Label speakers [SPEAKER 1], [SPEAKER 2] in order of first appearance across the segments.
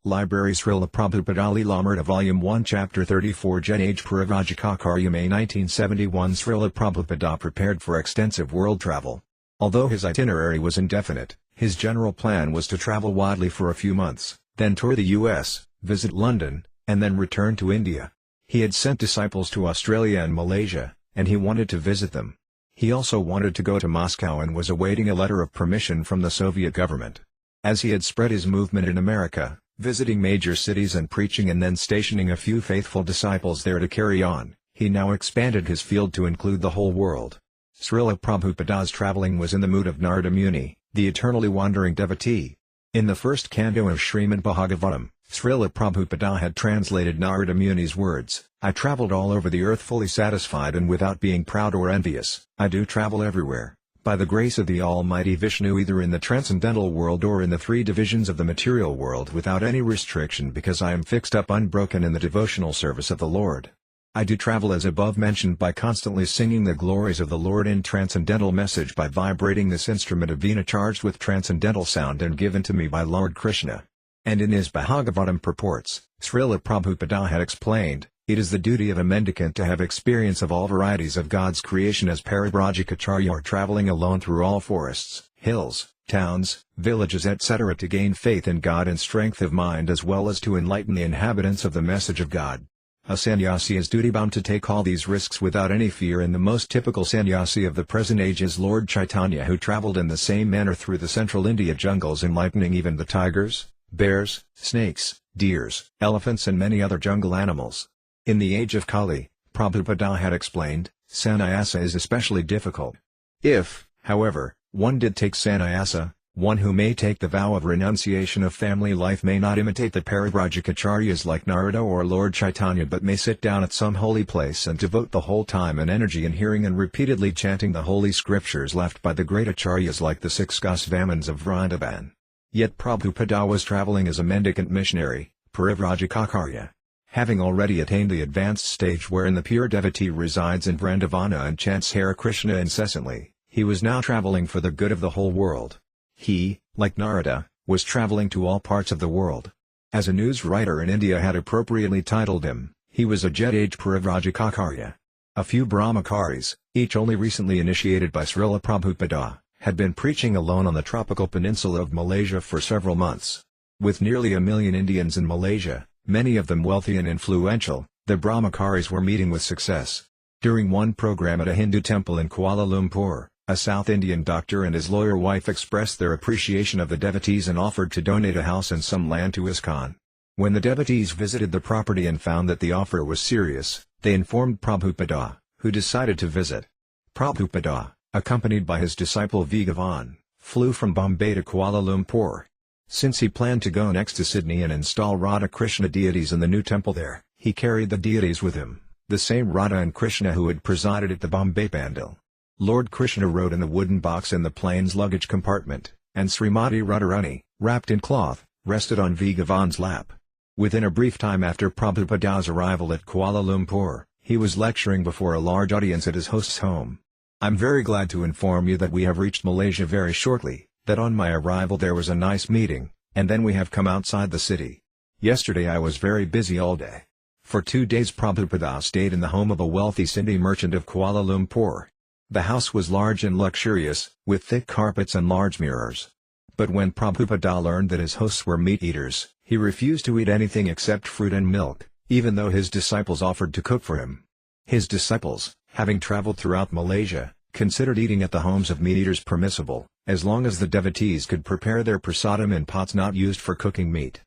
[SPEAKER 1] Library Śrīla Prabhupāda līlāmṛta Volume 1 Chapter 34 J.H. Biography May 1971 Śrīla Prabhupāda prepared for extensive world travel. Although his itinerary was indefinite, his general plan was to travel widely for a few months, then tour the US, visit London, and then return to India. He had sent disciples to Australia and Malaysia, and he wanted to visit them. He also wanted to go to Moscow and was awaiting a letter of permission from the Soviet government. As he had spread his movement in America, visiting major cities and preaching and then stationing a few faithful disciples there to carry on, he now expanded his field to include the whole world. Śrīla Prabhupāda's traveling was in the mood of Narada Muni, the eternally wandering devotee. In the first canto of Srimad Bhagavatam, Śrīla Prabhupāda had translated Narada Muni's words, "I traveled all over the earth fully satisfied and without being proud or envious. I do travel everywhere, by the grace of the Almighty Vishnu, either in the transcendental world or in the three divisions of the material world, without any restriction, because I am fixed up unbroken in the devotional service of the Lord. I do travel as above mentioned by constantly singing the glories of the Lord in transcendental message by vibrating this instrument of Veena charged with transcendental sound and given to me by Lord Krishna." And in his Bhagavatam purports, Śrīla Prabhupāda had explained, "It is the duty of a mendicant to have experience of all varieties of God's creation as Paribhajikacharya, or traveling alone through all forests, hills, towns, villages etc. to gain faith in God and strength of mind, as well as to enlighten the inhabitants of the message of God. A sannyasi is duty-bound to take all these risks without any fear, and the most typical sannyasi of the present age is Lord Chaitanya, who traveled in the same manner through the central India jungles, enlightening even the tigers, bears, snakes, deers, elephants and many other jungle animals. In the age of Kali, Prabhupada had explained, sannyasa is especially difficult. If, however, one did take sannyasa, one who may take the vow of renunciation of family life may not imitate the Paribhajikacharyas like Narada or Lord Chaitanya, but may sit down at some holy place and devote the whole time and energy in hearing and repeatedly chanting the holy scriptures left by the great acharyas like the 6 Gosvamis of Vrindavan. Yet Prabhupada was traveling as a mendicant missionary, Paribhajikacharya. Having already attained the advanced stage wherein the pure devotee resides in Vrindavana and chants Hare Krishna incessantly, he was now traveling for the good of the whole world. He, like Narada, was traveling to all parts of the world. As a news writer in India had appropriately titled him, he was a Jet-age Paribhajikacharya. A few brahmacharis, each only recently initiated by Śrīla Prabhupada, had been preaching alone on the tropical peninsula of Malaysia for several months. With nearly 1 million Indians in Malaysia, many of them wealthy and influential, the brahmacharis were meeting with success. During one program at a Hindu temple in Kuala Lumpur, a South Indian doctor and his lawyer wife expressed their appreciation of the devotees and offered to donate a house and some land to ISKCON. When the devotees visited the property and found that the offer was serious, they informed Prabhupada, who decided to visit. Prabhupada, accompanied by his disciple Bhagavan, flew from Bombay to Kuala Lumpur. Since he planned to go next to Sydney and install Radha Krishna deities in the new temple there, he carried the deities with him, the same Radha and Krishna who had presided at the Bombay Pandal. Lord Krishna rode in the wooden box in the plane's luggage compartment, and Srimati Radharani, wrapped in cloth, rested on Bhagavan's lap. Within a brief time after Prabhupada's arrival at Kuala Lumpur, he was lecturing before a large audience at his host's home. "I'm very glad to inform you that we have reached Malaysia very shortly, that on my arrival there was a nice meeting, and then we have come outside the city. Yesterday I was very busy all day." For 2 days Prabhupada stayed in the home of a wealthy Sindhi merchant of Kuala Lumpur. The house was large and luxurious, with thick carpets and large mirrors. But when Prabhupada learned that his hosts were meat-eaters, he refused to eat anything except fruit and milk, even though his disciples offered to cook for him. His disciples, having traveled throughout Malaysia, considered eating at the homes of meat-eaters permissible, as long as the devotees could prepare their prasadam in pots not used for cooking meat.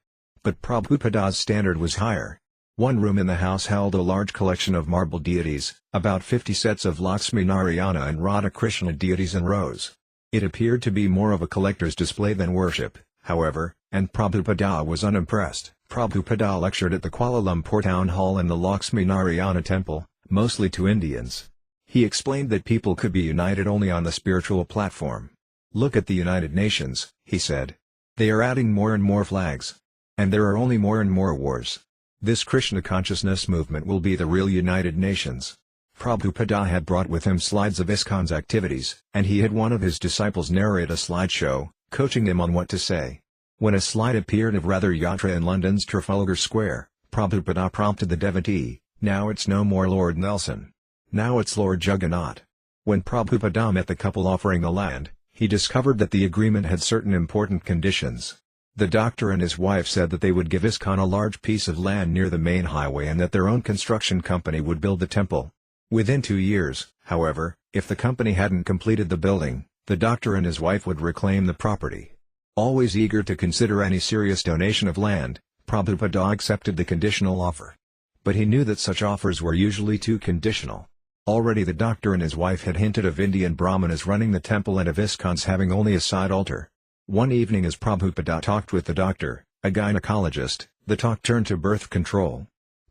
[SPEAKER 1] But Prabhupada's standard was higher. One room in the house held a large collection of marble deities, about 50 sets of Lakshmi Narayana and Radha Krishna deities in rows. It appeared to be more of a collector's display than worship, however, and Prabhupada was unimpressed. Prabhupada lectured at the Kuala Lumpur town hall and the Lakshmi Narayana temple, mostly to Indians. He explained that people could be united only on the spiritual platform. "Look at the United Nations," he said. "They are adding more and more flags. And there are only more and more wars. This Krishna consciousness movement will be the real United Nations." Prabhupada had brought with him slides of ISKCON's activities, and he had one of his disciples narrate a slideshow, coaching him on what to say. When a slide appeared of Ratha Yatra in London's Trafalgar Square, Prabhupada prompted the devotee, "Now it's no more Lord Nelson. Now it's Lord Jagannath." When Prabhupada met the couple offering the land, he discovered that the agreement had certain important conditions. The doctor and his wife said that they would give ISKCON a large piece of land near the main highway and that their own construction company would build the temple. Within 2 years, however, if the company hadn't completed the building, the doctor and his wife would reclaim the property. Always eager to consider any serious donation of land, Prabhupada accepted the conditional offer. But he knew that such offers were usually too conditional. Already the doctor and his wife had hinted of Indian Brahmanas running the temple and of ISKCONs having only a side altar. One evening as Prabhupada talked with the doctor, a gynecologist, the talk turned to birth control.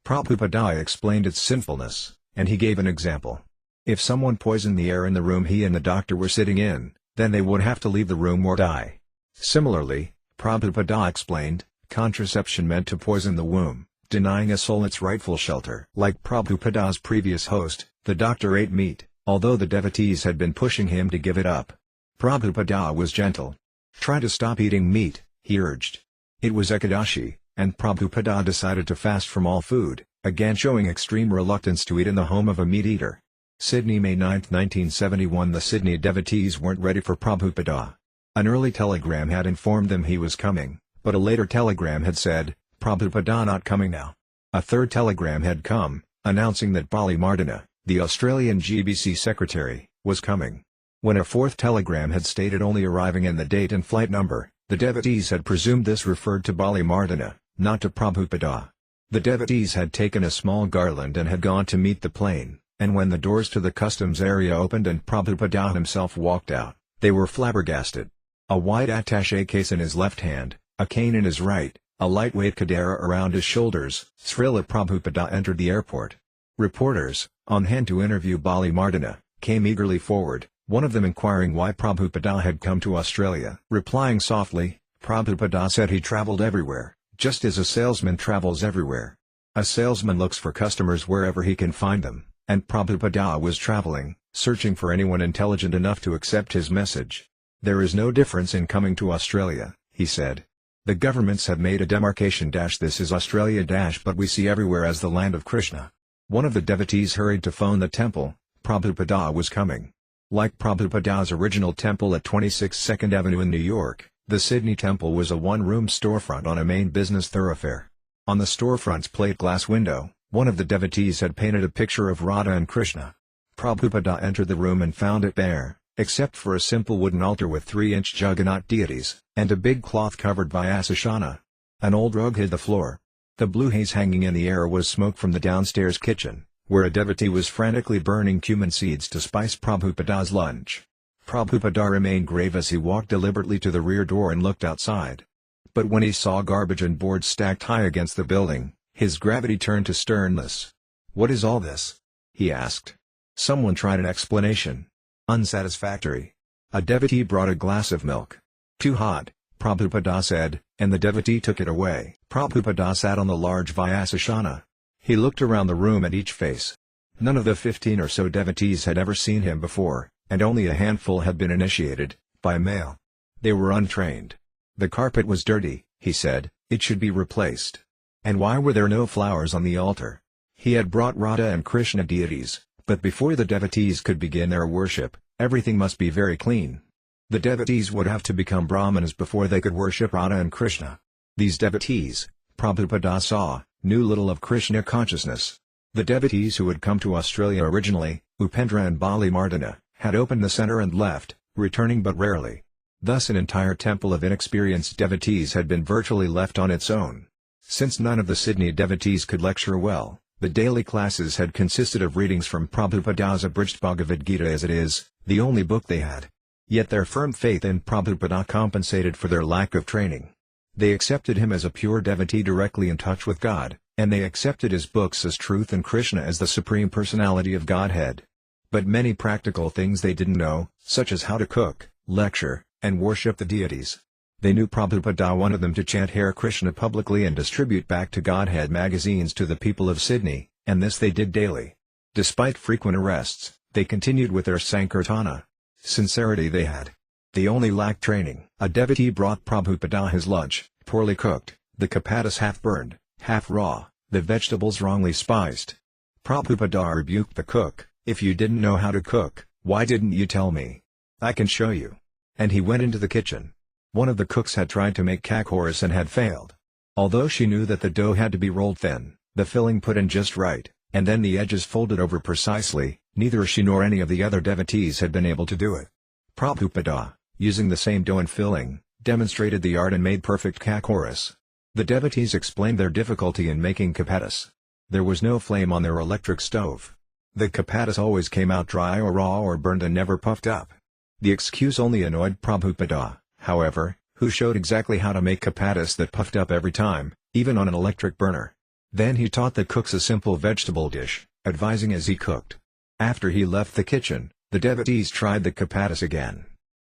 [SPEAKER 1] Prabhupada explained its sinfulness, and he gave an example. If someone poisoned the air in the room he and the doctor were sitting in, then they would have to leave the room or die. Similarly, Prabhupada explained, contraception meant to poison the womb, denying a soul its rightful shelter. Like Prabhupada's previous host, the doctor ate meat, although the devotees had been pushing him to give it up. Prabhupada was gentle. "Try to stop eating meat," he urged. It was Ekadashi, and Prabhupada decided to fast from all food, again showing extreme reluctance to eat in the home of a meat-eater. Sydney, May 9, 1971. The Sydney devotees weren't ready for Prabhupada. An early telegram had informed them he was coming, but a later telegram had said, "Prabhupada not coming now." A third telegram had come, announcing that līlāmṛta, the Australian GBC secretary, was coming. When a fourth telegram had stated only arriving and the date and flight number, the devotees had presumed this referred to līlāmṛta, not to Prabhupada. The devotees had taken a small garland and had gone to meet the plane, and when the doors to the customs area opened and Prabhupada himself walked out, they were flabbergasted. A white attaché case in his left hand, a cane in his right, a lightweight kadara around his shoulders, Śrīla Prabhupada entered the airport. Reporters, on hand to interview līlāmṛta, came eagerly forward, one of them inquiring why Prabhupada had come to Australia. Replying softly, Prabhupada said he traveled everywhere, just as a salesman travels everywhere. A salesman looks for customers wherever he can find them, and Prabhupada was traveling, searching for anyone intelligent enough to accept his message. "There is no difference in coming to Australia," he said. "The governments have made a demarcation. This is Australia. But we see everywhere as the land of Krishna." One of the devotees hurried to phone the temple. Prabhupada was coming. Like Prabhupada's original temple at 26 2nd Avenue in New York, the Sydney temple was a one-room storefront on a main business thoroughfare. On the storefront's plate glass window, one of the devotees had painted a picture of Radha and Krishna. Prabhupada entered the room and found it bare, except for a simple wooden altar with 3-inch Jagannath deities, and a big cloth covered Vyasashana. An old rug hid the floor. The blue haze hanging in the air was smoke from the downstairs kitchen, where a devotee was frantically burning cumin seeds to spice Prabhupada's lunch. Prabhupada remained grave as he walked deliberately to the rear door and looked outside. But when he saw garbage and boards stacked high against the building, his gravity turned to sternness. "What is all this?" he asked. Someone tried an explanation. Unsatisfactory. A devotee brought a glass of milk. "Too hot," Prabhupada said, and the devotee took it away. Prabhupada sat on the large Vyasashana. He looked around the room at each face. None of the 15 or so devotees had ever seen him before, and only a handful had been initiated, by mail. They were untrained. "The carpet was dirty," he said, "it should be replaced." And why were there no flowers on the altar? He had brought Radha and Krishna deities, but before the devotees could begin their worship, everything must be very clean. The devotees would have to become Brahmanas before they could worship Radha and Krishna. These devotees, Prabhupada saw, knew little of Krishna consciousness. The devotees who had come to Australia originally, Upendra and līlāmṛta, had opened the center and left, returning but rarely. Thus an entire temple of inexperienced devotees had been virtually left on its own. Since none of the Sydney devotees could lecture well, the daily classes had consisted of readings from Prabhupada's abridged Bhagavad Gita, as it is, the only book they had. Yet their firm faith in Prabhupada compensated for their lack of training. They accepted him as a pure devotee directly in touch with God, and they accepted his books as truth and Krishna as the Supreme Personality of Godhead. But many practical things they didn't know, such as how to cook, lecture, and worship the deities. They knew Prabhupada wanted them to chant Hare Krishna publicly and distribute Back to Godhead magazines to the people of Sydney, and this they did daily. Despite frequent arrests, they continued with their Sankirtana. Sincerity they had. They only lacked training. A devotee brought Prabhupada his lunch, poorly cooked, the kapadas half burned, half raw, the vegetables wrongly spiced. Prabhupada rebuked the cook, "If you didn't know how to cook, why didn't you tell me? I can show you." And he went into the kitchen. One of the cooks had tried to make kakoris and had failed. Although she knew that the dough had to be rolled thin, the filling put in just right, and then the edges folded over precisely, neither she nor any of the other devotees had been able to do it. Prabhupada, using the same dough and filling, demonstrated the art and made perfect kakoris. The devotees explained their difficulty in making kapadas. There was no flame on their electric stove. The kapadas always came out dry or raw or burned and never puffed up. The excuse only annoyed Prabhupada, however, who showed exactly how to make kapadas that puffed up every time, even on an electric burner. Then he taught the cooks a simple vegetable dish, advising as he cooked. After he left the kitchen, the devotees tried the kapadas again.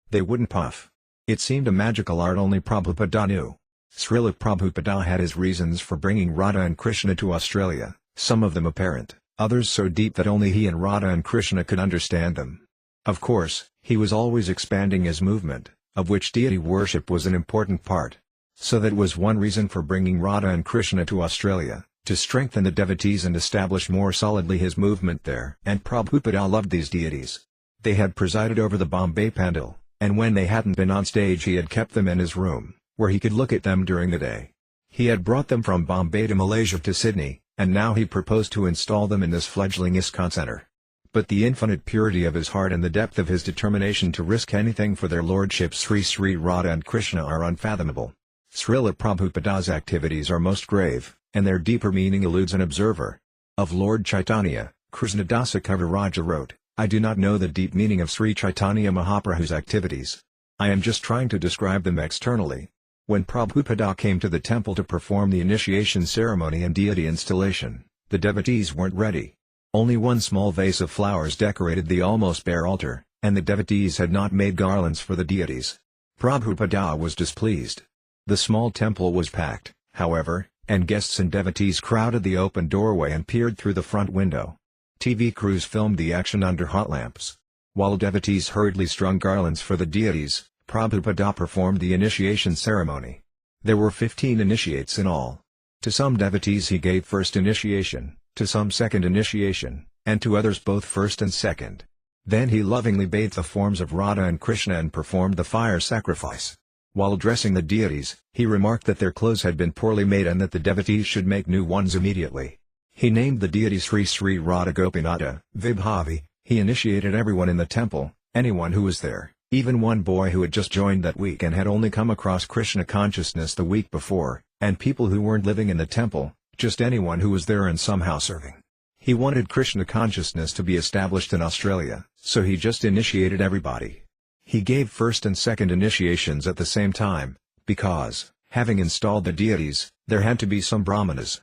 [SPEAKER 1] They wouldn't puff. It seemed a magical art only Prabhupada knew. Śrīla Prabhupada had his reasons for bringing Radha and Krishna to Australia, some of them apparent, others so deep that only he and Radha and Krishna could understand them. Of course, he was always expanding his movement, of which deity worship was an important part. So that was one reason for bringing Radha and Krishna to Australia, to strengthen the devotees and establish more solidly his movement there. And Prabhupada loved these deities. They had presided over the Bombay Pandal, and when they hadn't been on stage he had kept them in his room, where he could look at them during the day. He had brought them from Bombay to Malaysia to Sydney, and now he proposed to install them in this fledgling ISKCON center. But the infinite purity of his heart and the depth of his determination to risk anything for their lordships Sri Radha and Krishna are unfathomable. Śrīla Prabhupada's activities are most grave, and their deeper meaning eludes an observer. Of Lord Chaitanya, Krishna Dāsa Kaviraja wrote, "I do not know the deep meaning of Sri Chaitanya Mahaprabhu's activities. I am just trying to describe them externally." When Prabhupada came to the temple to perform the initiation ceremony and deity installation, the devotees weren't ready. Only one small vase of flowers decorated the almost bare altar, and the devotees had not made garlands for the deities. Prabhupada was displeased. The small temple was packed, however, and guests and devotees crowded the open doorway and peered through the front window. TV crews filmed the action under hot lamps. While devotees hurriedly strung garlands for the deities, Prabhupada performed the initiation ceremony. There were 15 initiates in all. To some devotees he gave first initiation, to some second initiation, and to others both first and second. Then he lovingly bathed the forms of Radha and Krishna and performed the fire sacrifice. While addressing the deities, he remarked that their clothes had been poorly made and that the devotees should make new ones immediately. He named the deity Sri Radha Gopinata Vibhavi. He initiated everyone in the temple, anyone who was there, even one boy who had just joined that week and had only come across Krishna consciousness the week before, and people who weren't living in the temple, just anyone who was there and somehow serving. He wanted Krishna consciousness to be established in Australia, so he just initiated everybody. He gave first and second initiations at the same time, because, having installed the deities, there had to be some brahmanas.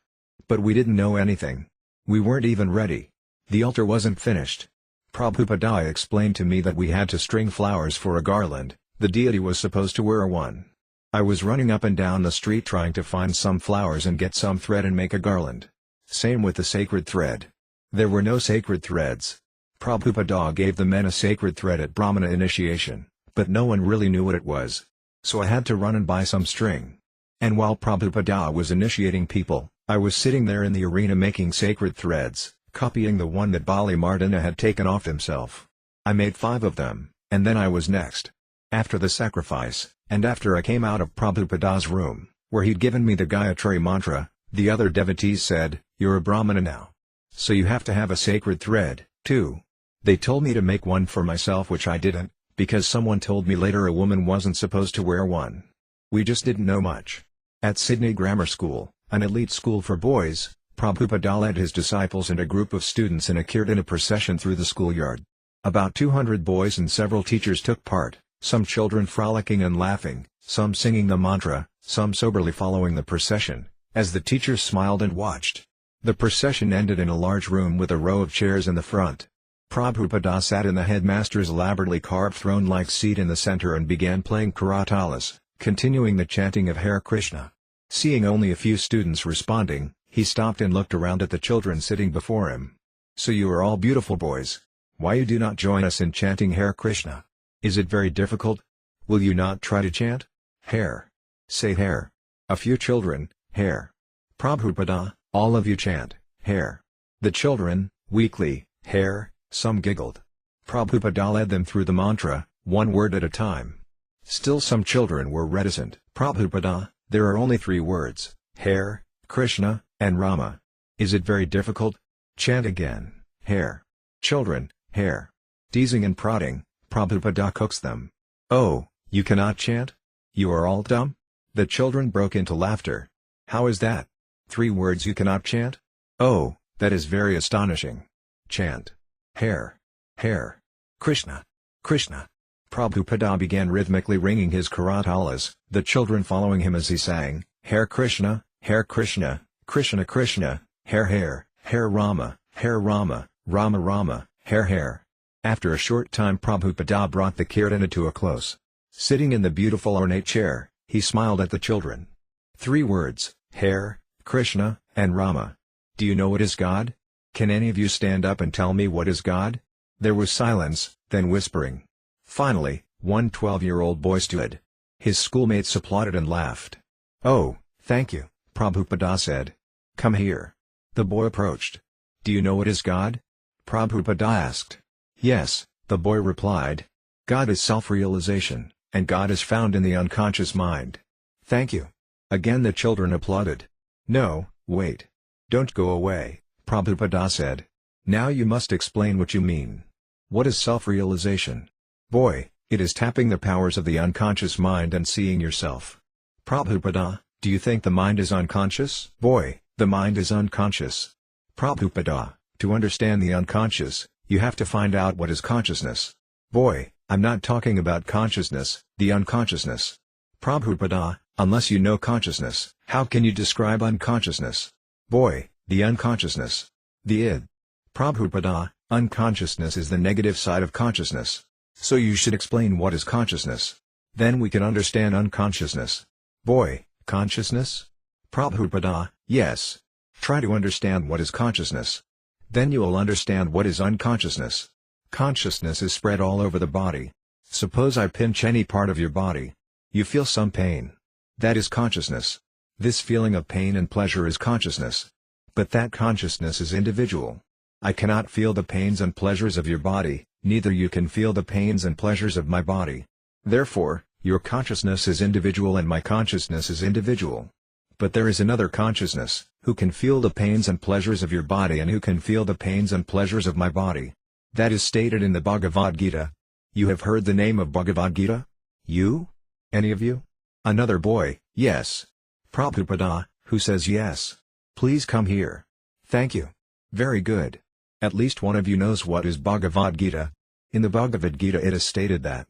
[SPEAKER 1] But we didn't know anything. We weren't even ready. The altar wasn't finished. Prabhupada explained to me that we had to string flowers for a garland, the deity was supposed to wear one. I was running up and down the street trying to find some flowers and get some thread and make a garland. Same with the sacred thread. There were no sacred threads. Prabhupada gave the men a sacred thread at Brahmana initiation, but no one really knew what it was. So I had to run and buy some string. And while Prabhupada was initiating people, I was sitting there in the arena making sacred threads, copying the one that Līlāmṛta had taken off himself. I made 5 of them, and then I was next. After the sacrifice, and after I came out of Prabhupada's room, where he'd given me the Gayatri mantra, the other devotees said, "You're a Brahmana now. So you have to have a sacred thread, too." They told me to make one for myself, which I didn't, because someone told me later a woman wasn't supposed to wear one. We just didn't know much. At Sydney Grammar School, an elite school for boys, Prabhupada led his disciples and a group of students in a kirtana procession through the schoolyard. About 200 boys and several teachers took part, some children frolicking and laughing, some singing the mantra, some soberly following the procession, as the teachers smiled and watched. The procession ended in a large room with a row of chairs in the front. Prabhupada sat in the headmaster's elaborately carved throne-like seat in the center and began playing karatalas, continuing the chanting of Hare Krishna. Seeing only a few students responding, he stopped and looked around at the children sitting before him. "So you are all beautiful boys. Why you do not join us in chanting Hare Krishna? Is it very difficult? Will you not try to chant? Hair. Say hair. A few children, hair. Prabhupada, all of you chant, hair. The children, weakly, hair, some giggled. Prabhupada led them through the mantra, one word at a time. Still some children were reticent. Prabhupada, there are only 3 words, hair, Krishna, and Rama. Is it very difficult? Chant again, hair. Children, hair. Teasing and prodding, Prabhupada coaxed them. Oh, you cannot chant? You are all dumb? The children broke into laughter. How is that? 3 words you cannot chant? Oh, that is very astonishing. Chant. Hair. Hair. Krishna. Krishna. Prabhupada began rhythmically ringing his karatalas, the children following him as he sang, Hair Krishna, Krishna, Krishna, Hair Rama, Rama, Rama, Hair. After a short time Prabhupada brought the kirtana to a close. Sitting in the beautiful ornate chair, he smiled at the children. 3 words, hair, Krishna, and Rama. Do you know what is God? Can any of you stand up and tell me what is God? There was silence, then whispering. Finally, one 12-year-old boy stood. His schoolmates applauded and laughed. Oh, thank you, Prabhupada said. Come here. The boy approached. Do you know what is God? Prabhupada asked. Yes, the boy replied. God is self-realization, and God is found in the unconscious mind. Thank you. Again the children applauded. No, wait. Don't go away, Prabhupada said. Now you must explain what you mean. What is self-realization? Boy, it is tapping the powers of the unconscious mind and seeing yourself. Prabhupada, do you think the mind is unconscious? Boy, the mind is unconscious. Prabhupada, to understand the unconscious, you have to find out what is consciousness. Boy, I'm not talking about consciousness, the unconsciousness. Prabhupada, unless you know consciousness, how can you describe unconsciousness? Boy, the unconsciousness. The id. Prabhupada, unconsciousness is the negative side of consciousness. So you should explain what is consciousness. Then we can understand unconsciousness. Boy, consciousness? Prabhupada, yes. Try to understand what is consciousness. Then you will understand what is unconsciousness. Consciousness is spread all over the body. Suppose I pinch any part of your body. You feel some pain. That is consciousness. This feeling of pain and pleasure is consciousness. But that consciousness is individual. I cannot feel the pains and pleasures of your body, neither you can feel the pains and pleasures of my body. Therefore, your consciousness is individual and my consciousness is individual. But there is another consciousness, who can feel the pains and pleasures of your body and who can feel the pains and pleasures of my body. That is stated in the Bhagavad Gita. You have heard the name of Bhagavad Gita? You? Any of you? Another boy, yes. Prabhupada, who says yes? Please come here. Thank you. Very good. At least one of you knows what is Bhagavad Gita. In the Bhagavad Gita it is stated that.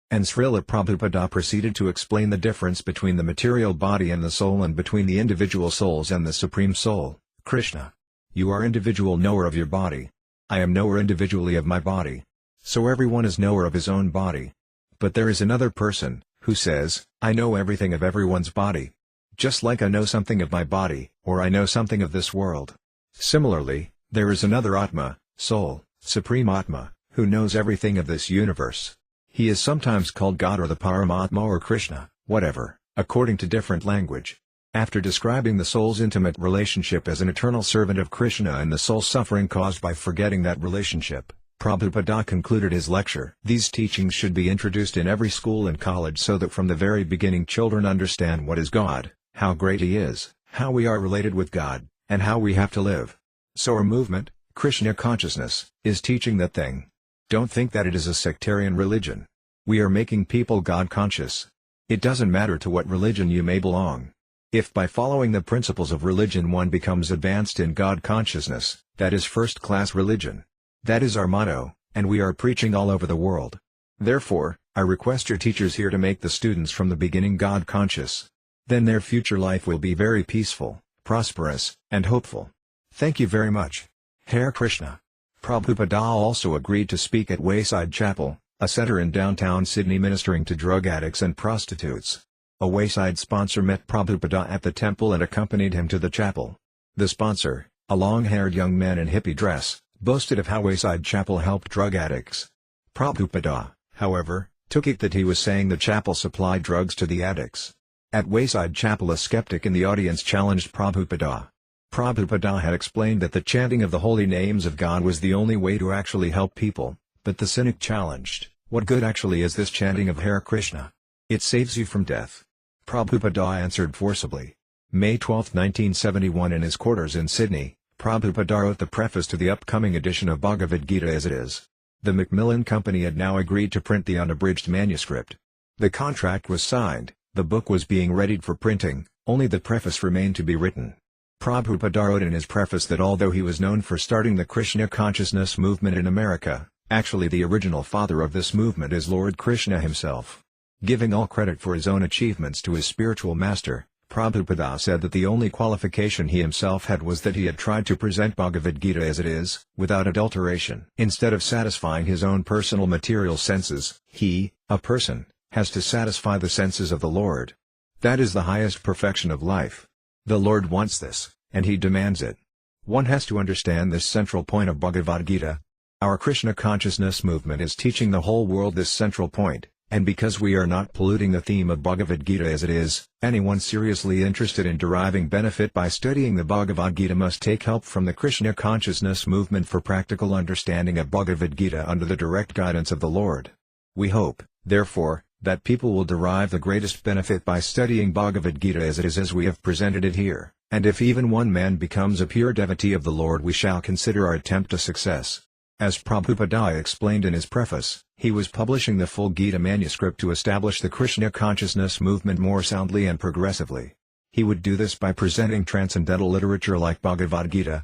[SPEAKER 1] And Śrīla Prabhupāda proceeded to explain the difference between the material body and the soul and between the individual souls and the Supreme Soul, Krishna. You are individual knower of your body. I am knower individually of my body. So everyone is knower of his own body. But there is another person, who says, I know everything of everyone's body. Just like I know something of my body, or I know something of this world. Similarly, there is another Atma, Soul, Supreme Atma, who knows everything of this universe. He is sometimes called God or the Paramatma or Krishna, whatever, according to different language. After describing the soul's intimate relationship as an eternal servant of Krishna and the soul's suffering caused by forgetting that relationship, Prabhupada concluded his lecture. These teachings should be introduced in every school and college so that from the very beginning children understand what is God, how great He is, how we are related with God, and how we have to live. So our movement, Krishna consciousness, is teaching that thing. Don't think that it is a sectarian religion. We are making people God conscious. It doesn't matter to what religion you may belong. If by following the principles of religion one becomes advanced in God consciousness, that is first-class religion. That is our motto, and we are preaching all over the world. Therefore, I request your teachers here to make the students from the beginning God conscious. Then their future life will be very peaceful, prosperous, and hopeful. Thank you very much. Hare Krishna. Prabhupada also agreed to speak at Wayside Chapel, a center in downtown Sydney ministering to drug addicts and prostitutes. A Wayside sponsor met Prabhupada at the temple and accompanied him to the chapel. The sponsor, a long-haired young man in hippie dress, boasted of how Wayside Chapel helped drug addicts. Prabhupada, however, took it that he was saying the chapel supplied drugs to the addicts. At Wayside Chapel, a skeptic in the audience challenged Prabhupada. Prabhupada had explained that the chanting of the holy names of God was the only way to actually help people, but the cynic challenged, "What good actually is this chanting of Hare Krishna? It saves you from death." Prabhupada answered forcibly. May 12, 1971, in his quarters in Sydney, Prabhupada wrote the preface to the upcoming edition of Bhagavad Gita as it is. The Macmillan Company had now agreed to print the unabridged manuscript. The contract was signed, the book was being readied for printing, only the preface remained to be written. Prabhupada wrote in his preface that although he was known for starting the Krishna consciousness movement in America, actually the original father of this movement is Lord Krishna himself. Giving all credit for his own achievements to his spiritual master, Prabhupada said that the only qualification he himself had was that he had tried to present Bhagavad Gita as it is, without adulteration. Instead of satisfying his own personal material senses, he, a person, has to satisfy the senses of the Lord. That is the highest perfection of life. The Lord wants this, and he demands it. One has to understand this central point of Bhagavad Gita. Our Krishna consciousness movement is teaching the whole world this central point. And because we are not polluting the theme of Bhagavad Gita as it is, anyone seriously interested in deriving benefit by studying the Bhagavad Gita must take help from the Krishna consciousness movement for practical understanding of Bhagavad Gita under the direct guidance of the Lord. We hope, therefore, that people will derive the greatest benefit by studying Bhagavad Gita as it is as we have presented it here, and if even one man becomes a pure devotee of the Lord, we shall consider our attempt a success. As Prabhupada explained in his preface, he was publishing the full Gita manuscript to establish the Krishna consciousness movement more soundly and progressively. He would do this by presenting transcendental literature like Bhagavad Gita.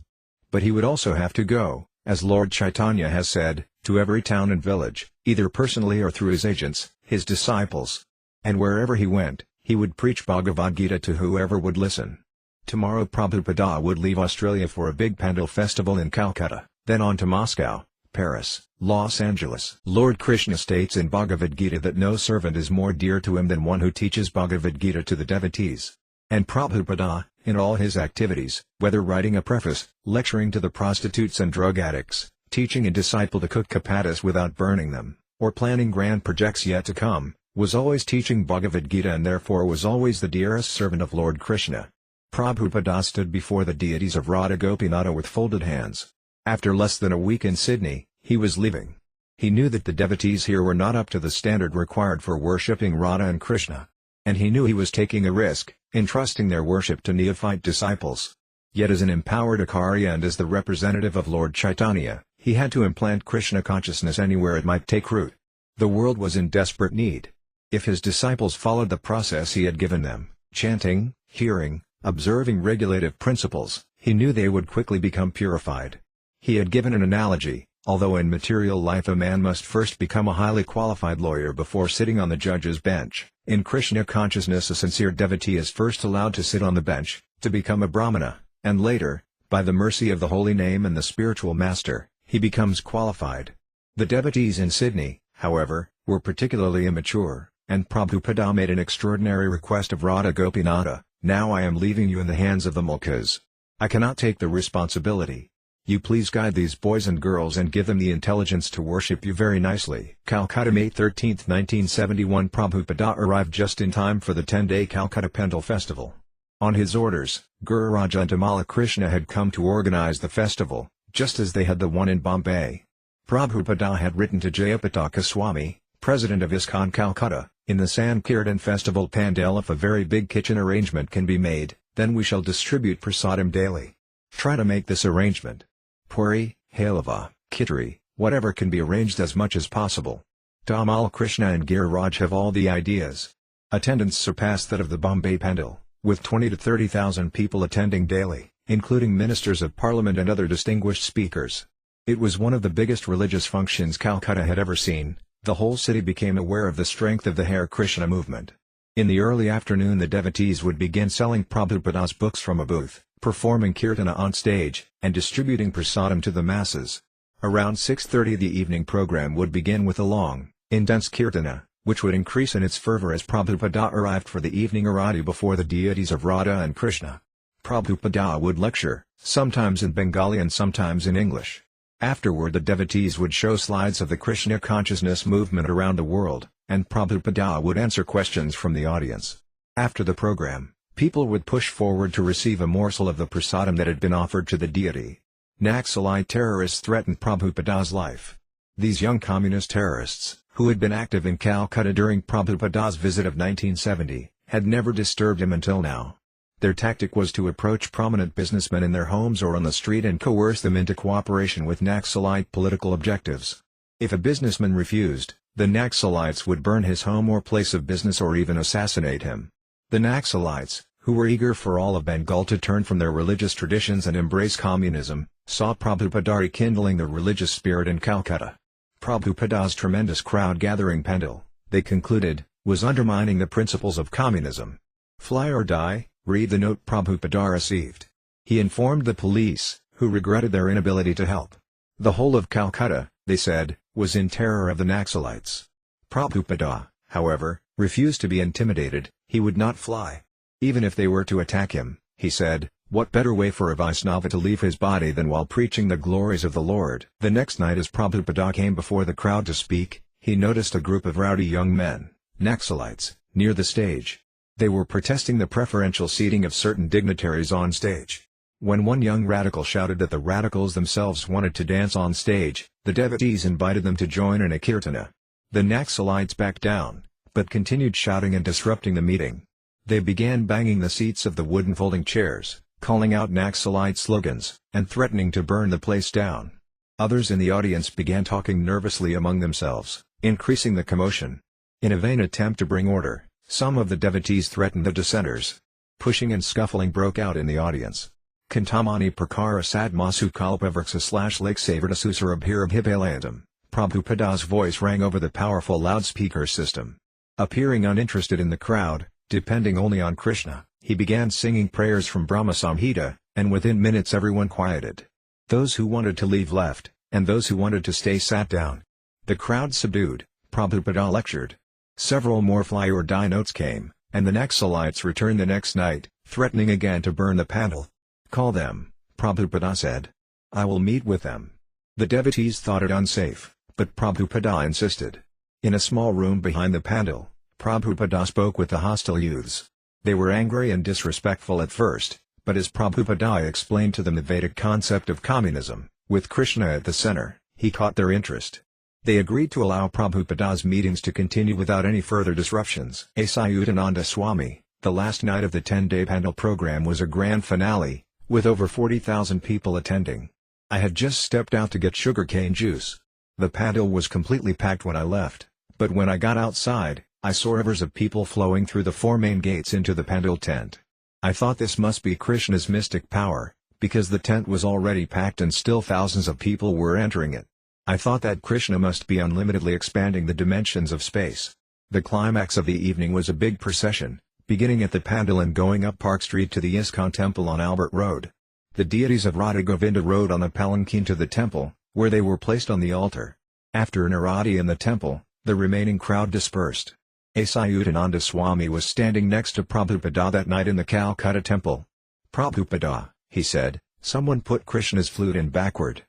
[SPEAKER 1] But he would also have to go, as Lord Chaitanya has said, to every town and village, either personally or through his agents, his disciples. And wherever he went, he would preach Bhagavad Gita to whoever would listen. Tomorrow Prabhupada would leave Australia for a big Pandal festival in Calcutta, then on to Moscow, Paris, Los Angeles. Lord Krishna states in Bhagavad Gita that no servant is more dear to him than one who teaches Bhagavad Gita to the devotees. And Prabhupada, in all his activities, whether writing a preface, lecturing to the prostitutes and drug addicts, teaching a disciple to cook chapatis without burning them, or planning grand projects yet to come, was always teaching Bhagavad Gita and therefore was always the dearest servant of Lord Krishna. Prabhupada stood before the deities of Radha Gopinatha with folded hands. After less than a week in Sydney, he was leaving. He knew that the devotees here were not up to the standard required for worshipping Radha and Krishna. And he knew he was taking a risk, entrusting their worship to neophyte disciples. Yet as an empowered Ācārya and as the representative of Lord Chaitanya, he had to implant Krishna consciousness anywhere it might take root. The world was in desperate need. If his disciples followed the process he had given them, chanting, hearing, observing regulative principles, he knew they would quickly become purified. He had given an analogy, although in material life a man must first become a highly qualified lawyer before sitting on the judge's bench, in Krishna consciousness a sincere devotee is first allowed to sit on the bench, to become a brahmana, and later, by the mercy of the holy name and the spiritual master, he becomes qualified. The devotees in Sydney, however, were particularly immature, and Prabhupada made an extraordinary request of Radha Gopinatha, "Now I am leaving you in the hands of the Mulkas. I cannot take the responsibility. You please guide these boys and girls and give them the intelligence to worship you very nicely." Calcutta, May 13, 1971. Prabhupada arrived just in time for the 10-day Calcutta Pendle Festival. On his orders, Guru Raja and Amala Krishna had come to organize the festival, just as they had the one in Bombay. Prabhupada had written to Jayapataka Swami, president of ISKCON Calcutta, "In the Sankirtan festival pandal if a very big kitchen arrangement can be made, then we shall distribute prasadam daily. Try to make this arrangement. Puri, halava, khichdi, whatever can be arranged as much as possible." Tamal Krishna and Giriraj have all the ideas. Attendance surpassed that of the Bombay Pandal, with 20 to 30,000 people attending daily, including ministers of parliament and other distinguished speakers. It was one of the biggest religious functions Calcutta had ever seen. The whole city became aware of the strength of the Hare Krishna movement. In the early afternoon the devotees would begin selling Prabhupada's books from a booth, performing kirtana on stage, and distributing prasadam to the masses. Around 6:30 the evening program would begin with a long, intense kirtana, which would increase in its fervor as Prabhupada arrived for the evening arati before the deities of Radha and Krishna. Prabhupada would lecture, sometimes in Bengali and sometimes in English. Afterward the devotees would show slides of the Krishna consciousness movement around the world, and Prabhupada would answer questions from the audience. After the program, people would push forward to receive a morsel of the prasadam that had been offered to the deity. Naxalite terrorists threatened Prabhupada's life. These young communist terrorists, who had been active in Calcutta during Prabhupada's visit of 1970, had never disturbed him until now. Their tactic was to approach prominent businessmen in their homes or on the street and coerce them into cooperation with Naxalite political objectives. If a businessman refused, the Naxalites would burn his home or place of business or even assassinate him. The Naxalites, who were eager for all of Bengal to turn from their religious traditions and embrace communism, saw Prabhupada rekindling the religious spirit in Calcutta. Prabhupada's tremendous crowd-gathering pandal, they concluded, was undermining the principles of communism. Fly or die, read the note Prabhupada received. He informed the police, who regretted their inability to help. The whole of Calcutta, they said, was in terror of the Naxalites. Prabhupada, however, refused to be intimidated. He would not fly. Even if they were to attack him, he said, what better way for a Vaisnava to leave his body than while preaching the glories of the Lord? The next night as Prabhupada came before the crowd to speak, he noticed a group of rowdy young men, Naxalites, near the stage. They were protesting the preferential seating of certain dignitaries on stage. When one young radical shouted that the radicals themselves wanted to dance on stage, the devotees invited them to join in a kirtana. The Naxalites backed down, but continued shouting and disrupting the meeting. They began banging the seats of the wooden folding chairs, calling out Naxalite slogans, and threatening to burn the place down. Others in the audience began talking nervously among themselves, increasing the commotion. In a vain attempt to bring order, some of the devotees threatened the dissenters. Pushing and scuffling broke out in the audience. Kantamani prakara sadmasu kalpavrxa lake savarta susarabhirabhipalantam. Prabhupada's voice rang over the powerful loudspeaker system. Appearing uninterested in the crowd, depending only on Krishna, he began singing prayers from Brahma Samhita, and within minutes everyone quieted. Those who wanted to leave left, and those who wanted to stay sat down. The crowd subdued, Prabhupada lectured. Several more fly or die notes came, and the Naxalites returned the next night, threatening again to burn the pandal. Call them, Prabhupada said. I will meet with them. The devotees thought it unsafe, but Prabhupada insisted. In a small room behind the pandal, Prabhupada spoke with the hostile youths. They were angry and disrespectful at first, but as Prabhupada explained to them the Vedic concept of communism, with Krishna at the center, he caught their interest. They agreed to allow Prabhupada's meetings to continue without any further disruptions. Achyutananda Swami, the last night of the 10-day pandal program was a grand finale, with over 40,000 people attending. I had just stepped out to get sugarcane juice. The pandal was completely packed when I left, but when I got outside, I saw rivers of people flowing through the four main gates into the pandal tent. I thought this must be Krishna's mystic power, because the tent was already packed and still thousands of people were entering it. I thought that Krishna must be unlimitedly expanding the dimensions of space. The climax of the evening was a big procession, beginning at the pandal and going up Park Street to the ISKCON temple on Albert Road. The deities of Radha Govinda rode on a palanquin to the temple, where they were placed on the altar. After an arati in the temple, the remaining crowd dispersed. Achyutananda Swami was standing next to Prabhupada that night in the Calcutta temple. Prabhupada, he said, someone put Krishna's flute in backward.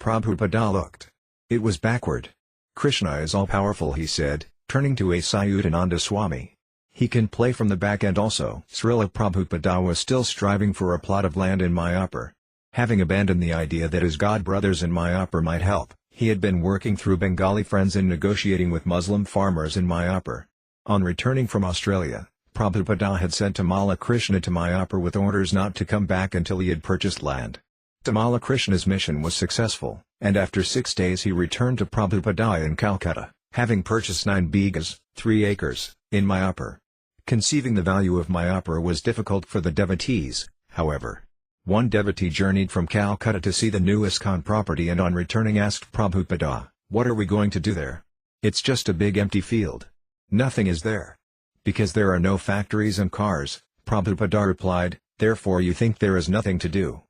[SPEAKER 1] Prabhupada looked. It was backward. Krishna is all-powerful, he said, turning to Achyutananda Swami. He can play from the back end also. Śrīla Prabhupada was still striving for a plot of land in Mayapur. Having abandoned the idea that his god brothers in Mayapur might help, he had been working through Bengali friends in negotiating with Muslim farmers in Mayapur. On returning from Australia, Prabhupada had sent Tamala Krishna to Mayapur with orders not to come back until he had purchased land. Tamala Krishna's mission was successful, and after 6 days he returned to Prabhupada in Calcutta, having purchased 9 bighas, 3 acres, in Mayapur. Conceiving the value of Mayapur was difficult for the devotees, however. One devotee journeyed from Calcutta to see the new ISKCON property and on returning asked Prabhupada, "What are we going to do there? It's just a big empty field. Nothing is there." "Because there are no factories and cars," Prabhupada replied, "therefore you think there is nothing to do.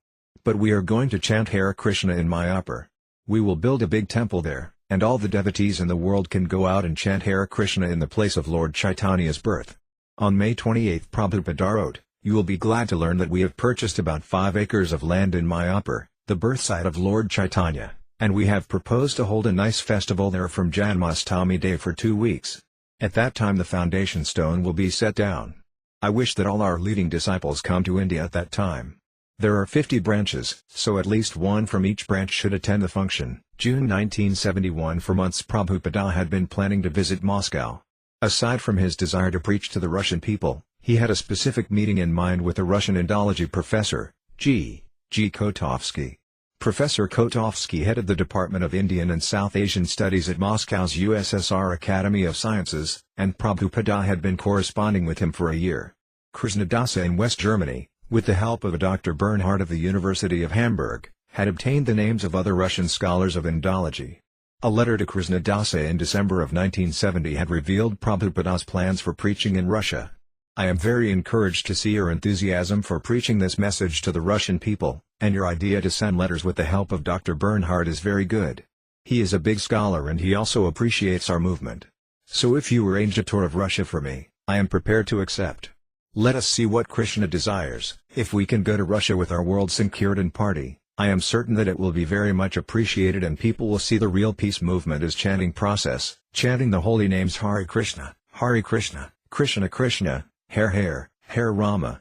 [SPEAKER 1] But we are going to chant Hare Krishna in Mayapur. We will build a big temple there, and all the devotees in the world can go out and chant Hare Krishna in the place of Lord Chaitanya's birth." On May 28 Prabhupada wrote, "You will be glad to learn that we have purchased about 5 acres of land in Mayapur, the birthsite of Lord Chaitanya, and we have proposed to hold a nice festival there from Janmashtami Day for 2 weeks. At that time the foundation stone will be set down. I wish that all our leading disciples come to India at that time. There are 50 branches, so at least one from each branch should attend the function. June 1971. For months Prabhupada had been planning to visit Moscow. Aside from his desire to preach to the Russian people, he had a specific meeting in mind with the Russian Indology professor, G. Kotovsky. Professor Kotovsky headed the Department of Indian and South Asian Studies at Moscow's USSR Academy of Sciences, and Prabhupada had been corresponding with him for a year. Krishna Dāsa in West Germany, with the help of a Dr. Bernhard of the University of Hamburg, had obtained the names of other Russian scholars of Indology. A letter to Krishna Dāsa in December of 1970 had revealed Prabhupada's plans for preaching in Russia. I am very encouraged to see your enthusiasm for preaching this message to the Russian people, and your idea to send letters with the help of Dr. Bernhard is very good. He is a big scholar and he also appreciates our movement. So if you arrange a tour of Russia for me, I am prepared to accept. Let us see what Krishna desires. If we can go to Russia with our World Sankirtan party, I am certain that it will be very much appreciated and people will see the real peace movement as chanting process, chanting the holy names Hare Krishna, Krishna Krishna, Hare Rama,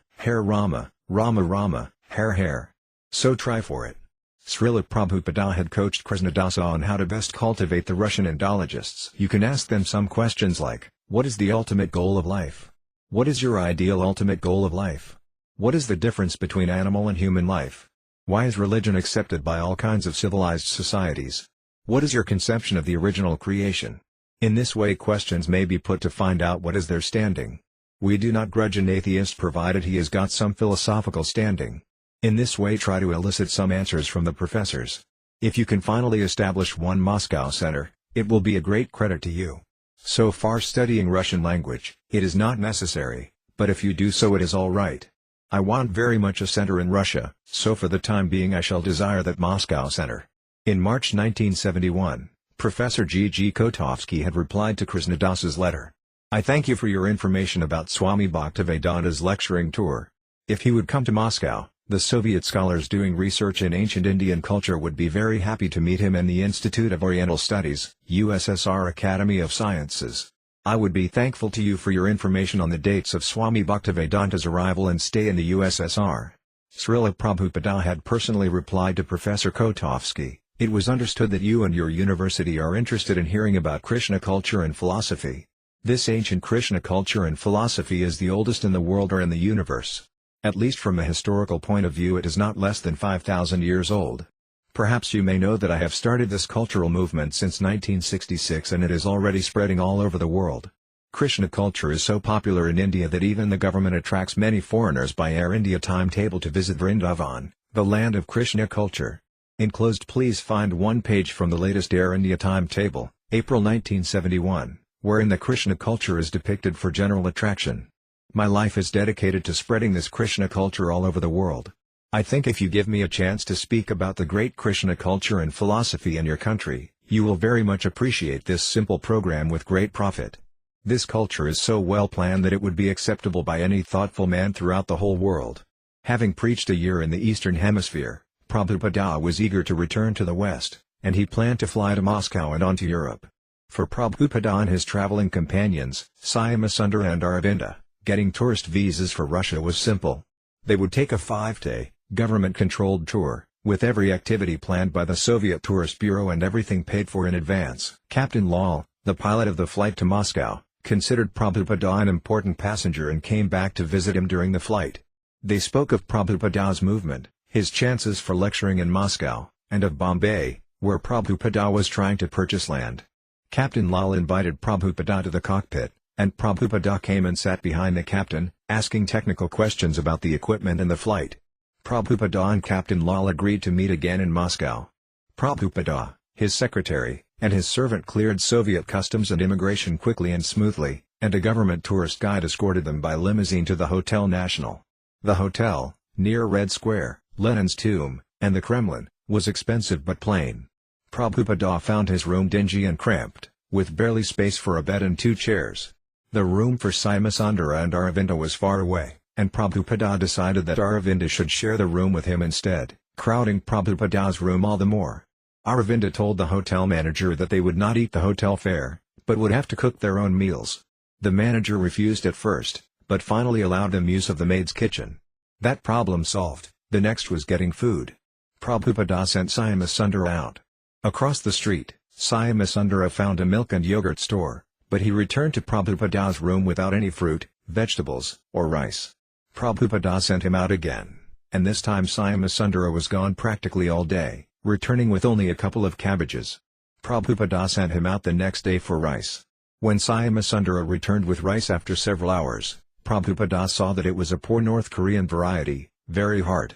[SPEAKER 1] Rama Rama, Hare. So try for it. Śrīla Prabhupāda had coached Krishna Dāsa on how to best cultivate the Russian Indologists. You can ask them some questions like, what is the ultimate goal of life? What is your ideal ultimate goal of life? What is the difference between animal and human life? Why is religion accepted by all kinds of civilized societies? What is your conception of the original creation? In this way questions may be put to find out what is their standing. We do not grudge an atheist provided he has got some philosophical standing. In this way try to elicit some answers from the professors. If you can finally establish one Moscow center, it will be a great credit to you. So far studying Russian language, it is not necessary, but if you do so it is all right. I want very much a center in Russia, so for the time being I shall desire that Moscow center. In March 1971, Professor G. Kotovsky had replied to Krishna Dāsa's letter. I thank you for your information about Swami Bhaktivedanta's lecturing tour. If he would come to Moscow, the Soviet scholars doing research in ancient Indian culture would be very happy to meet him in the Institute of Oriental Studies, USSR Academy of Sciences. I would be thankful to you for your information on the dates of Swami Bhaktivedanta's arrival and stay in the USSR. Śrīla Prabhupada had personally replied to Professor Kotovsky, it was understood that you and your university are interested in hearing about Krishna culture and philosophy. This ancient Krishna culture and philosophy is the oldest in the world or in the universe. At least from a historical point of view it is not less than 5,000 years old. Perhaps you may know that I have started this cultural movement since 1966 and it is already spreading all over the world. Krishna culture is so popular in India that even the government attracts many foreigners by Air India timetable to visit Vrindavan, the land of Krishna culture. Enclosed please find one page from the latest Air India timetable, April 1971. Wherein the Krishna culture is depicted for general attraction. My life is dedicated to spreading this Krishna culture all over the world. I think if you give me a chance to speak about the great Krishna culture and philosophy in your country, you will very much appreciate this simple program with great profit. This culture is so well planned that it would be acceptable by any thoughtful man throughout the whole world. Having preached a year in the Eastern Hemisphere, Prabhupada was eager to return to the West, and he planned to fly to Moscow and on to Europe. For Prabhupada and his traveling companions, Syamasundara and Aravinda, getting tourist visas for Russia was simple. They would take a 5-day, government-controlled tour, with every activity planned by the Soviet Tourist Bureau and everything paid for in advance. Captain Lal, the pilot of the flight to Moscow, considered Prabhupada an important passenger and came back to visit him during the flight. They spoke of Prabhupada's movement, his chances for lecturing in Moscow, and of Bombay, where Prabhupada was trying to purchase land. Captain Lal invited Prabhupada to the cockpit, and Prabhupada came and sat behind the captain, asking technical questions about the equipment and the flight. Prabhupada and Captain Lal agreed to meet again in Moscow. Prabhupada, his secretary, and his servant cleared Soviet customs and immigration quickly and smoothly, and a government tourist guide escorted them by limousine to the Hotel National. The hotel, near Red Square, Lenin's tomb, and the Kremlin, was expensive but plain. Prabhupada found his room dingy and cramped, with barely space for a bed and 2 chairs. The room for Syamasundara and Aravinda was far away, and Prabhupada decided that Aravinda should share the room with him instead, crowding Prabhupada's room all the more. Aravinda told the hotel manager that they would not eat the hotel fare, but would have to cook their own meals. The manager refused at first, but finally allowed them use of the maid's kitchen. That problem solved, the next was getting food. Prabhupada sent Sundara out. Across the street, Sundara found a milk and yogurt store, but he returned to Prabhupada's room without any fruit, vegetables, or rice. Prabhupada sent him out again, and this time Sundara was gone practically all day, returning with only a couple of cabbages. Prabhupada sent him out the next day for rice. When Sundara returned with rice after several hours, Prabhupada saw that it was a poor North Korean variety, very hard.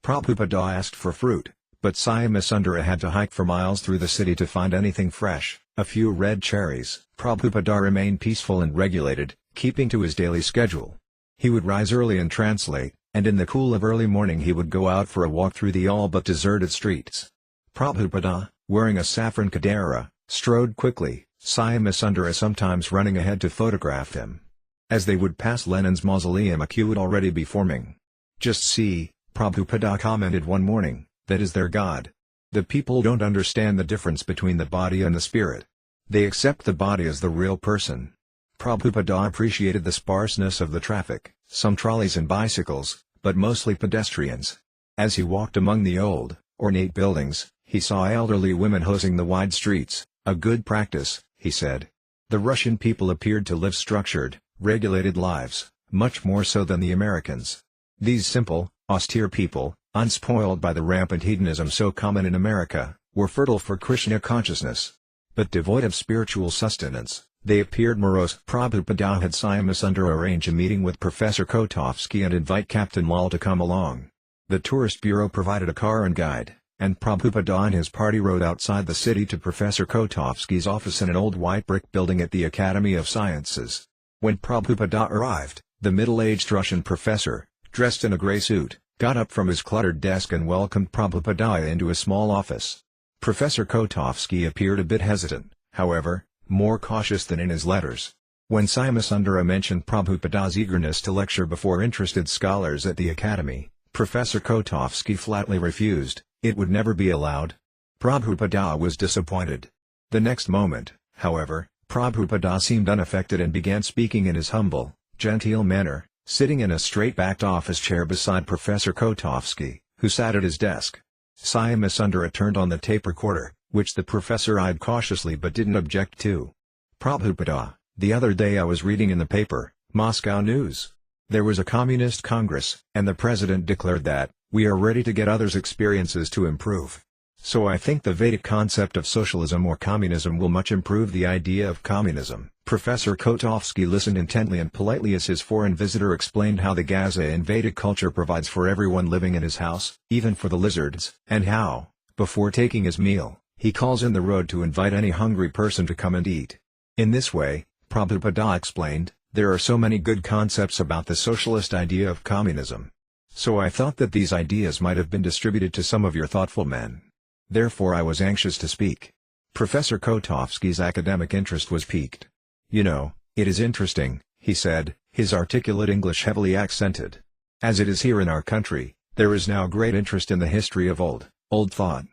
[SPEAKER 1] Prabhupada asked for fruit, but Sundara had to hike for miles through the city to find anything fresh, a few red cherries. Prabhupada remained peaceful and regulated, keeping to his daily schedule. He would rise early and translate, and in the cool of early morning he would go out for a walk through the all but deserted streets. Prabhupada, wearing a saffron kadara, strode quickly, Sundara sometimes running ahead to photograph him. As they would pass Lenin's mausoleum a queue would already be forming. "Just see," Prabhupada commented one morning, "that is their God. The people don't understand the difference between the body and the spirit. They accept the body as the real person." Prabhupada appreciated the sparseness of the traffic, some trolleys and bicycles, but mostly pedestrians. As he walked among the old, ornate buildings, he saw elderly women hosing the wide streets, a good practice, he said. The Russian people appeared to live structured, regulated lives, much more so than the Americans. These simple, austere people, unspoiled by the rampant hedonism so common in America, were fertile for Krishna consciousness. But devoid of spiritual sustenance, they appeared morose. Prabhupada had Sundara arrange a meeting with Professor Kotovsky and invite Captain Lal to come along. The tourist bureau provided a car and guide, and Prabhupada and his party rode outside the city to Professor Kotovsky's office in an old white brick building at the Academy of Sciences. When Prabhupada arrived, the middle-aged Russian professor, dressed in a grey suit, got up from his cluttered desk and welcomed Prabhupada into a small office. Professor Kotovsky appeared a bit hesitant, however, more cautious than in his letters. When Sundara mentioned Prabhupada's eagerness to lecture before interested scholars at the academy, Professor Kotovsky flatly refused. It would never be allowed. Prabhupada was disappointed. The next moment, however, Prabhupada seemed unaffected and began speaking in his humble, genteel manner, sitting in a straight-backed office chair beside Professor Kotovsky, who sat at his desk. Sundara turned on the tape recorder, which the professor eyed cautiously but didn't object to. "Prabhupada, the other day I was reading in the paper, Moscow News. There was a communist congress, and the president declared that, we are ready to get others' experiences to improve. So I think the Vedic concept of socialism or communism will much improve the idea of communism." Professor Kotovsky listened intently and politely as his foreign visitor explained how the Gaza in Vedic culture provides for everyone living in his house, even for the lizards, and how, before taking his meal, he calls in the road to invite any hungry person to come and eat. In this way, Prabhupada explained, there are so many good concepts about the socialist idea of communism. So I thought that these ideas might have been distributed to some of your thoughtful men. Therefore I was anxious to speak. Professor Kotovsky's academic interest was piqued. "You know, it is interesting," he said, his articulate English heavily accented. "As it is here in our country, there is now great interest in the history of old thought."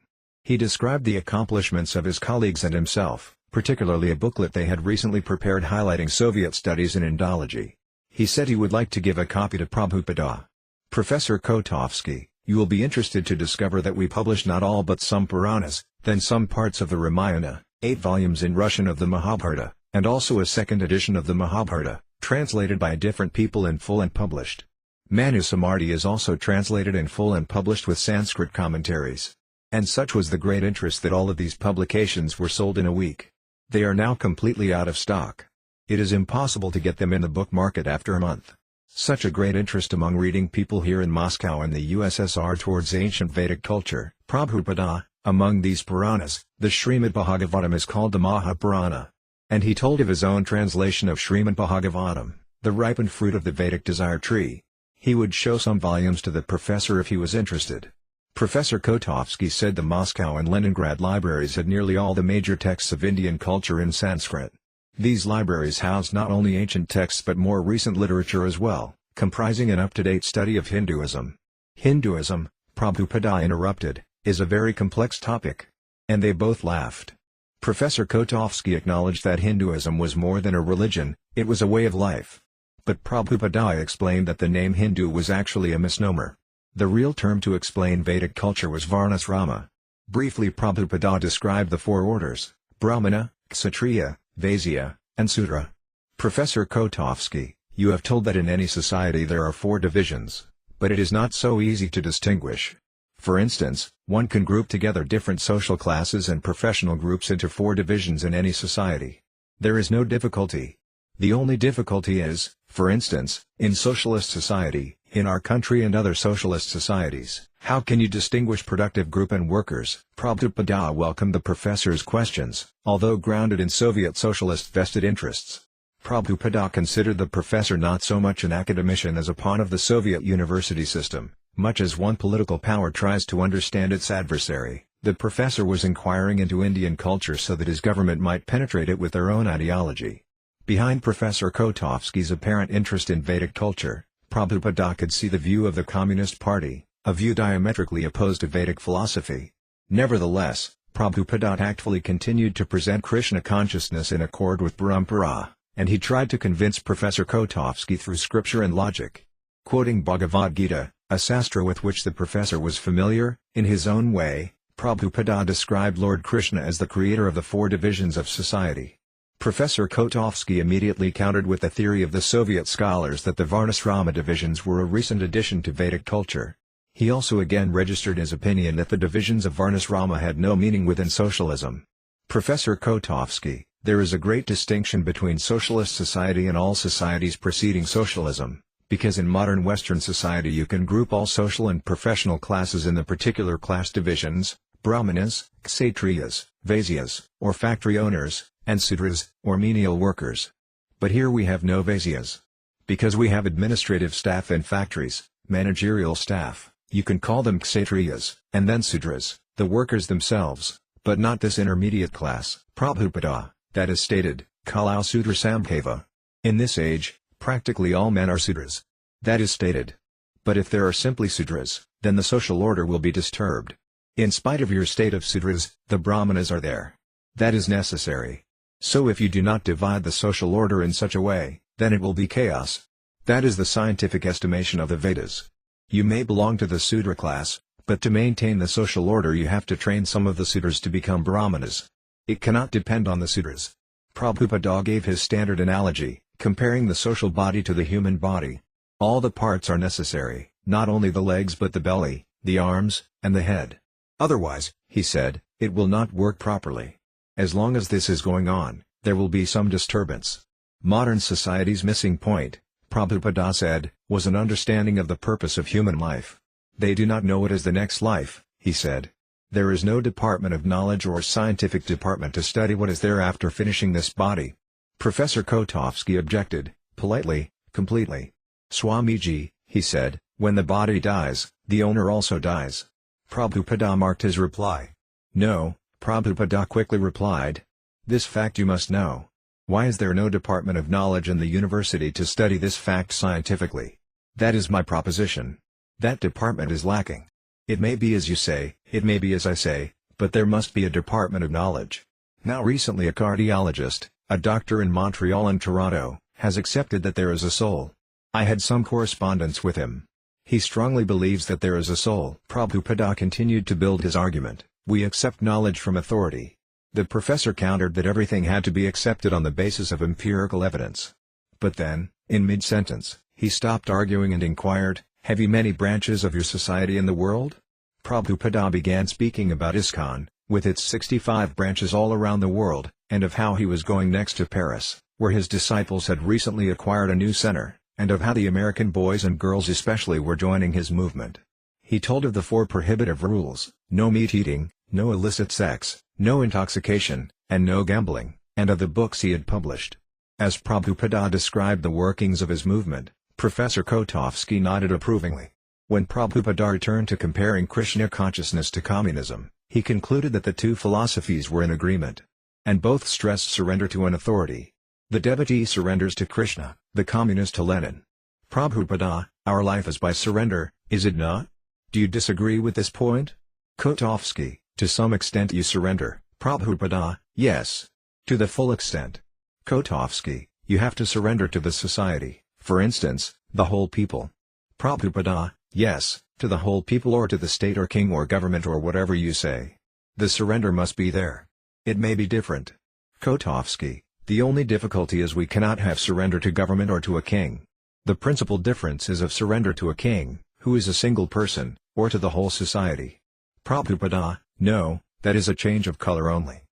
[SPEAKER 1] He described the accomplishments of his colleagues and himself, particularly a booklet they had recently prepared highlighting Soviet studies in Indology. He said he would like to give a copy to Prabhupada. "Professor Kotovsky, you will be interested to discover that we publish not all but some Puranas, then some parts of the Ramayana, 8 volumes in Russian of the Mahabharata, and also a second edition of the Mahabharata, translated by different people in full and published. Manusamarti is also translated in full and published with Sanskrit commentaries." And such was the great interest that all of these publications were sold in a week. They are now completely out of stock. It is impossible to get them in the book market after a month. Such a great interest among reading people here in Moscow and the USSR towards ancient Vedic culture. Prabhupada, among these Puranas, the Srimad Bhagavatam is called the Mahapurana. And he told of his own translation of Srimad Bhagavatam, the ripened fruit of the Vedic desire tree. He would show some volumes to the professor if he was interested. Professor Kotovsky said the Moscow and Leningrad libraries had nearly all the major texts of Indian culture in Sanskrit. These libraries housed not only ancient texts but more recent literature as well, comprising an up-to-date study of Hinduism. Hinduism, Prabhupada interrupted, is a very complex topic. And they both laughed. Professor Kotovsky acknowledged that Hinduism was more than a religion, it was a way of life. But Prabhupada explained that the name Hindu was actually a misnomer. The real term to explain Vedic culture was Varnasrama. Briefly, Prabhupada described the four orders: Brahmana, Kshatriya, Vaisya, and Sudra. Professor Kotovsky, you have told that in any society there are four divisions, but it is not so easy to distinguish. For instance, one can group together different social classes and professional groups into four divisions in any society. There is no difficulty. The only difficulty is, for instance, in socialist society, in our country and other socialist societies, how can you distinguish productive group and workers? Prabhupada welcomed the professor's questions, although grounded in Soviet socialist vested interests. Prabhupada considered the professor not so much an academician as a pawn of the Soviet university system. Much as one political power tries to understand its adversary, the professor was inquiring into Indian culture so that his government might penetrate it with their own ideology. Behind Professor Kotovsky's apparent interest in Vedic culture, Prabhupada could see the view of the Communist Party, a view diametrically opposed to Vedic philosophy. Nevertheless, Prabhupada tactfully continued to present Krishna consciousness in accord with Parampara, and he tried to convince Professor Kotovsky through scripture and logic. Quoting Bhagavad Gita, a sastra with which the professor was familiar, in his own way, Prabhupada described Lord Krishna as the creator of the four divisions of society. Professor Kotovsky immediately countered with the theory of the Soviet scholars that the Varnasrama divisions were a recent addition to Vedic culture. He also again registered his opinion that the divisions of Varnasrama had no meaning within socialism. Professor Kotovsky, there is a great distinction between socialist society and all societies preceding socialism. Because in modern Western society you can group all social and professional classes in the particular class divisions: Brahmanas, Kshatriyas, Vaisyas, or factory owners, and Sudras, or menial workers. But here we have no Vaisyas. Because we have administrative staff in factories, managerial staff, you can call them Kshatriyas, and then Sudras, the workers themselves, but not this intermediate class. Prabhupada, that is stated, Kalau Sudra Samkhava. In this age, practically all men are Sudras. That is stated. But if there are simply Sudras, then the social order will be disturbed. In spite of your state of Sudras, the Brahmanas are there. That is necessary. So if you do not divide the social order in such a way, then it will be chaos. That is the scientific estimation of the Vedas. You may belong to the Sudra class, but to maintain the social order you have to train some of the Sudras to become Brahmanas. It cannot depend on the Sudras. Prabhupada gave his standard analogy, comparing the social body to the human body. All the parts are necessary, not only the legs but the belly, the arms, and the head. Otherwise, he said, it will not work properly. As long as this is going on, there will be some disturbance. Modern society's missing point, Prabhupada said, was an understanding of the purpose of human life. They do not know what is the next life, he said. There is no department of knowledge or scientific department to study what is there after finishing this body. Professor Kotovsky objected, politely, completely. Swamiji, he said, when the body dies, the owner also dies. Prabhupada marked his reply. No, Prabhupada quickly replied. This fact you must know. Why is there no department of knowledge in the university to study this fact scientifically? That is my proposition. That department is lacking. It may be as you say, it may be as I say, but there must be a department of knowledge. Now recently a cardiologist, a doctor in Montreal and Toronto, has accepted that there is a soul. I had some correspondence with him. He strongly believes that there is a soul. Prabhupada continued to build his argument. We accept knowledge from authority. The professor countered that everything had to be accepted on the basis of empirical evidence. But then, in mid-sentence, he stopped arguing and inquired, have you many branches of your society in the world? Prabhupada began speaking about ISKCON, with its 65 branches all around the world, and of how he was going next to Paris, where his disciples had recently acquired a new center, and of how the American boys and girls especially were joining his movement. He told of the 4 prohibitive rules: no meat eating, no illicit sex, no intoxication, and no gambling, and of the books he had published. As Prabhupada described the workings of his movement, Professor Kotovsky nodded approvingly. When Prabhupada returned to comparing Krishna consciousness to communism, he concluded that the two philosophies were in agreement. And both stressed surrender to an authority. The devotee surrenders to Krishna, the communist to Lenin. Prabhupada, our life is by surrender, is it not? Do you disagree with this point? Kotovsky, to some extent you surrender. Prabhupada, Yes. To the full extent. Kotovsky, you have to surrender to the society, for instance, the whole people. Prabhupada, yes, to the whole people or to the state or king or government or whatever you say. The surrender must be there. It may be different. Kotovsky, the only difficulty is we cannot have surrender to government or to a king. The principal difference is of surrender to a king, who is a single person, or to the whole society. Prabhupada, no, that is a change of color only.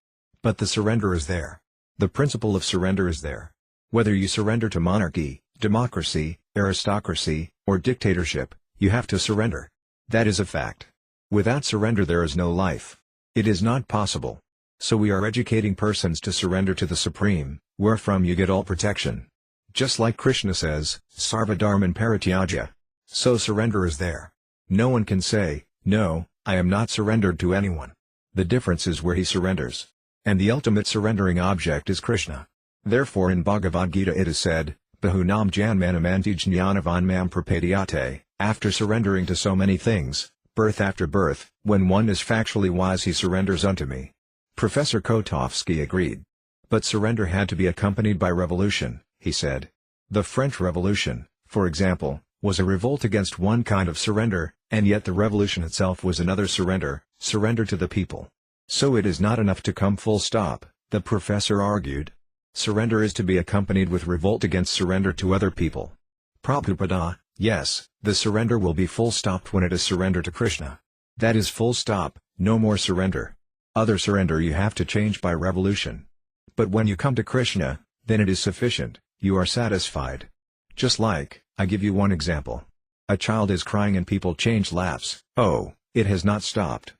[SPEAKER 1] But the surrender is there. The principle of surrender is there. Whether you surrender to monarchy, democracy, aristocracy, or dictatorship, you have to surrender. That is a fact. Without surrender there is no life. It is not possible. So we are educating persons to surrender to the Supreme, wherefrom you get all protection. Just like Krishna says, Sarvadharman Parityaja. So surrender is there. No one can say, no, I am not surrendered to anyone. The difference is where he surrenders. And the ultimate surrendering object is Krishna. Therefore in Bhagavad Gita it is said, Bahunam janmanamanti jnanavan mam prapadyate, after surrendering to so many things, birth after birth, when one is factually wise he surrenders unto me. Professor Kotovsky agreed. But surrender had to be accompanied by revolution, he said. The French Revolution, for example, was a revolt against one kind of surrender, and yet the revolution itself was another surrender, surrender to the people. So it is not enough to come full stop, the professor argued. Surrender is to be accompanied with revolt against surrender to other people. Prabhupada, yes, the surrender will be full stop when it is surrender to Krishna. That is full stop, no more surrender. Other surrender you have to change by revolution. But when you come to Krishna, then it is sufficient, you are satisfied. Just like, I give you one example. A child is crying and people change laps, oh, it has not stopped.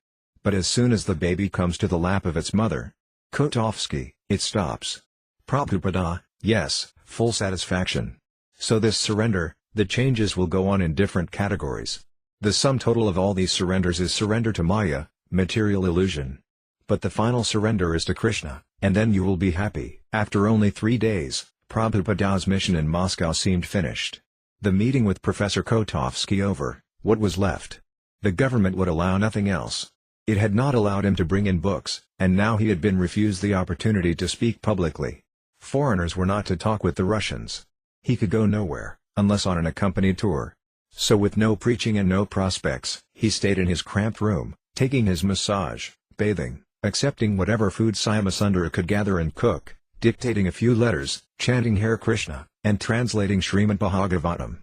[SPEAKER 1] But as soon as the baby comes to the lap of its mother, Kotovsky, it stops. Prabhupada, yes, full satisfaction. So this surrender, the changes will go on in different categories. The sum total of all these surrenders is surrender to Maya, material illusion. But the final surrender is to Krishna, and then you will be happy. After only 3 days, Prabhupada's mission in Moscow seemed finished. The meeting with Professor Kotovsky over, what was left? The government would allow nothing else. It had not allowed him to bring in books, and now he had been refused the opportunity to speak publicly. Foreigners were not to talk with the Russians. He could go nowhere, unless on an accompanied tour. So with no preaching and no prospects, he stayed in his cramped room, taking his massage, bathing, accepting whatever food Syamasundara could gather and cook, dictating a few letters, chanting Hare Krishna, and translating Srimad Bhagavatam.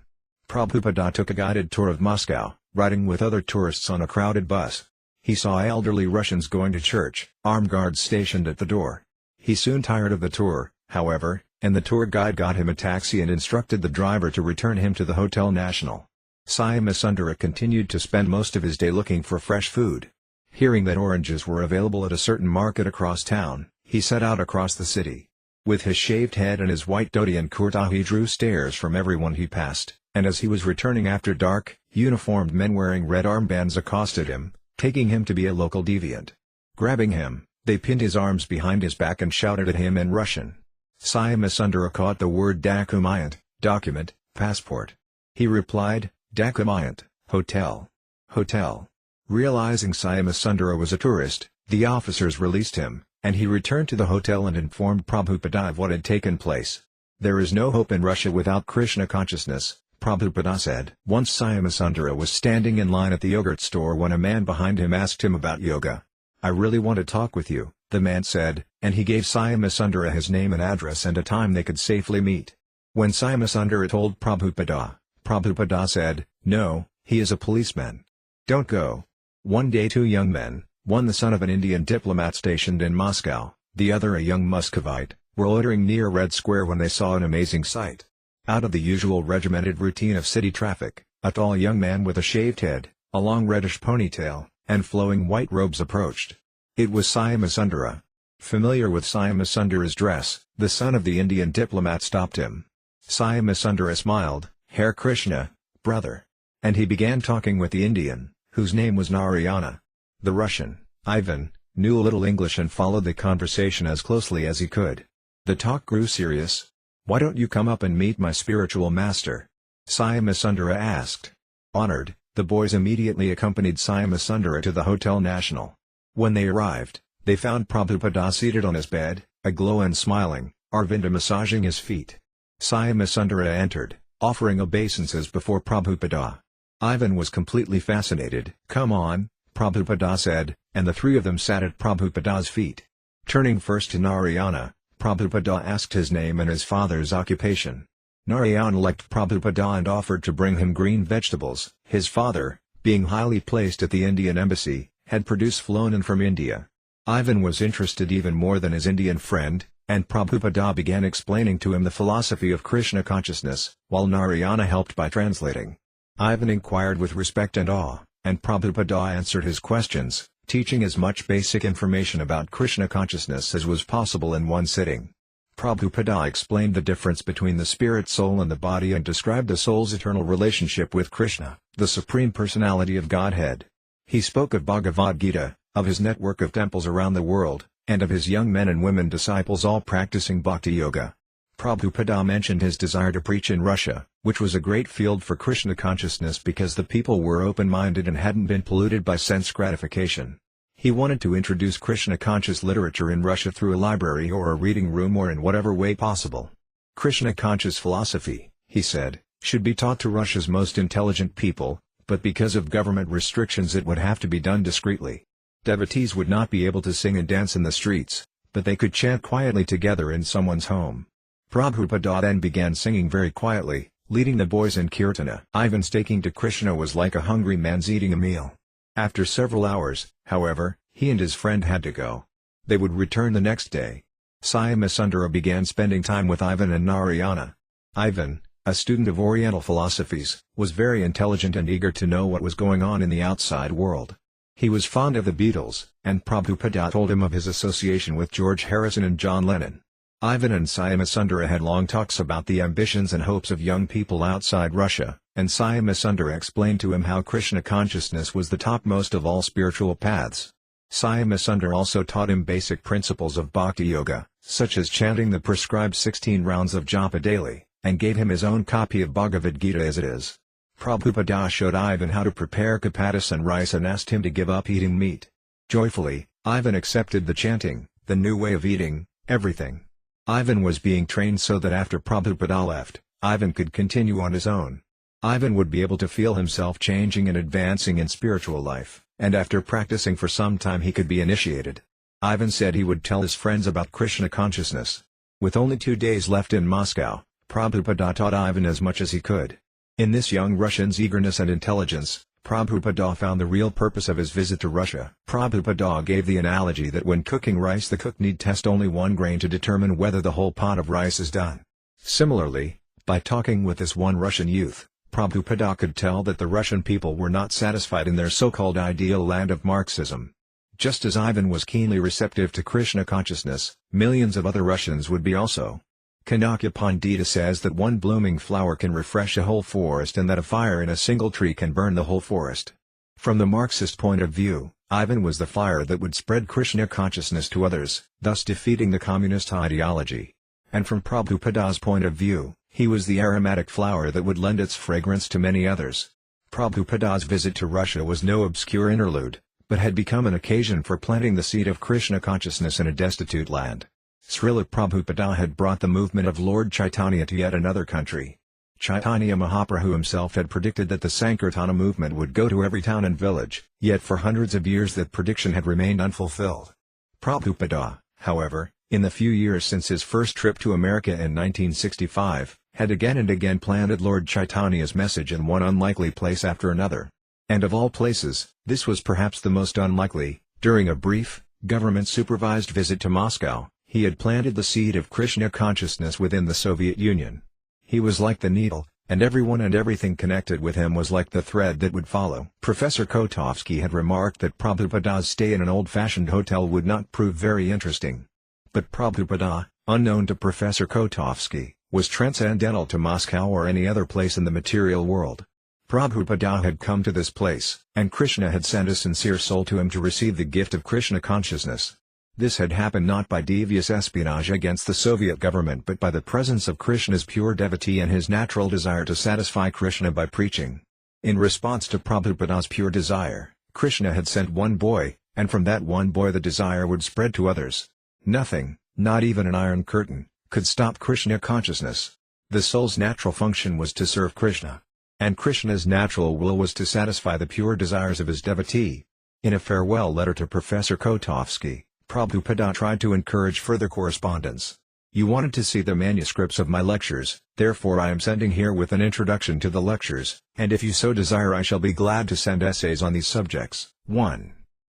[SPEAKER 1] Prabhupada took a guided tour of Moscow, riding with other tourists on a crowded bus. He saw elderly Russians going to church, armed guards stationed at the door. He soon tired of the tour, however, and the tour guide got him a taxi and instructed the driver to return him to the Hotel National. Syamasundara continued to spend most of his day looking for fresh food. Hearing that oranges were available at a certain market across town, he set out across the city. With his shaved head and his white dhoti and kurta he drew stares from everyone he passed, and as he was returning after dark, uniformed men wearing red armbands accosted him, taking him to be a local deviant. Grabbing him, they pinned his arms behind his back and shouted at him in Russian. Syamasundara caught the word document, document, passport. He replied, document, hotel. Hotel. Realizing Syamasundara was a tourist, the officers released him, and he returned to the hotel and informed Prabhupada of what had taken place. There is no hope in Russia without Krishna consciousness, Prabhupada said. Once Syamasundara was standing in line at the yogurt store when a man behind him asked him about yoga. I really want to talk with you, the man said, and he gave Syamasundara his name and address and a time they could safely meet. When Syamasundara told Prabhupada, Prabhupada said, no, he is a policeman. Don't go. One day 2 young men, one the son of an Indian diplomat stationed in Moscow, the other a young Muscovite, were loitering near Red Square when they saw an amazing sight. Out of the usual regimented routine of city traffic, a tall young man with a shaved head, a long reddish ponytail, and flowing white robes approached. It was Syamasundara. Familiar with Syamasundara's dress, the son of the Indian diplomat stopped him. Syamasundara smiled, Hare Krishna, brother. And he began talking with the Indian, whose name was Narayana. The Russian, Ivan, knew a little English and followed the conversation as closely as he could. The talk grew serious. Why don't you come up and meet my spiritual master? Syamasundara asked. Honored, the boys immediately accompanied Syamasundara to the Hotel National. When they arrived, They found Prabhupada seated on his bed, aglow and smiling, Arvinda massaging his feet. Sundara entered, offering obeisances before Prabhupada. Ivan was completely fascinated. "Come on," Prabhupada said, and the three of them sat at Prabhupada's feet. Turning first to Narayana, Prabhupada asked his name and his father's occupation. Narayana liked Prabhupada and offered to bring him green vegetables. His father, being highly placed at the Indian embassy, had produced flown in from India. Ivan was interested even more than his Indian friend, and Prabhupada began explaining to him the philosophy of Krishna consciousness, while Narayana helped by translating. Ivan inquired with respect and awe, and Prabhupada answered his questions, teaching as much basic information about Krishna consciousness as was possible in one sitting. Prabhupada explained the difference between the spirit soul and the body and described the soul's eternal relationship with Krishna, the Supreme Personality of Godhead. He spoke of Bhagavad Gita, of his network of temples around the world, and of his young men and women disciples all practicing bhakti yoga. Prabhupada mentioned his desire to preach in Russia, which was a great field for Krishna consciousness because the people were open-minded and hadn't been polluted by sense gratification. He wanted to introduce Krishna-conscious literature in Russia through a library or a reading room or in whatever way possible. Krishna-conscious philosophy, he said, should be taught to Russia's most intelligent people, but because of government restrictions it would have to be done discreetly. Devotees would not be able to sing and dance in the streets, but they could chant quietly together in someone's home. Prabhupada then began singing very quietly, leading the boys in kirtana. Ivan's taking to Krishna was like a hungry man's eating a meal. After several hours, however, he and his friend had to go. They would return the next day. Sundara began spending time with Ivan and Narayana. Ivan, a student of Oriental philosophies, was very intelligent and eager to know what was going on in the outside world. He was fond of the Beatles, and Prabhupada told him of his association with George Harrison and John Lennon. Ivan and Sundara had long talks about the ambitions and hopes of young people outside Russia, and Sundara explained to him how Krishna consciousness was the topmost of all spiritual paths. Sundara also taught him basic principles of bhakti yoga, such as chanting the prescribed 16 rounds of japa daily, and gave him his own copy of Bhagavad Gita as it is. Prabhupada showed Ivan how to prepare chapatis and rice and asked him to give up eating meat. Joyfully, Ivan accepted the chanting, the new way of eating, everything. Ivan was being trained so that after Prabhupada left, Ivan could continue on his own. Ivan would be able to feel himself changing and advancing in spiritual life, and after practicing for some time he could be initiated. Ivan said he would tell his friends about Krishna consciousness. With only 2 days left in Moscow, Prabhupada taught Ivan as much as he could. In this young Russian's eagerness and intelligence, Prabhupada found the real purpose of his visit to Russia. Prabhupada gave the analogy that when cooking rice the cook need test only one grain to determine whether the whole pot of rice is done. Similarly, by talking with this one Russian youth, Prabhupada could tell that the Russian people were not satisfied in their so-called ideal land of Marxism. Just as Ivan was keenly receptive to Krishna consciousness, millions of other Russians would be also. Kanakya Pandita says that one blooming flower can refresh a whole forest and that a fire in a single tree can burn the whole forest. From the Marxist point of view, Ivan was the fire that would spread Krishna consciousness to others, thus defeating the communist ideology. And from Prabhupada's point of view, he was the aromatic flower that would lend its fragrance to many others. Prabhupada's visit to Russia was no obscure interlude, but had become an occasion for planting the seed of Krishna consciousness in a destitute land. Śrīla Prabhupada had brought the movement of Lord Chaitanya to yet another country. Chaitanya Mahaprabhu himself had predicted that the Sankirtana movement would go to every town and village, yet for hundreds of years that prediction had remained unfulfilled. Prabhupada, however, in the few years since his first trip to America in 1965, had again and again planted Lord Chaitanya's message in one unlikely place after another. And of all places, this was perhaps the most unlikely. During a brief, government-supervised visit to Moscow, he had planted the seed of Krishna consciousness within the Soviet Union. He was like the needle, and everyone and everything connected with him was like the thread that would follow. Professor Kotovsky had remarked that Prabhupada's stay in an old-fashioned hotel would not prove very interesting. But Prabhupada, unknown to Professor Kotovsky, was transcendental to Moscow or any other place in the material world. Prabhupada had come to this place, and Krishna had sent a sincere soul to him to receive the gift of Krishna consciousness. This had happened not by devious espionage against the Soviet government but by the presence of Krishna's pure devotee and his natural desire to satisfy Krishna by preaching. In response to Prabhupada's pure desire, Krishna had sent one boy, and from that one boy the desire would spread to others. Nothing, not even an iron curtain, could stop Krishna consciousness. The soul's natural function was to serve Krishna. And Krishna's natural will was to satisfy the pure desires of his devotee. In a farewell letter to Professor Kotovsky, Prabhupada tried to encourage further correspondence. You wanted to see the manuscripts of my lectures, therefore I am sending here with an introduction to the lectures, and if you so desire I shall be glad to send essays on these subjects. 1.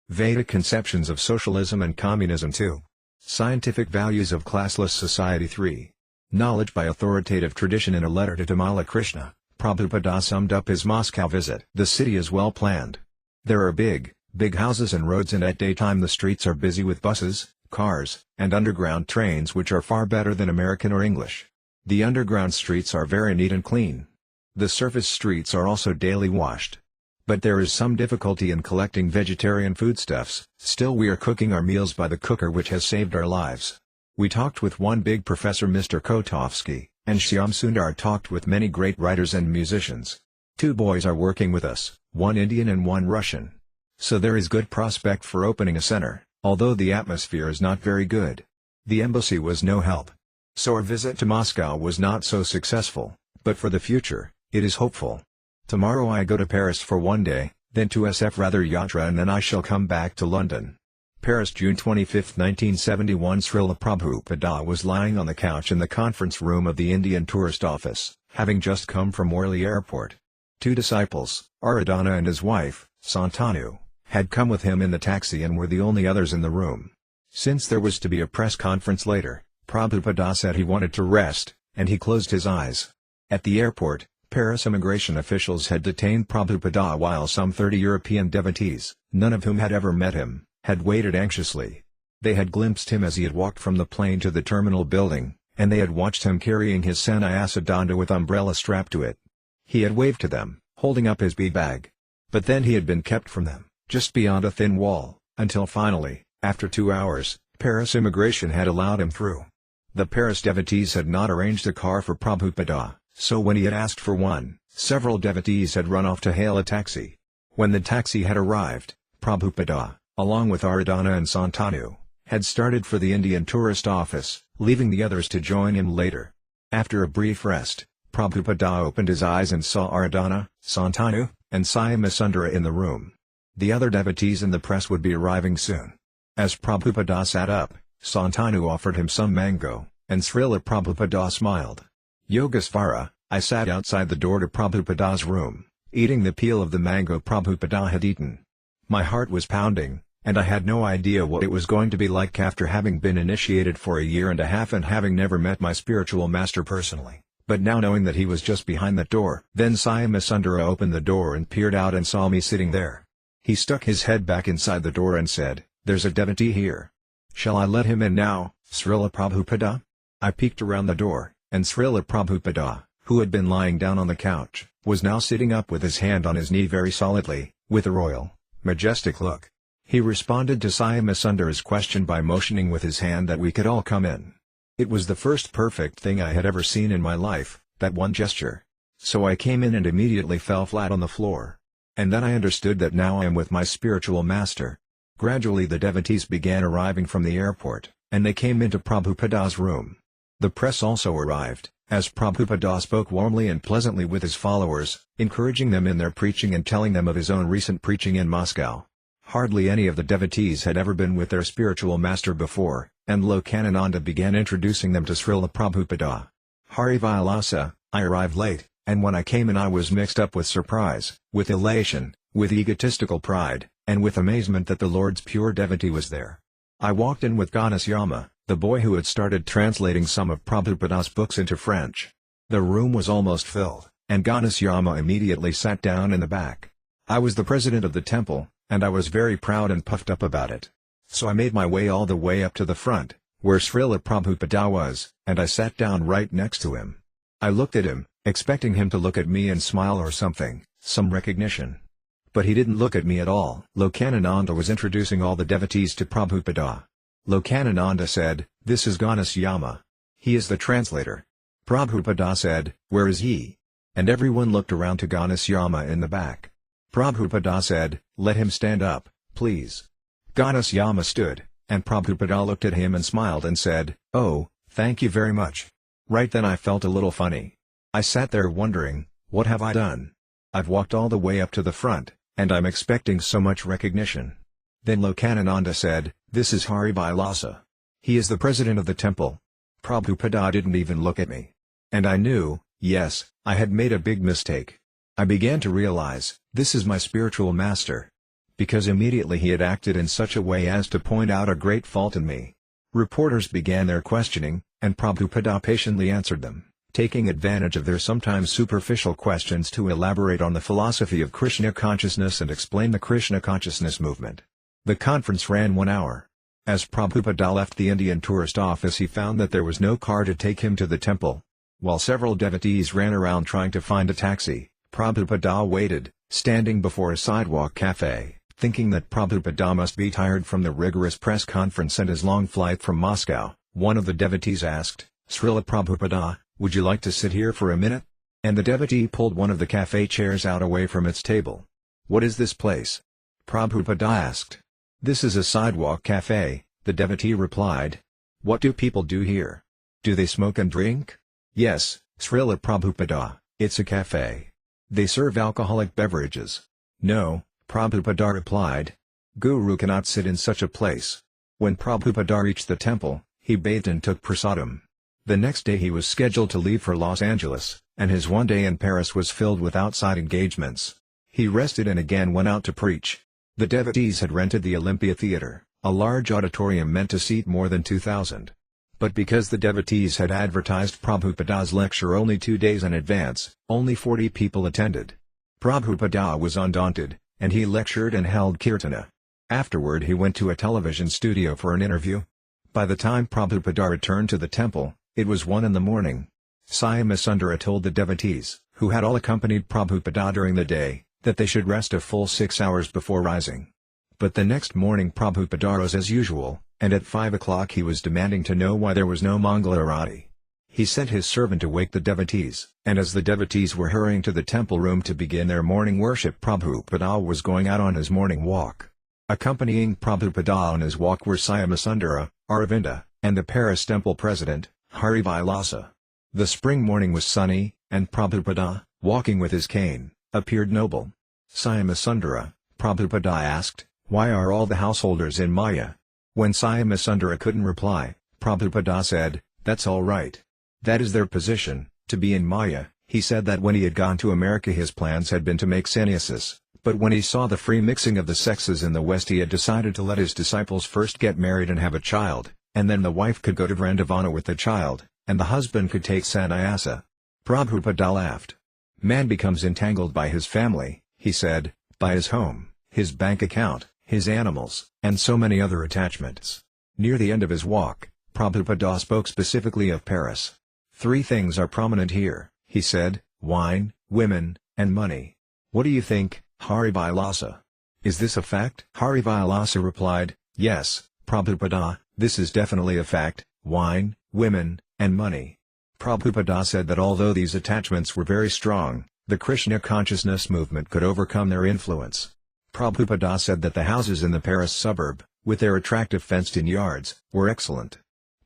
[SPEAKER 1] Vedic conceptions of socialism and communism. 2. Scientific values of classless society. 3. Knowledge by authoritative tradition. In a letter to Tamala Krishna, Prabhupada summed up his Moscow visit. The city is well planned. There are big houses and roads, and at daytime the streets are busy with buses, cars, and underground trains which are far better than American or English. The underground streets are very neat and clean. The surface streets are also daily washed. But there is some difficulty in collecting vegetarian foodstuffs. Still we are cooking our meals by the cooker, which has saved our lives. We talked with one big professor, Mr. Kotovsky, and Shyam Sundar talked with many great writers and musicians. 2 boys are working with us, one Indian and one Russian. So there is good prospect for opening a center, although the atmosphere is not very good. The embassy was no help. So our visit to Moscow was not so successful, but for the future, it is hopeful. Tomorrow I go to Paris for 1 day, then to SF Rather Yatra, and then I shall come back to London. Paris, June 25, 1971. Srila Prabhupada was lying on the couch in the conference room of the Indian tourist office, having just come from Worli airport. 2 disciples, Aradhana and his wife, Santanu, had come with him in the taxi and were the only others in the room. Since there was to be a press conference later, Prabhupada said he wanted to rest, and he closed his eyes. At the airport, Paris immigration officials had detained Prabhupada while some 30 European devotees, none of whom had ever met him, had waited anxiously. They had glimpsed him as he had walked from the plane to the terminal building, and they had watched him carrying his sannyasa danda with umbrella strapped to it. He had waved to them, holding up his bead bag. But then he had been kept from them, just beyond a thin wall, until finally, after 2 hours, Paris immigration had allowed him through. The Paris devotees had not arranged a car for Prabhupada, so when he had asked for one, several devotees had run off to hail a taxi. When the taxi had arrived, Prabhupada, along with Aradhana and Santanu, had started for the Indian tourist office, leaving the others to join him later. After a brief rest, Prabhupada opened his eyes and saw Aradhana, Santanu, and Sundara in the room. The other devotees and the press would be arriving soon. As Prabhupada sat up, Santanu offered him some mango, and Srila Prabhupada smiled. Yogesvara, I sat outside the door to Prabhupada's room, eating the peel of the mango Prabhupada had eaten. My heart was pounding, and I had no idea what it was going to be like after having been initiated for a year and a half and having never met my spiritual master personally, but now knowing that he was just behind that door. Then Sundara opened the door and peered out and saw me sitting there. He stuck his head back inside the door and said, "There's a devotee here. Shall I let him in now, Srila Prabhupada?" I peeked around the door, and Srila Prabhupada, who had been lying down on the couch, was now sitting up with his hand on his knee very solidly, with a royal, majestic look. He responded to Sundara's question by motioning with his hand that we could all come in. It was the first perfect thing I had ever seen in my life, that one gesture. So I came in and immediately fell flat on the floor. And then I understood that now I am with my spiritual master. Gradually the devotees began arriving from the airport, and they came into Prabhupada's room. The press also arrived, as Prabhupada spoke warmly and pleasantly with his followers, encouraging them in their preaching and telling them of his own recent preaching in Moscow. Hardly any of the devotees had ever been with their spiritual master before, and Lokanananda began introducing them to Srila Prabhupada. Hari Vilasa, I arrived late, and when I came in I was mixed up with surprise, with elation, with egotistical pride, and with amazement that the Lord's pure devotee was there. I walked in with Ganasyama, the boy who had started translating some of Prabhupada's books into French. The room was almost filled, and Ganasyama immediately sat down in the back. I was the president of the temple, and I was very proud and puffed up about it. So I made my way all the way up to the front, where Srila Prabhupada was, and I sat down right next to him. I looked at him, expecting him to look at me and smile or something, some recognition. But he didn't look at me at all. Lokanananda was introducing all the devotees to Prabhupada. Lokanananda said, "This is Ganasyama. He is the translator." Prabhupada said, "Where is he?" And everyone looked around to Ganasyama in the back. Prabhupada said, "Let him stand up, please." Goddess Yama stood, and Prabhupada looked at him and smiled and said, "Oh, thank you very much." Right then I felt a little funny. I sat there wondering, what have I done? I've walked all the way up to the front, and I'm expecting so much recognition. Then Lokanananda said, "This is Hari Vilasa. He is the president of the temple." Prabhupada didn't even look at me. And I knew, yes, I had made a big mistake. I began to realize, this is my spiritual master. Because immediately he had acted in such a way as to point out a great fault in me. Reporters began their questioning, and Prabhupada patiently answered them, taking advantage of their sometimes superficial questions to elaborate on the philosophy of Krishna consciousness and explain the Krishna consciousness movement. The conference ran 1 hour. As Prabhupada left the Indian tourist office, he found that there was no car to take him to the temple. While several devotees ran around trying to find a taxi, Prabhupada waited, standing before a sidewalk cafe, thinking that Prabhupada must be tired from the rigorous press conference and his long flight from Moscow. One of the devotees asked, "Śrīla Prabhupada, would you like to sit here for a minute?" And the devotee pulled one of the cafe chairs out away from its table. "What is this place?" Prabhupada asked. "This is a sidewalk cafe," the devotee replied. "What do people do here? Do they smoke and drink?" "Yes, Śrīla Prabhupada, it's a cafe. They serve alcoholic beverages." "No," Prabhupada replied. "Guru cannot sit in such a place." When Prabhupada reached the temple, he bathed and took prasadam. The next day he was scheduled to leave for Los Angeles, and his one day in Paris was filled with outside engagements. He rested and again went out to preach. The devotees had rented the Olympia Theater, a large auditorium meant to seat more than 2,000. But because the devotees had advertised Prabhupada's lecture only 2 days in advance, only 40 people attended. Prabhupada was undaunted, and he lectured and held kirtana. Afterward he went to a television studio for an interview. By the time Prabhupada returned to the temple, it was 1 in the morning. Swami told the devotees, who had all accompanied Prabhupada during the day, that they should rest a full 6 hours before rising. But the next morning Prabhupada rose as usual, and at 5 o'clock he was demanding to know why there was no Mangala Arati. He sent his servant to wake the devotees, and as the devotees were hurrying to the temple room to begin their morning worship, Prabhupada was going out on his morning walk. Accompanying Prabhupada on his walk were Swami, Aravinda, and the Paris temple president, Hari Vilasa. The spring morning was sunny, and Prabhupada, walking with his cane, appeared noble. Swami Prabhupada asked, "Why are all the householders in Maya?" When Swami couldn't reply, Prabhupada said, "That's all right. That is their position, to be in Maya." He said that when he had gone to America his plans had been to make sannyasis, but when he saw the free mixing of the sexes in the West he had decided to let his disciples first get married and have a child, and then the wife could go to Vrindavana with the child, and the husband could take sannyasa. Prabhupada laughed. Man becomes entangled by his family, he said, by his home, his bank account, his animals, and so many other attachments. Near the end of his walk, Prabhupada spoke specifically of Paris. 3 things are prominent here, he said: wine, women, and money. What do you think, Hari Vilasa? Is this a fact? Hari Vilasa replied, "Yes, Prabhupada, this is definitely a fact: wine, women, and money." Prabhupada said that although these attachments were very strong, the Krishna consciousness movement could overcome their influence. Prabhupada said that the houses in the Paris suburb, with their attractive fenced-in yards, were excellent.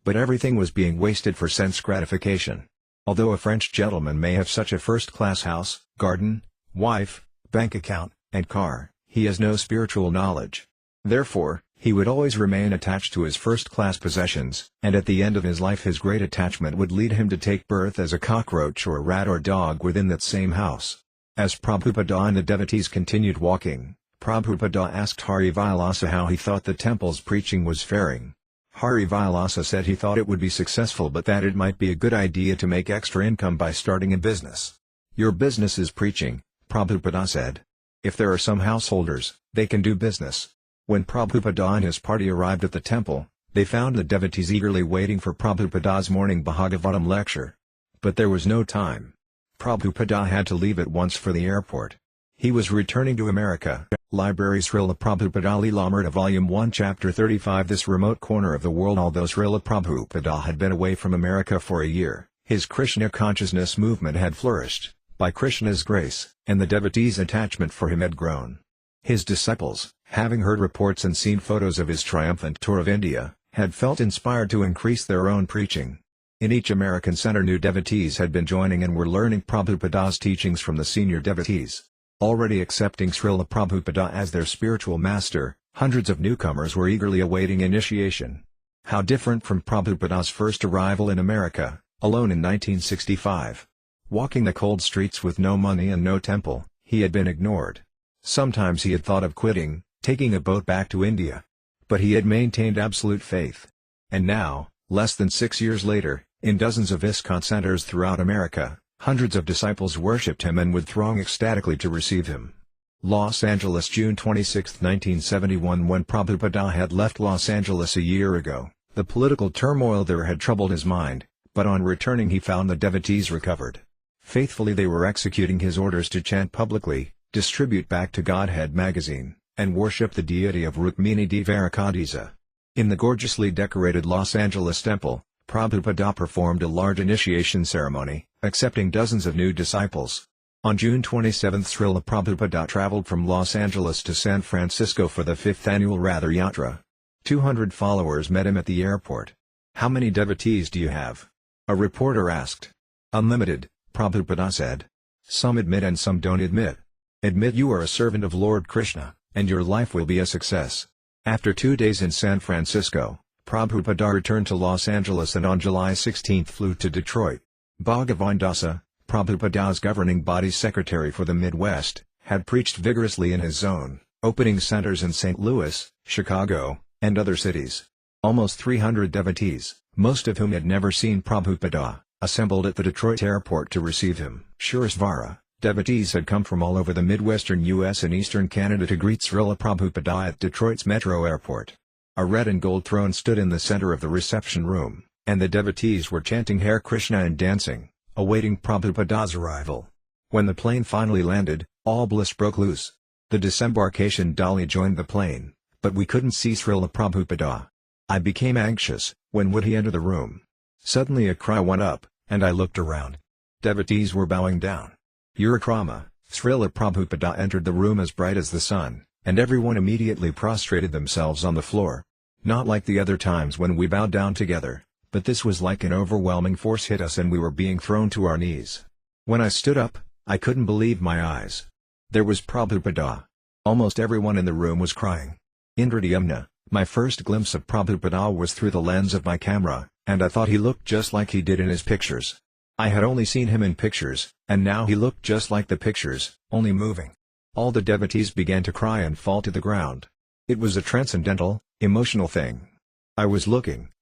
[SPEAKER 1] But everything was being wasted for sense gratification. Although a French gentleman may have such a first-class house, garden, wife, bank account, and car, he has no spiritual knowledge. Therefore, he would always remain attached to his first-class possessions, and at the end of his life his great attachment would lead him to take birth as a cockroach or a rat or dog within that same house. As Prabhupada and the devotees continued walking, Prabhupada asked Hari Vilasa how he thought the temple's preaching was faring. Hari Vilasa said he thought it would be successful but that it might be a good idea to make extra income by starting a business. "Your business is preaching," Prabhupada said. "If there are some householders, they can do business." When Prabhupada and his party arrived at the temple, they found the devotees eagerly waiting for Prabhupada's morning Bhagavatam lecture. But there was no time. Prabhupada had to leave at once for the airport. He was returning to America. Library Śrīla Prabhupāda līlāmṛta Volume 1 Chapter 35. This remote corner of the world. Although Śrīla Prabhupada had been away from America for a year, his Krishna consciousness movement had flourished, by Krishna's grace, and the devotees' attachment for him had grown. His disciples, Having heard reports and seen photos of his triumphant tour of India, had felt inspired to increase their own preaching. In each American center new devotees had been joining and were learning Prabhupada's teachings from the senior devotees. Already accepting Srila Prabhupada as their spiritual master, hundreds of newcomers were eagerly awaiting initiation. How different from Prabhupada's first arrival in America, alone in 1965. Walking the cold streets with no money and no temple, he had been ignored. Sometimes he had thought of quitting, taking a boat back to India. But he had maintained absolute faith. And now, less than 6 years later, in dozens of ISKCON centers throughout America, hundreds of disciples worshipped him and would throng ecstatically to receive him. Los Angeles, June 26, 1971. When Prabhupada had left Los Angeles a year ago, the political turmoil there had troubled his mind, but on returning he found the devotees recovered. Faithfully they were executing his orders to chant publicly, distribute Back to Godhead magazine, and worship the deity of Rukmini Dvarakadisa. In the gorgeously decorated Los Angeles temple, Prabhupada performed a large initiation ceremony, accepting dozens of new disciples. On June 27 Srila Prabhupada traveled from Los Angeles to San Francisco for the 5th annual Ratha Yatra. 200 followers met him at the airport. "How many devotees do you have?" a reporter asked. "Unlimited," Prabhupada said. "Some admit and some don't admit. Admit you are a servant of Lord Krishna, and your life will be a success." After 2 days in San Francisco, Prabhupada returned to Los Angeles and on July 16 flew to Detroit. Bhagavan Dāsa, Prabhupada's governing body secretary for the Midwest, had preached vigorously in his zone, opening centers in St. Louis, Chicago, and other cities. Almost 300 devotees, most of whom had never seen Prabhupada, assembled at the Detroit airport to receive him. Shurasvara, devotees had come from all over the Midwestern U.S. and Eastern Canada to greet Srila Prabhupada at Detroit's Metro Airport. A red and gold throne stood in the center of the reception room, and the devotees were chanting Hare Krishna and dancing, awaiting Prabhupada's arrival. When the plane finally landed, all bliss broke loose. The disembarkation dolly joined the plane, but we couldn't see Srila Prabhupada. I became anxious. When would he enter the room? Suddenly a cry went up, and I looked around. Devotees were bowing down. Urakrama, Srila Prabhupada entered the room as bright as the sun, and everyone immediately prostrated themselves on the floor. Not like the other times when we bowed down together, but this was like an overwhelming force hit us and we were being thrown to our knees. When I stood up, I couldn't believe my eyes. There was Prabhupada. Almost everyone in the room was crying. Indradyumna, my first glimpse of Prabhupada was through the lens of my camera, and I thought he looked just like he did in his pictures. I had only seen him in pictures, and now he looked just like the pictures, only moving. All the devotees began to cry and fall to the ground. It was a transcendental, emotional thing. I was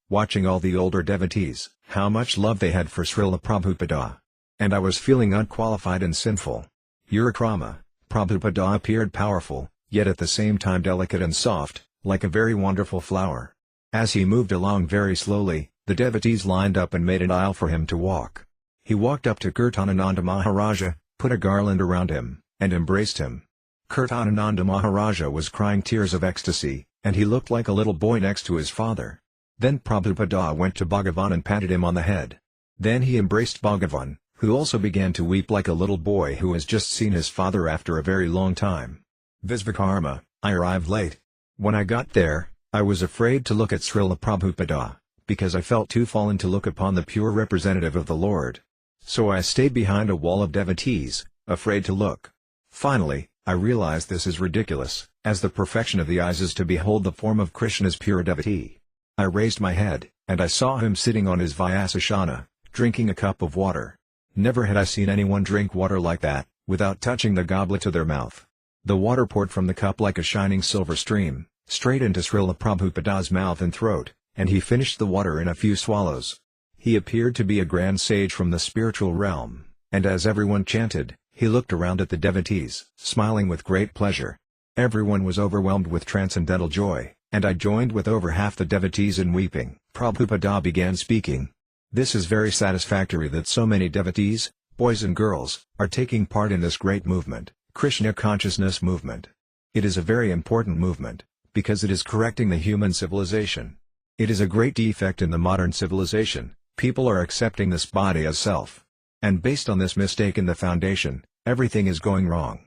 [SPEAKER 1] watching all the older devotees, how much love they had for Srila Prabhupada. And I was feeling unqualified and sinful. Urakrama, Prabhupada appeared powerful, yet at the same time delicate and soft, like a very wonderful flower. As he moved along very slowly, the devotees lined up and made an aisle for him to walk. He walked up to Kirtanananda Maharaja, put a garland around him, and embraced him. Kirtanananda Maharaja was crying tears of ecstasy, and he looked like a little boy next to his father. Then Prabhupada went to Bhagavan and patted him on the head. Then he embraced Bhagavan, who also began to weep like a little boy who has just seen his father after a very long time. Visvakarma, I arrived late. When I got there, I was afraid to look at Srila Prabhupada, because I felt too fallen to look upon the pure representative of the Lord. So I stayed behind a wall of devotees, afraid to look. Finally, I realized this is ridiculous, as the perfection of the eyes is to behold the form of Krishna's pure devotee. I raised my head, and I saw him sitting on his Vyasasana, drinking a cup of water. Never had I seen anyone drink water like that, without touching the goblet to their mouth. The water poured from the cup like a shining silver stream, straight into Srila Prabhupada's mouth and throat, and he finished the water in a few swallows. He appeared to be a grand sage from the spiritual realm, and as everyone chanted, he looked around at the devotees, smiling with great pleasure. Everyone was overwhelmed with transcendental joy, and I joined with over half the devotees in weeping. Prabhupada began speaking. This is very satisfactory that so many devotees, boys and girls, are taking part in this great movement, Krishna consciousness movement. It is a very important movement, because it is correcting the human civilization. It is a great defect in the modern civilization. People are accepting this body as self. And based on this mistake in the foundation, everything is going wrong.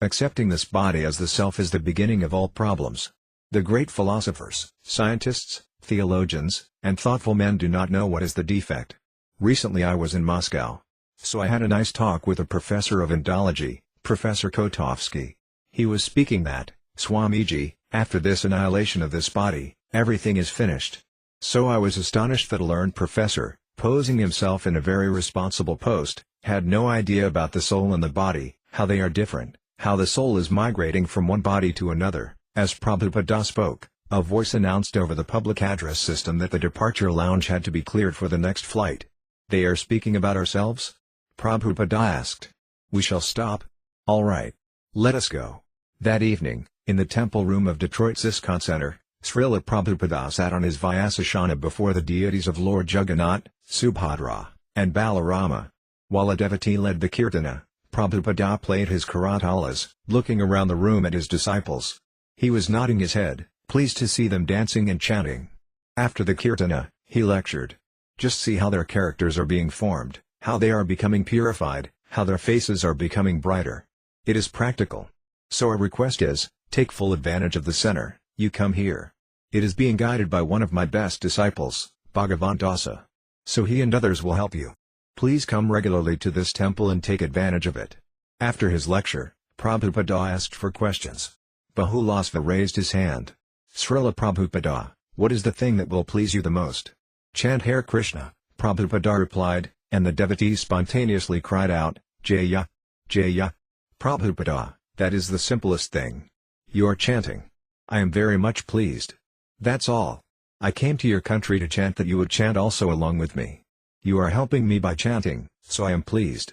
[SPEAKER 1] Accepting this body as the self is the beginning of all problems. The great philosophers, scientists, theologians, and thoughtful men do not know what is the defect. Recently I was in Moscow. So I had a nice talk with a professor of Indology, Professor Kotovsky. He was speaking that, Swamiji, after this annihilation of this body, everything is finished. So I was astonished that a learned professor, posing himself in a very responsible post, had no idea about the soul and the body, how they are different, how the soul is migrating from one body to another. As Prabhupada spoke, a voice announced over the public address system that the departure lounge had to be cleared for the next flight. They are speaking about ourselves? Prabhupada asked. We shall stop? All right. Let us go. That evening, in the temple room of Detroit's ISKCON Center, Śrīla Prabhupada sat on his Vyasasana before the deities of Lord Jagannath, Subhadra, and Balarama. While a devotee led the kirtana, Prabhupada played his karatalas, looking around the room at his disciples. He was nodding his head, pleased to see them dancing and chanting. After the kirtana, he lectured. Just see how their characters are being formed, how they are becoming purified, how their faces are becoming brighter. It is practical. So a request is, take full advantage of the center, you come here. It is being guided by one of my best disciples, Bhagavan Dāsa. So he and others will help you. Please come regularly to this temple and take advantage of it. After his lecture, Prabhupada asked for questions. Bahulasva raised his hand. Śrīla Prabhupada, what is the thing that will please you the most? Chant Hare Krishna, Prabhupada replied, and the devotees spontaneously cried out, Jaya, Jaya. Prabhupada, that is the simplest thing. You are chanting. I am very much pleased. That's all. I came to your country to chant that you would chant also along with me. You are helping me by chanting, so I am pleased.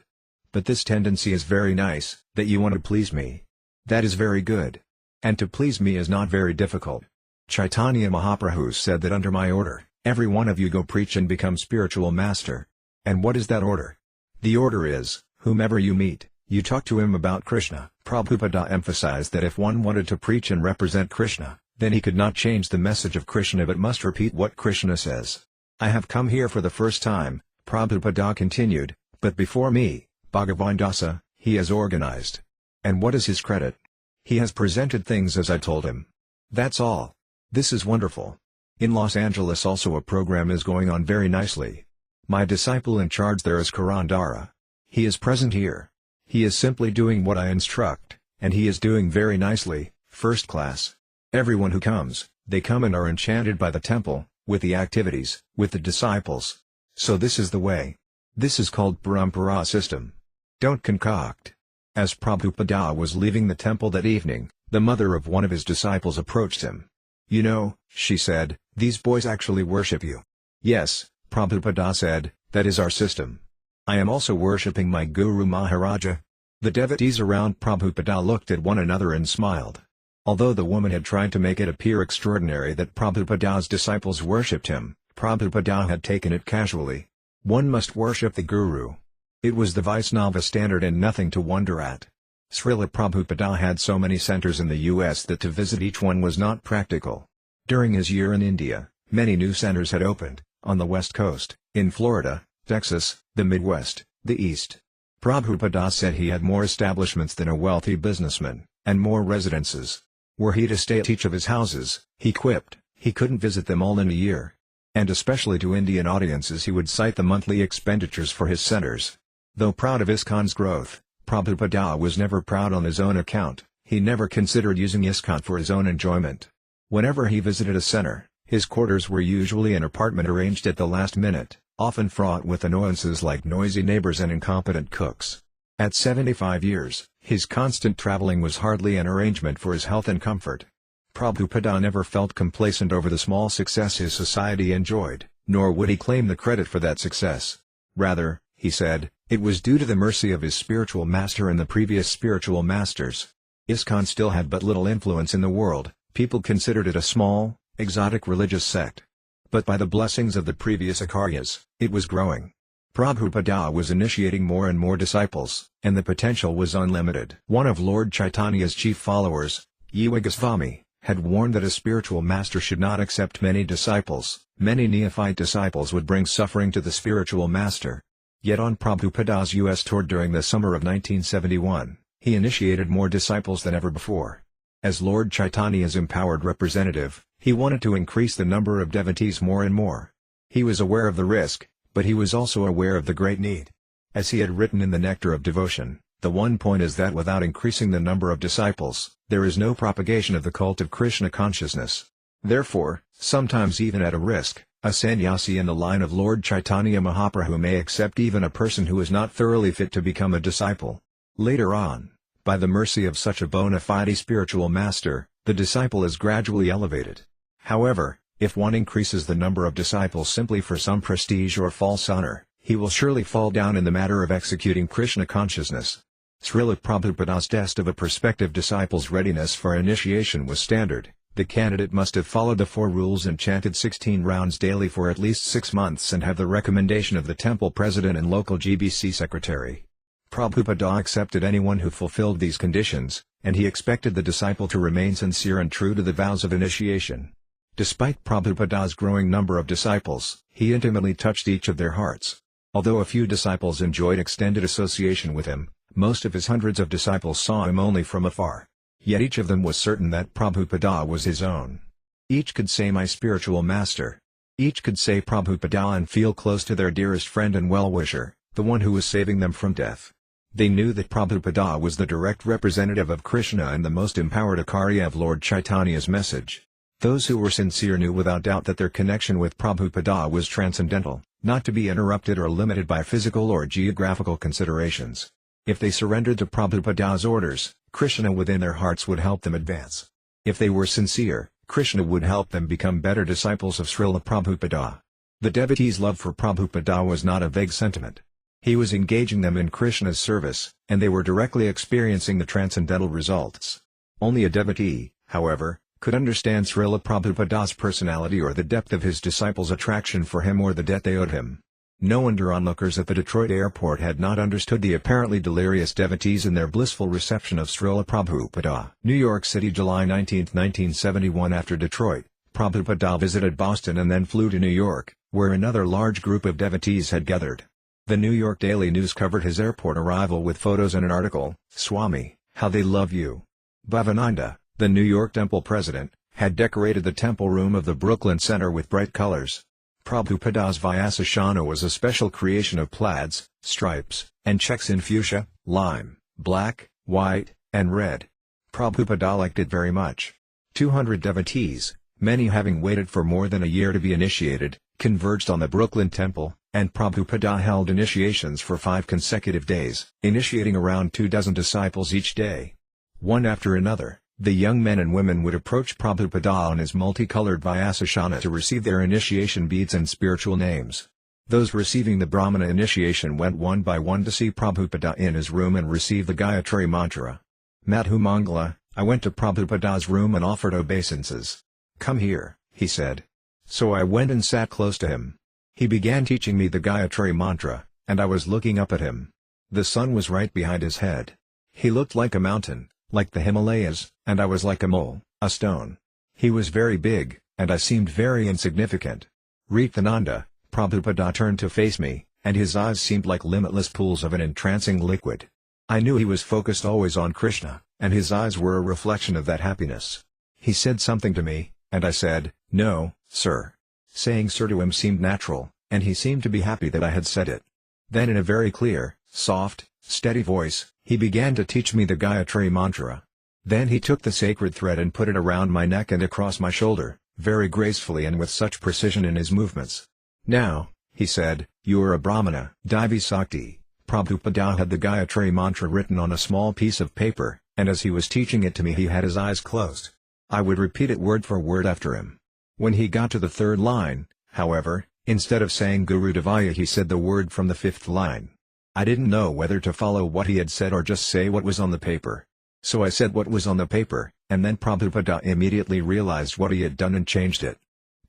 [SPEAKER 1] But this tendency is very nice, that you want to please me. That is very good. And to please me is not very difficult. Chaitanya Mahaprabhu said that under my order, every one of you go preach and become spiritual master. And what is that order? The order is, whomever you meet, you talk to him about Krishna. Prabhupada emphasized that if one wanted to preach and represent Krishna, then he could not change the message of Krishna but must repeat what Krishna says. I have come here for the first time, Prabhupada continued, but before me, Bhagavan Dāsa, he has organized. And what is his credit? He has presented things as I told him. That's all. This is wonderful. In Los Angeles also a program is going on very nicely. My disciple in charge there is Karandara. He is present here. He is simply doing what I instruct, and he is doing very nicely, first class. Everyone who comes, they come and are enchanted by the temple, with the activities, with the disciples. So this is the way. This is called Parampara system. Don't concoct. As Prabhupada was leaving the temple that evening, the mother of one of his disciples approached him. You know, she said, these boys actually worship you. Yes, Prabhupada said, that is our system. I am also worshipping my Guru Maharaja. The devotees around Prabhupada looked at one another and smiled. Although the woman had tried to make it appear extraordinary that Prabhupada's disciples worshipped him, Prabhupada had taken it casually. One must worship the Guru. It was the Vaisnava standard and nothing to wonder at. Śrīla Prabhupada had so many centers in the US that to visit each one was not practical. During his year in India, many new centers had opened, on the West Coast, in Florida, Texas, the Midwest, the East. Prabhupada said he had more establishments than a wealthy businessman, and more residences. Were he to stay at each of his houses, he quipped, he couldn't visit them all in a year. And especially to Indian audiences he would cite the monthly expenditures for his centers. Though proud of ISKCON's growth, Prabhupada was never proud on his own account. He never considered using ISKCON for his own enjoyment. Whenever he visited a center, his quarters were usually an apartment arranged at the last minute, often fraught with annoyances like noisy neighbors and incompetent cooks. At 75 years, his constant traveling was hardly an arrangement for his health and comfort. Prabhupada never felt complacent over the small success his society enjoyed, nor would he claim the credit for that success. Rather, he said, it was due to the mercy of his spiritual master and the previous spiritual masters. ISKCON still had but little influence in the world, people considered it a small, exotic religious sect. But by the blessings of the previous Acharyas, it was growing. Prabhupada was initiating more and more disciples, and the potential was unlimited. One of Lord Chaitanya's chief followers, Goswami, had warned that a spiritual master should not accept many disciples. Many neophyte disciples would bring suffering to the spiritual master. Yet on Prabhupada's US tour during the summer of 1971, He initiated more disciples than ever before. As Lord Chaitanya's empowered representative, he wanted to increase the number of devotees more and more. He was aware of the risk, but he was also aware of the great need. As he had written in the Nectar of Devotion, the one point is that without increasing the number of disciples, there is no propagation of the cult of Krishna consciousness. Therefore, sometimes even at a risk, a sannyasi in the line of Lord Chaitanya Mahaprabhu may accept even a person who is not thoroughly fit to become a disciple. Later on, by the mercy of such a bona fide spiritual master, the disciple is gradually elevated. However, if one increases the number of disciples simply for some prestige or false honor, he will surely fall down in the matter of executing Krishna consciousness. Srila Prabhupada's test of a prospective disciple's readiness for initiation was standard. The candidate must have followed the 4 rules and chanted 16 rounds daily for at least 6 months and have the recommendation of the temple president and local GBC secretary. Prabhupada accepted anyone who fulfilled these conditions, and he expected the disciple to remain sincere and true to the vows of initiation. Despite Prabhupada's growing number of disciples, he intimately touched each of their hearts. Although a few disciples enjoyed extended association with him, most of his hundreds of disciples saw him only from afar. Yet each of them was certain that Prabhupada was his own. Each could say my spiritual master. Each could say Prabhupada and feel close to their dearest friend and well-wisher, the one who was saving them from death. They knew that Prabhupada was the direct representative of Krishna and the most empowered Ācārya of Lord Chaitanya's message. Those who were sincere knew without doubt that their connection with Prabhupada was transcendental, not to be interrupted or limited by physical or geographical considerations. If they surrendered to Prabhupada's orders, Krishna within their hearts would help them advance. If they were sincere, Krishna would help them become better disciples of Srila Prabhupada. The devotees' love for Prabhupada was not a vague sentiment. He was engaging them in Krishna's service, and they were directly experiencing the transcendental results. Only a devotee, however, could understand Srila Prabhupada's personality or the depth of his disciples' attraction for him or the debt they owed him. No wonder onlookers at the Detroit airport had not understood the apparently delirious devotees in their blissful reception of Srila Prabhupada. New York City, July 19, 1971. After Detroit, Prabhupada visited Boston and then flew to New York, where another large group of devotees had gathered. The New York Daily News covered his airport arrival with photos and an article, "Swami, How They Love You." Bhavananda, the New York temple president, had decorated the temple room of the Brooklyn Center with bright colors. Prabhupada's Vyasashana was a special creation of plaids, stripes, and checks in fuchsia, lime, black, white, and red. Prabhupada liked it very much. 200 devotees, many having waited for more than a year to be initiated, converged on the Brooklyn temple, and Prabhupada held initiations for 5 consecutive days, initiating around 24 disciples each day. One after another, the young men and women would approach Prabhupada on his multicolored Vyasashana to receive their initiation beads and spiritual names. Those receiving the Brahmana initiation went one by one to see Prabhupada in his room and receive the Gayatri mantra. Madhu Mangala, I went to Prabhupada's room and offered obeisances. "Come here," he said. So I went and sat close to him. He began teaching me the Gayatri mantra, and I was looking up at him. The sun was right behind his head. He looked like a mountain, like the Himalayas, and I was like a mole, a stone. He was very big, and I seemed very insignificant. Ritananda, Prabhupada turned to face me, and his eyes seemed like limitless pools of an entrancing liquid. I knew he was focused always on Krishna, and his eyes were a reflection of that happiness. He said something to me, and I said, "No, sir." Saying sir to him seemed natural, and he seemed to be happy that I had said it. Then in a very clear, soft, steady voice, he began to teach me the Gayatri mantra. Then he took the sacred thread and put it around my neck and across my shoulder, very gracefully and with such precision in his movements. "Now," he said, "you are a Brahmana." Divi Sakti. Prabhupada had the Gayatri mantra written on a small piece of paper, and as he was teaching it to me he had his eyes closed. I would repeat it word for word after him. When he got to the 3rd line, however, instead of saying Guru Devaya he said the word from the 5th line. I didn't know whether to follow what he had said or just say what was on the paper. So I said what was on the paper, and then Prabhupada immediately realized what he had done and changed it.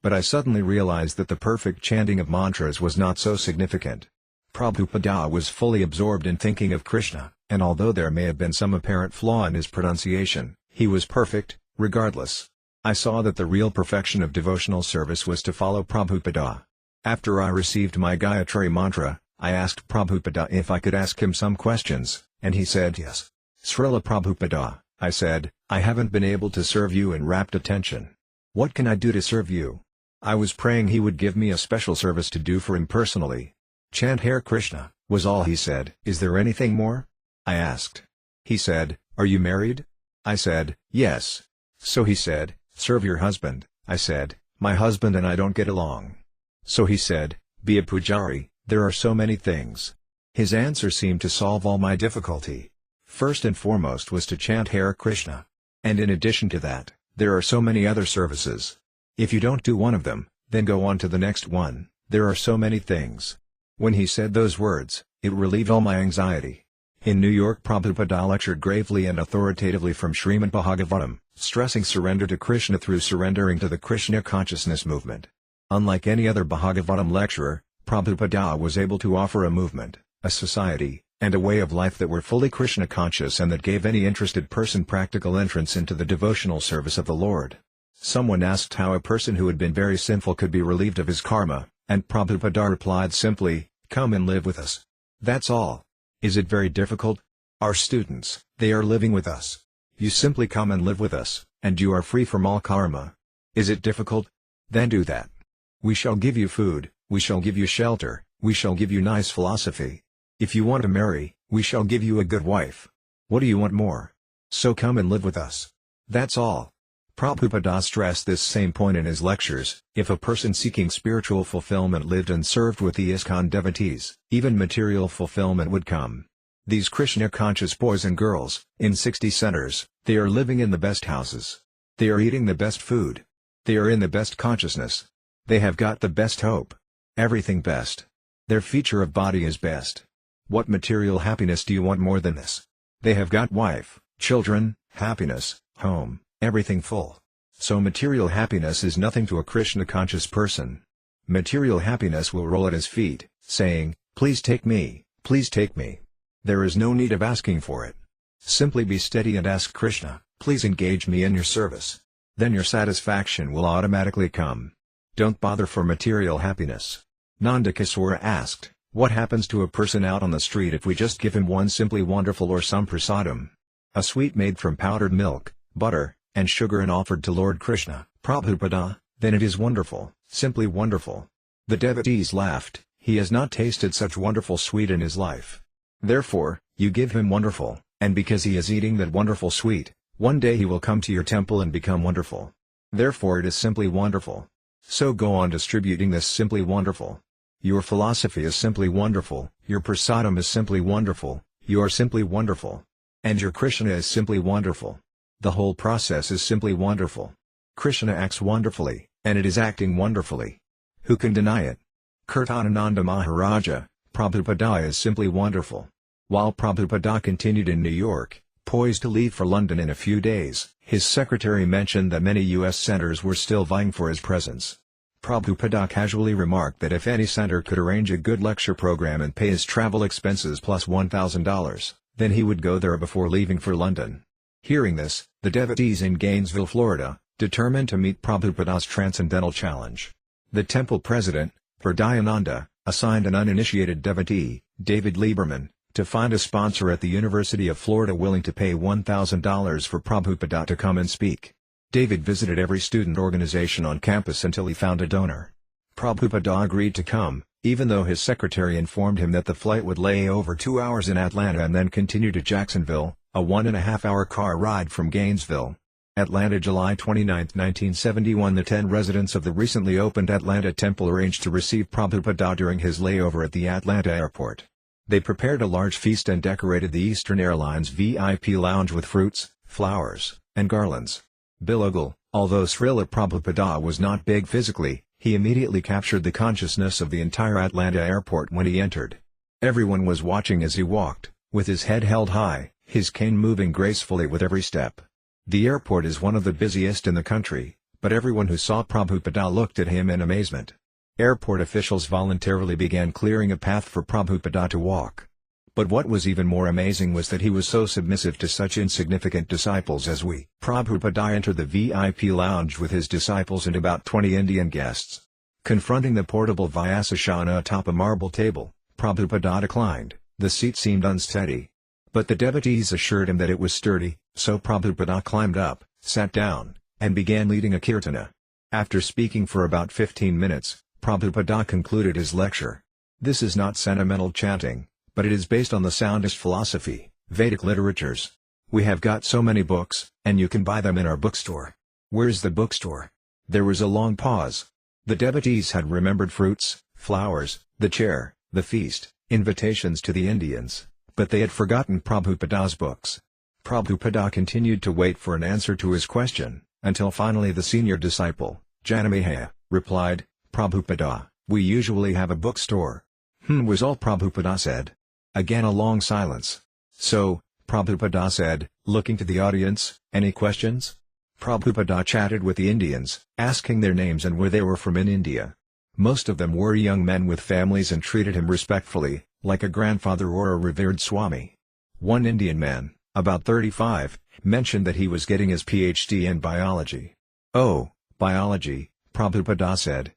[SPEAKER 1] But I suddenly realized that the perfect chanting of mantras was not so significant. Prabhupada was fully absorbed in thinking of Krishna, and although there may have been some apparent flaw in his pronunciation, he was perfect, regardless. I saw that the real perfection of devotional service was to follow Prabhupada. After I received my Gayatri mantra, I asked Prabhupada if I could ask him some questions, and he said yes. Srila Prabhupada, I said, I haven't been able to serve you in rapt attention. What can I do to serve you? I was praying he would give me a special service to do for him personally. Chant Hare Krishna, was all he said. Is there anything more? I asked. He said, are you married? I said, yes. So he said, serve your husband. I said, my husband and I don't get along. So he said, be a pujari, there are so many things. His answer seemed to solve all my difficulty. First and foremost was to chant Hare Krishna. And in addition to that, there are so many other services. If you don't do one of them, then go on to the next one, there are so many things. When he said those words, it relieved all my anxiety. In New York, Prabhupada lectured gravely and authoritatively from Srimad Bhagavatam, stressing surrender to Krishna through surrendering to the Krishna consciousness movement. Unlike any other Bhagavatam lecturer, Prabhupada was able to offer a movement, a society, and a way of life that were fully Krishna conscious and that gave any interested person practical entrance into the devotional service of the Lord. Someone asked how a person who had been very sinful could be relieved of his karma, and Prabhupada replied simply, come and live with us. That's all. Is it very difficult? Our students, they are living with us. You simply come and live with us, and you are free from all karma. Is it difficult? Then do that. We shall give you food, we shall give you shelter, we shall give you nice philosophy. If you want to marry, we shall give you a good wife. What do you want more? So come and live with us. That's all. Prabhupada stressed this same point in his lectures. If a person seeking spiritual fulfillment lived and served with the ISKCON devotees, even material fulfillment would come. These Krishna-conscious boys and girls, in 60 centers, they are living in the best houses. They are eating the best food. They are in the best consciousness. They have got the best hope. Everything best. Their feature of body is best. What material happiness do you want more than this? They have got wife, children, happiness, home, everything full. So material happiness is nothing to a Krishna-conscious person. Material happiness will roll at his feet, saying, please take me, please take me. There is no need of asking for it. Simply be steady and ask Krishna, please engage me in your service. Then your satisfaction will automatically come. Don't bother for material happiness. Nandakeswara asked, what happens to a person out on the street if we just give him one simply wonderful or some prasadam? A sweet made from powdered milk, butter, and sugar and offered to Lord Krishna, Prabhupada, then it is wonderful, simply wonderful. The devotees laughed, he has not tasted such wonderful sweet in his life. Therefore, you give him wonderful, and because he is eating that wonderful sweet, one day he will come to your temple and become wonderful. Therefore it is simply wonderful. So go on distributing this simply wonderful. Your philosophy is simply wonderful, your prasadam is simply wonderful, you are simply wonderful. And your Krishna is simply wonderful. The whole process is simply wonderful. Krishna acts wonderfully, and it is acting wonderfully. Who can deny it? Kirtanananda Maharaja, Prabhupada is simply wonderful. While Prabhupada continued in New York, poised to leave for London in a few days, his secretary mentioned that many U.S. centers were still vying for his presence. Prabhupada casually remarked that if any center could arrange a good lecture program and pay his travel expenses plus $1,000, then he would go there before leaving for London. Hearing this, the devotees in Gainesville, Florida, determined to meet Prabhupada's transcendental challenge. The temple president, Pradayananda, assigned an uninitiated devotee, David Lieberman, to find a sponsor at the University of Florida willing to pay $1,000 for Prabhupada to come and speak. David visited every student organization on campus until he found a donor. Prabhupada agreed to come, even though his secretary informed him that the flight would lay over 2 hours in Atlanta and then continue to Jacksonville, a 1.5-hour car ride from Gainesville. Atlanta, July 29, 1971. The 10 residents of the recently opened Atlanta temple arranged to receive Prabhupada during his layover at the Atlanta airport. They prepared a large feast and decorated the Eastern Airlines VIP lounge with fruits, flowers, and garlands. Bilogal, although Śrīla Prabhupada was not big physically, he immediately captured the consciousness of the entire Atlanta airport when he entered. Everyone was watching as he walked, with his head held high, his cane moving gracefully with every step. The airport is one of the busiest in the country, but everyone who saw Prabhupada looked at him in amazement. Airport officials voluntarily began clearing a path for Prabhupada to walk. But what was even more amazing was that he was so submissive to such insignificant disciples as we. Prabhupada entered the VIP lounge with his disciples and about 20 Indian guests. Confronting the portable Vyasashana atop a marble table, Prabhupada declined, the seat seemed unsteady. But the devotees assured him that it was sturdy, so Prabhupada climbed up, sat down, and began leading a kirtana. After speaking for about 15 minutes, Prabhupada concluded his lecture. This is not sentimental chanting, but it is based on the soundest philosophy, Vedic literatures. We have got so many books, and you can buy them in our bookstore. Where's the bookstore? There was a long pause. The devotees had remembered fruits, flowers, the chair, the feast, invitations to the Indians, but they had forgotten Prabhupada's books. Prabhupada continued to wait for an answer to his question, until finally the senior disciple, Janamehaya, replied, "Prabhupada, we usually have a bookstore." Was all Prabhupada said. Again a long silence. "So," Prabhupada said, looking to the audience, "any questions?" Prabhupada chatted with the Indians, asking their names and where they were from in India. Most of them were young men with families and treated him respectfully, like a grandfather or a revered Swami. One Indian man, about 35, mentioned that he was getting his PhD in biology. "Oh, biology," Prabhupada said.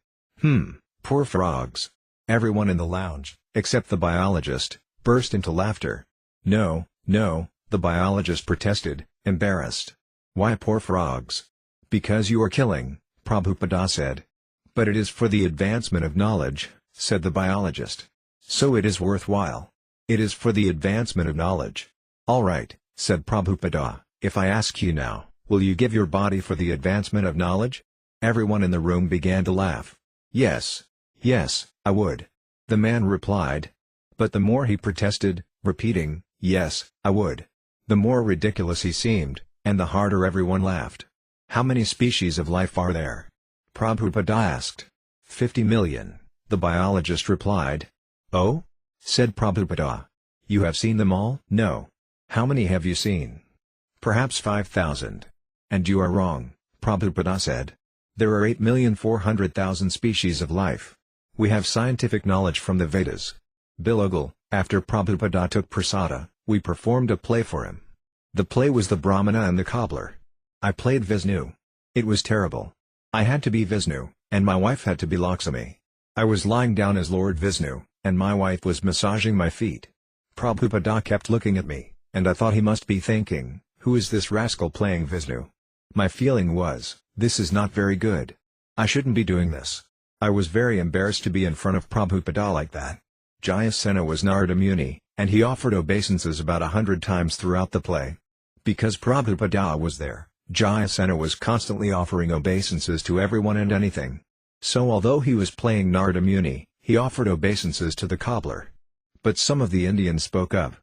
[SPEAKER 1] Poor frogs." Everyone in the lounge, except the biologist, burst into laughter. No, the biologist protested, embarrassed. "Why poor frogs?" "Because you are killing," Prabhupada said. "But it is for the advancement of knowledge," said the biologist. "So it is worthwhile. It is for the advancement of knowledge." "All right," said Prabhupada, "if I ask you now, will you give your body for the advancement of knowledge?" Everyone in the room began to laugh. Yes, I would." The man replied. But the more he protested, repeating, "Yes, I would," the more ridiculous he seemed, and the harder everyone laughed. "How many species of life are there?" Prabhupada asked. 50 million, the biologist replied. "Oh?" said Prabhupada. "You have seen them all?" "No." "How many have you seen?" "Perhaps 5,000. "And you are wrong," Prabhupada said. "There are 8,400,000 species of life. We have scientific knowledge from the Vedas." Bilogal, after Prabhupada took prasada, we performed a play for him. The play was The Brahmana and the Cobbler. I played Vishnu. It was terrible. I had to be Vishnu, and my wife had to be Lakshmi. I was lying down as Lord Vishnu, and my wife was massaging my feet. Prabhupada kept looking at me, and I thought he must be thinking, "Who is this rascal playing Vishnu?" My feeling was, this is not very good. I shouldn't be doing this. I was very embarrassed to be in front of Prabhupada like that. Jayasena was Narada Muni, and he offered obeisances about 100 times throughout the play. Because Prabhupada was there, Jayasena was constantly offering obeisances to everyone and anything. So although he was playing Narada Muni, he offered obeisances to the cobbler. But some of the Indians spoke up.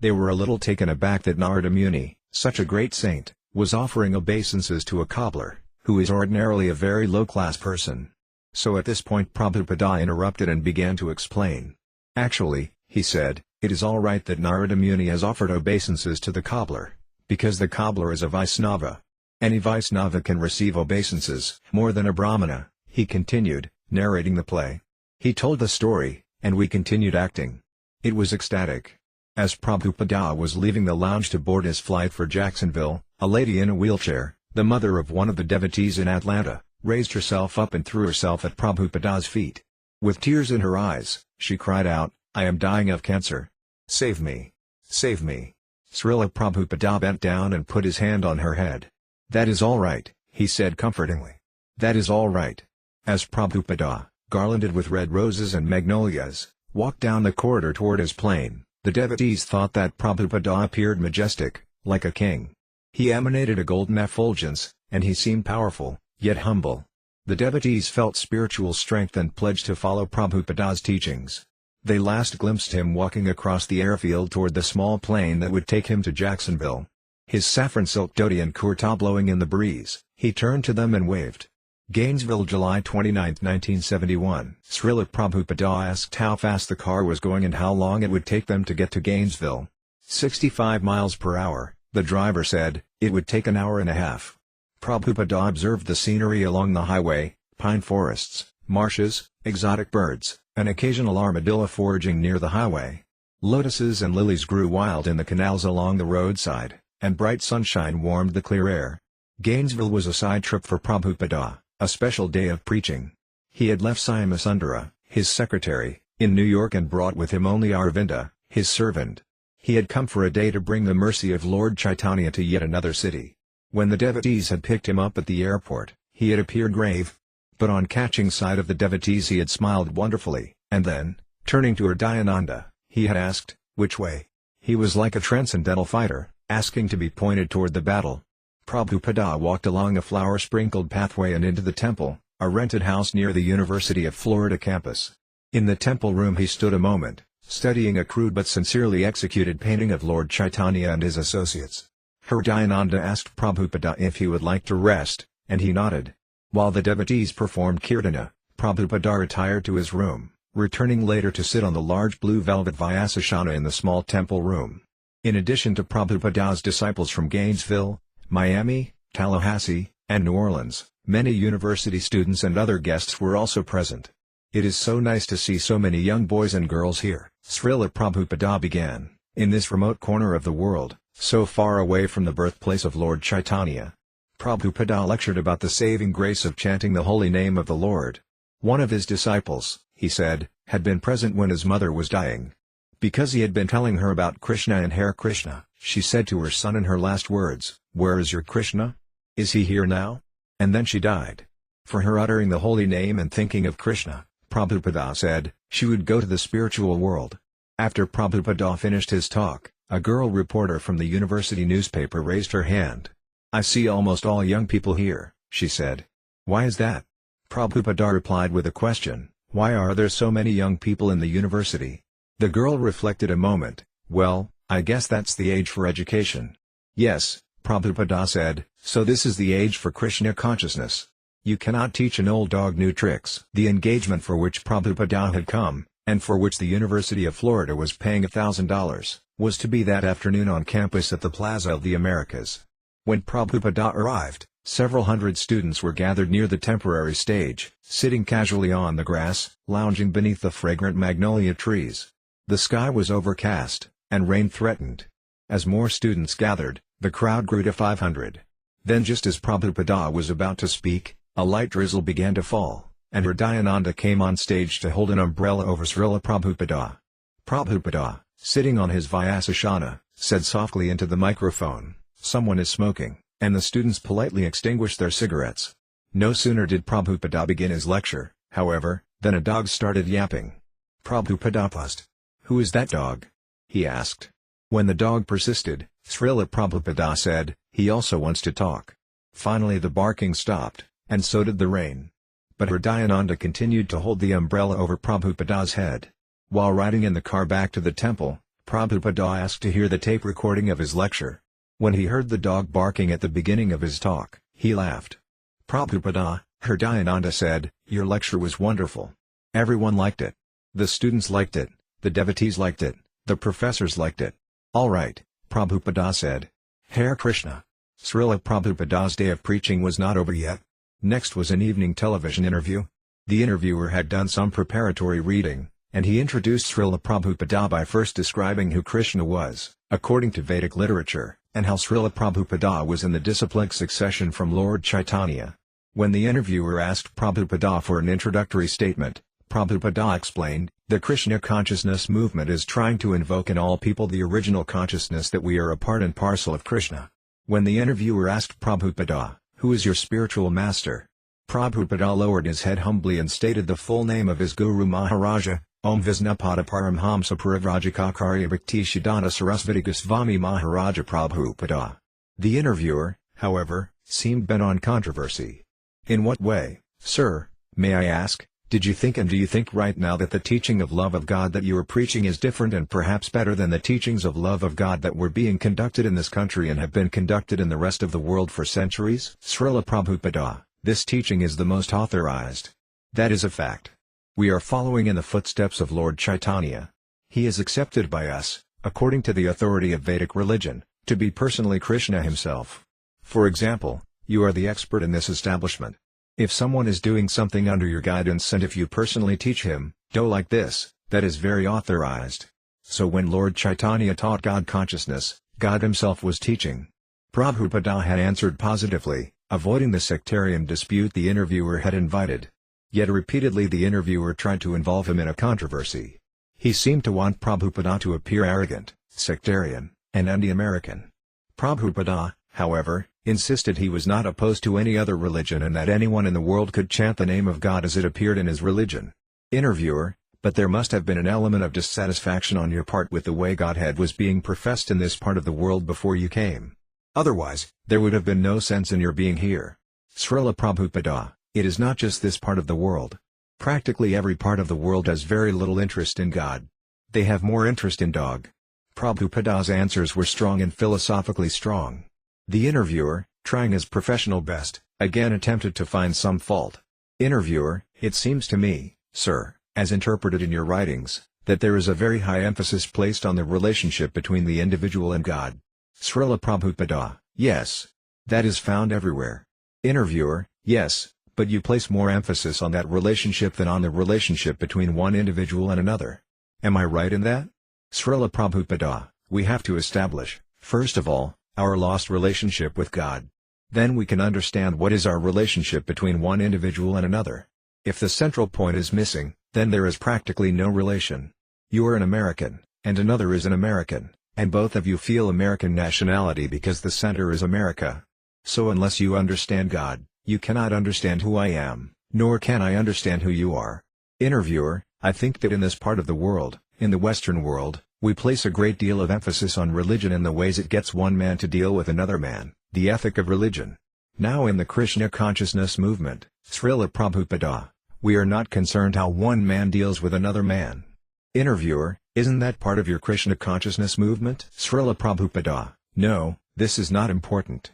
[SPEAKER 1] They were a little taken aback that Narada Muni, such a great saint, was offering obeisances to a cobbler, who is ordinarily a very low-class person. So at this point Prabhupada interrupted and began to explain. "Actually," he said, "it is all right that Narada Muni has offered obeisances to the cobbler, because the cobbler is a Vaisnava. Any Vaisnava can receive obeisances, more than a Brahmana," he continued, narrating the play. He told the story, and we continued acting. It was ecstatic. As Prabhupada was leaving the lounge to board his flight for Jacksonville, a lady in a wheelchair, the mother of one of the devotees in Atlanta, raised herself up and threw herself at Prabhupada's feet. With tears in her eyes, she cried out, "I am dying of cancer. Save me! Save me!" Śrīla Prabhupada bent down and put his hand on her head. "That is all right," he said comfortingly. "That is all right." As Prabhupada, garlanded with red roses and magnolias, walked down the corridor toward his plane, the devotees thought that Prabhupada appeared majestic, like a king. He emanated a golden effulgence, and he seemed powerful, yet humble. The devotees felt spiritual strength and pledged to follow Prabhupada's teachings. They last glimpsed him walking across the airfield toward the small plane that would take him to Jacksonville. His saffron silk dhoti and kurta blowing in the breeze, he turned to them and waved. Gainesville, July 29, 1971. Śrīla Prabhupada asked how fast the car was going and how long it would take them to get to Gainesville. 65 miles per hour, the driver said. It would take an hour and a half. Prabhupada observed the scenery along the highway, pine forests, marshes, exotic birds, an occasional armadillo foraging near the highway. Lotuses and lilies grew wild in the canals along the roadside, and bright sunshine warmed the clear air. Gainesville was a side trip for Prabhupada, a special day of preaching. He had left Syamasundara, his secretary, in New York and brought with him only Aravinda, his servant. He had come for a day to bring the mercy of Lord Chaitanya to yet another city. When the devotees had picked him up at the airport, he had appeared grave. But on catching sight of the devotees he had smiled wonderfully, and then, turning to Hridayananda, he had asked, which way? He was like a transcendental fighter, asking to be pointed toward the battle. Prabhupada walked along a flower-sprinkled pathway and into the temple, a rented house near the University of Florida campus. In the temple room he stood a moment, studying a crude but sincerely executed painting of Lord Chaitanya and his associates. Hridayananda asked Prabhupada if he would like to rest, and he nodded. While the devotees performed kirtana, Prabhupada retired to his room, returning later to sit on the large blue velvet Vyasasana in the small temple room. In addition to Prabhupada's disciples from Gainesville, Miami, Tallahassee, and New Orleans, many university students and other guests were also present. "It is so nice to see so many young boys and girls here," Śrīla Prabhupāda began, "in this remote corner of the world, so far away from the birthplace of Lord Chaitanya." Prabhupada lectured about the saving grace of chanting the holy name of the Lord. One of his disciples, he said, had been present when his mother was dying. Because he had been telling her about Krishna and Hare Krishna, she said to her son in her last words, "Where is your Krishna? Is he here now?" And then she died. For her uttering the holy name and thinking of Krishna, Prabhupada said, she would go to the spiritual world. After Prabhupada finished his talk, a girl reporter from the university newspaper raised her hand. "I see almost all young people here," she said. "Why is that?" Prabhupada replied with a question, "Why are there so many young people in the university?" The girl reflected a moment. "Well, I guess that's the age for education." "Yes," Prabhupada said, "so this is the age for Krishna consciousness. You cannot teach an old dog new tricks." The engagement for which Prabhupada had come, and for which the University of Florida was paying $1,000, was to be that afternoon on campus at the Plaza of the Americas. When Prabhupada arrived, several hundred students were gathered near the temporary stage, sitting casually on the grass, lounging beneath the fragrant magnolia trees. The sky was overcast, and rain threatened. As more students gathered, the crowd grew to 500. Then just as Prabhupada was about to speak, a light drizzle began to fall, and Hridayananda came on stage to hold an umbrella over Śrīla Prabhupada. Prabhupada, sitting on his Vyasasana, said softly into the microphone, "Someone is smoking," and the students politely extinguished their cigarettes. No sooner did Prabhupada begin his lecture, however, than a dog started yapping. Prabhupada paused. "Who is that dog?" he asked. When the dog persisted, Śrīla Prabhupada said, "He also wants to talk." Finally the barking stopped, and so did the rain. But Hridayananda continued to hold the umbrella over Prabhupada's head. While riding in the car back to the temple, Prabhupada asked to hear the tape recording of his lecture. When he heard the dog barking at the beginning of his talk, he laughed. "Prabhupada," Hridayananda said, "your lecture was wonderful. Everyone liked it. The students liked it, the devotees liked it, the professors liked it." "All right," Prabhupada said. Hare Krishna. Śrīla Prabhupada's day of preaching was not over yet. Next was an evening television interview. The interviewer had done some preparatory reading, and he introduced Śrīla Prabhupada by first describing who Krishna was, according to Vedic literature, and how Śrīla Prabhupada was in the disciplic succession from Lord Chaitanya. When the interviewer asked Prabhupada for an introductory statement, Prabhupada explained, "The Krishna consciousness movement is trying to invoke in all people the original consciousness that we are a part and parcel of Krishna." When the interviewer asked Prabhupada, "Who is your spiritual master?" Prabhupada lowered his head humbly and stated the full name of his Guru Maharaja, Om Visnapada Paramhamsa Paravajakarya Bhaktisiddhanta Sarasvati Goswami Maharaja Prabhupada. The interviewer, however, seemed bent on controversy. "In what way, sir, may I ask, did you think and do you think right now that the teaching of love of God that you are preaching is different and perhaps better than the teachings of love of God that were being conducted in this country and have been conducted in the rest of the world for centuries?" Śrīla Prabhupada, "This teaching is the most authorized. That is a fact. We are following in the footsteps of Lord Chaitanya. He is accepted by us, according to the authority of Vedic religion, to be personally Krishna himself. For example, you are the expert in this establishment. If someone is doing something under your guidance and if you personally teach him, do like this, that is very authorized. So when Lord Chaitanya taught God consciousness, God himself was teaching." Prabhupada had answered positively, avoiding the sectarian dispute the interviewer had invited. Yet repeatedly the interviewer tried to involve him in a controversy. He seemed to want Prabhupada to appear arrogant, sectarian, and anti-American. Prabhupada, however, insisted he was not opposed to any other religion and that anyone in the world could chant the name of God as it appeared in his religion. Interviewer: but there must have been an element of dissatisfaction on your part with the way Godhead was being professed in this part of the world before you came. Otherwise, there would have been no sense in your being here. Srila Prabhupada: it is not just this part of the world. Practically every part of the world has very little interest in God. They have more interest in dog. Prabhupada's answers were strong and philosophically strong. The interviewer, trying his professional best, again attempted to find some fault. Interviewer: it seems to me, sir, as interpreted in your writings, that there is a very high emphasis placed on the relationship between the individual and God. Srila Prabhupada: yes. That is found everywhere. Interviewer: yes, but you place more emphasis on that relationship than on the relationship between one individual and another. Am I right in that? Srila Prabhupada: we have to establish, first of all, our lost relationship with God. Then we can understand what is our relationship between one individual and another. If the central point is missing, then there is practically no relation. You are an American, and another is an American, and both of you feel American nationality because the center is America. So unless you understand God, you cannot understand who I am, nor can I understand who you are. Interviewer: I think that in this part of the world, in the Western world, we place a great deal of emphasis on religion and the ways it gets one man to deal with another man, the ethic of religion. Now in the Krishna consciousness movement, Srila Prabhupada, we are not concerned how one man deals with another man. Interviewer: isn't that part of your Krishna consciousness movement? Srila Prabhupada: no, this is not important.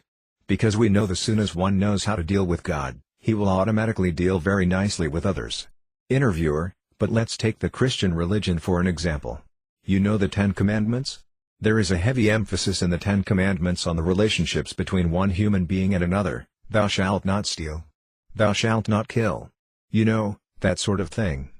[SPEAKER 1] Because we know that soon as one knows how to deal with God, he will automatically deal very nicely with others. Interviewer: but let's take the Christian religion for an example. You know the Ten Commandments? There is a heavy emphasis in the Ten Commandments on the relationships between one human being and another. Thou shalt not steal. Thou shalt not kill. You know, that sort of thing.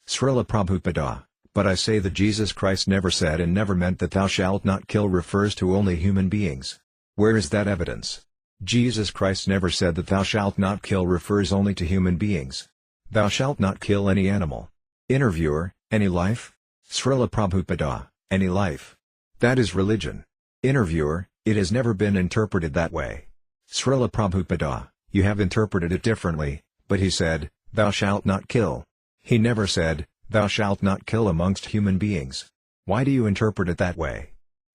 [SPEAKER 1] Srila Prabhupada: but I say that Jesus Christ never said and never meant that thou shalt not kill refers to only human beings. Where is that evidence? Jesus Christ never said that thou shalt not kill refers only to human beings. Thou shalt not kill any animal. Interviewer: any life? Srila Prabhupada: any life. That is religion. Interviewer: it has never been interpreted that way. Srila Prabhupada: you have interpreted it differently, but he said, thou shalt not kill. He never said, thou shalt not kill amongst human beings. Why do you interpret it that way?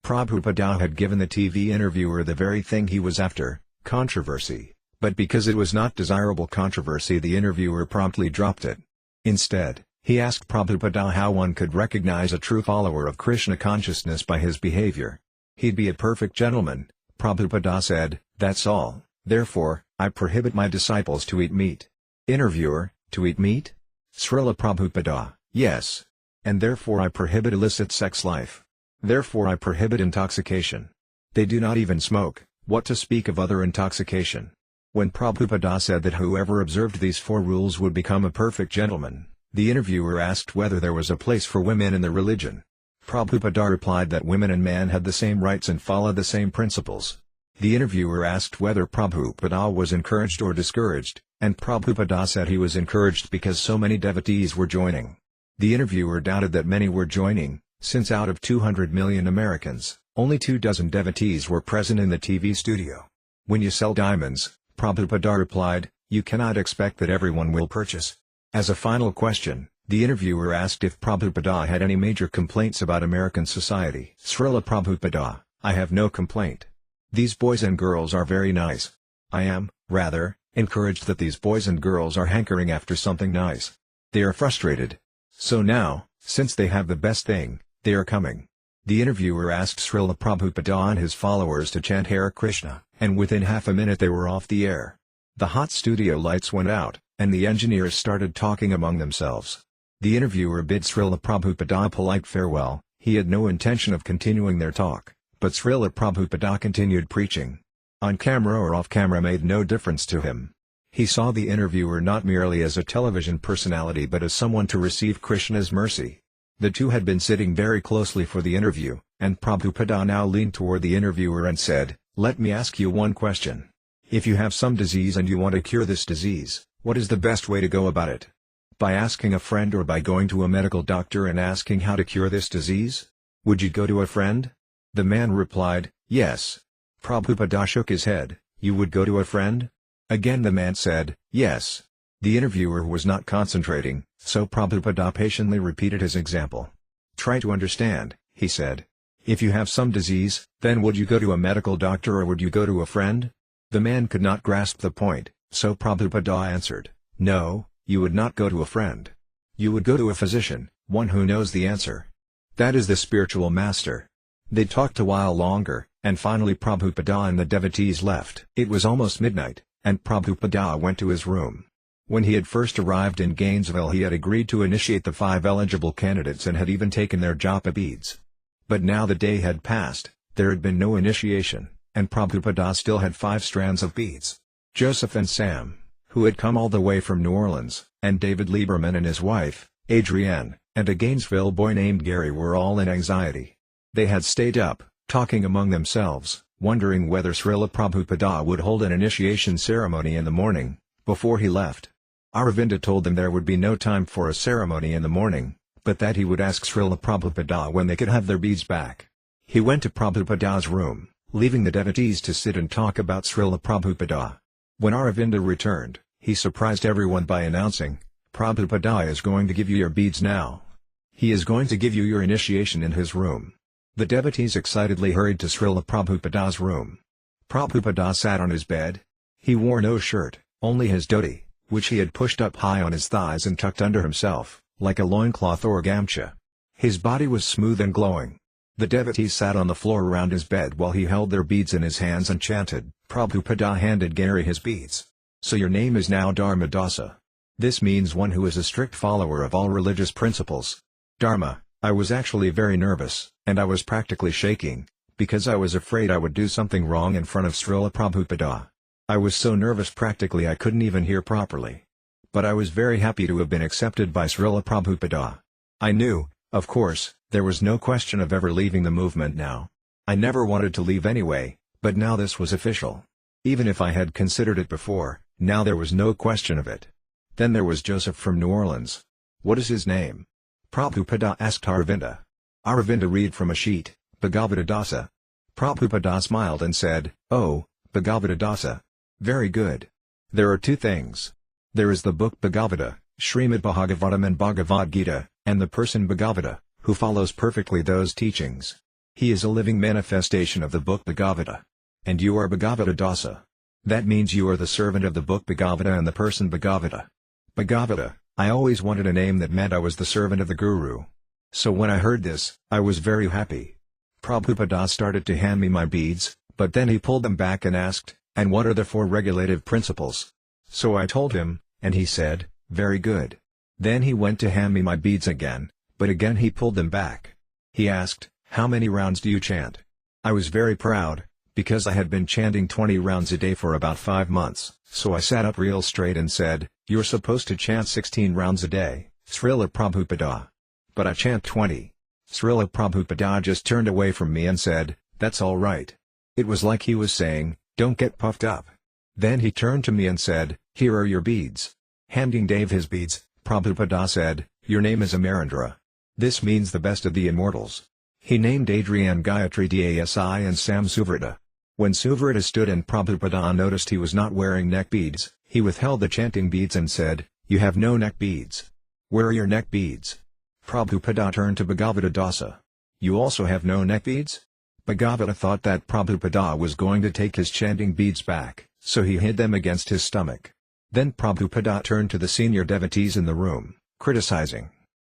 [SPEAKER 1] Prabhupada had given the TV interviewer the very thing he was after, controversy, but because it was not desirable controversy the interviewer promptly dropped it. Instead, he asked Prabhupada how one could recognize a true follower of Krishna consciousness by his behavior. He'd be a perfect gentleman, Prabhupada said, that's all, therefore, I prohibit my disciples to eat meat. Interviewer: to eat meat? Srila Prabhupada: yes. And therefore I prohibit illicit sex life. Therefore I prohibit intoxication. They do not even smoke, what to speak of other intoxication. When Prabhupada said that whoever observed these 4 rules would become a perfect gentleman, the interviewer asked whether there was a place for women in the religion. Prabhupada replied that women and men had the same rights and followed the same principles. The interviewer asked whether Prabhupada was encouraged or discouraged, and Prabhupada said he was encouraged because so many devotees were joining. The interviewer doubted that many were joining, since out of 200 million Americans, only 24 devotees were present in the TV studio. When you sell diamonds, Prabhupada replied, you cannot expect that everyone will purchase. As a final question, the interviewer asked if Prabhupada had any major complaints about American society. Srila Prabhupada: I have no complaint. These boys and girls are very nice. I am, rather, encouraged that these boys and girls are hankering after something nice. They are frustrated. So now, since they have the best thing, they are coming. The interviewer asked Srila Prabhupada and his followers to chant Hare Krishna, and within half a minute they were off the air. The hot studio lights went out, and the engineers started talking among themselves. The interviewer bid Srila Prabhupada a polite farewell. He had no intention of continuing their talk, but Srila Prabhupada continued preaching. On camera or off camera made no difference to him. He saw the interviewer not merely as a television personality but as someone to receive Krishna's mercy. The two had been sitting very closely for the interview, and Prabhupada now leaned toward the interviewer and said, let me ask you one question. If you have some disease and you want to cure this disease, what is the best way to go about it? By asking a friend or by going to a medical doctor and asking how to cure this disease? Would you go to a friend? The man replied, "Yes." Prabhupada shook his head. "You would go to a friend?" Again the man said, "Yes." The interviewer was not concentrating, so Prabhupada patiently repeated his example. "Try to understand," he said. "If you have some disease, then would you go to a medical doctor or would you go to a friend?" The man could not grasp the point, so Prabhupada answered, "No, you would not go to a friend. You would go to a physician, one who knows the answer. That is the spiritual master." They talked a while longer, and finally Prabhupada and the devotees left. It was almost midnight, and Prabhupada went to his room. When he had first arrived in Gainesville he had agreed to initiate the 5 eligible candidates and had even taken their japa beads. But now the day had passed, there had been no initiation, and Prabhupada still had 5 strands of beads. Joseph and Sam, who had come all the way from New Orleans, and David Lieberman and his wife, Adrienne, and a Gainesville boy named Gary were all in anxiety. They had stayed up, talking among themselves, wondering whether Srila Prabhupada would hold an initiation ceremony in the morning, before he left. Aravinda told them there would be no time for a ceremony in the morning, but that he would ask Srila Prabhupada when they could have their beads back. He went to Prabhupada's room, leaving the devotees to sit and talk about Srila Prabhupada. When Aravinda returned, he surprised everyone by announcing, "Prabhupada is going to give you your beads now. He is going to give you your initiation in his room." The devotees excitedly hurried to Srila Prabhupada's room. Prabhupada sat on his bed. He wore no shirt, only his dhoti, which he had pushed up high on his thighs and tucked under himself, like a loincloth or gamcha. His body was smooth and glowing. The devotees sat on the floor around his bed while he held their beads in his hands and chanted. Prabhupada handed Gary his beads. "So your name is now Dharma Dāsa. This means one who is a strict follower of all religious principles." "Dharma, I was actually very nervous, and I was practically shaking, because I was afraid I would do something wrong in front of Srila Prabhupada. I was so nervous practically I couldn't even hear properly. But I was very happy to have been accepted by Srila Prabhupada. I knew, of course, there was no question of ever leaving the movement now. I never wanted to leave anyway, but now this was official. Even if I had considered it before, now there was no question of it." Then there was Joseph from New Orleans. "What is his name?" Prabhupada asked Aravinda. Aravinda read from a sheet, "Bhagavata Dāsa." Prabhupada smiled and said, "Oh, Bhagavata Dāsa. Very good. There are 2 things. There is the book Bhagavata, Srimad Bhagavatam and Bhagavad Gita, and the person Bhagavata, who follows perfectly those teachings. He is a living manifestation of the book Bhagavata. And you are Bhagavata Dāsa. That means you are the servant of the book Bhagavata and the person Bhagavata. Bhagavata, I always wanted a name that meant I was the servant of the Guru. So when I heard this, I was very happy." Prabhupada started to hand me my beads, but then he pulled them back and asked, "And what are the 4 regulative principles?" So I told him, and he said, "Very good." Then he went to hand me my beads again, but again he pulled them back. He asked, "How many rounds do you chant?" I was very proud, because I had been chanting 20 rounds a day for about 5 months, so I sat up real straight and said, "You're supposed to chant 16 rounds a day, Srila Prabhupada. But I chant 20. Srila Prabhupada just turned away from me and said, "That's all right." It was like he was saying, "Don't get puffed up." Then he turned to me and said, "Here are your beads." Handing Dave his beads, Prabhupada said, "Your name is Amarendra. This means the best of the immortals." He named Adrienne Gayatri Dasi and Sam Suvrata. When Suvrata stood and Prabhupada noticed he was not wearing neck beads, he withheld the chanting beads and said, "You have no neck beads. Where are your neck beads?" Prabhupada turned to Bhagavata Dāsa. "You also have no neck beads?" Bhagavata thought that Prabhupada was going to take his chanting beads back, so he hid them against his stomach. Then Prabhupada turned to the senior devotees in the room, criticizing.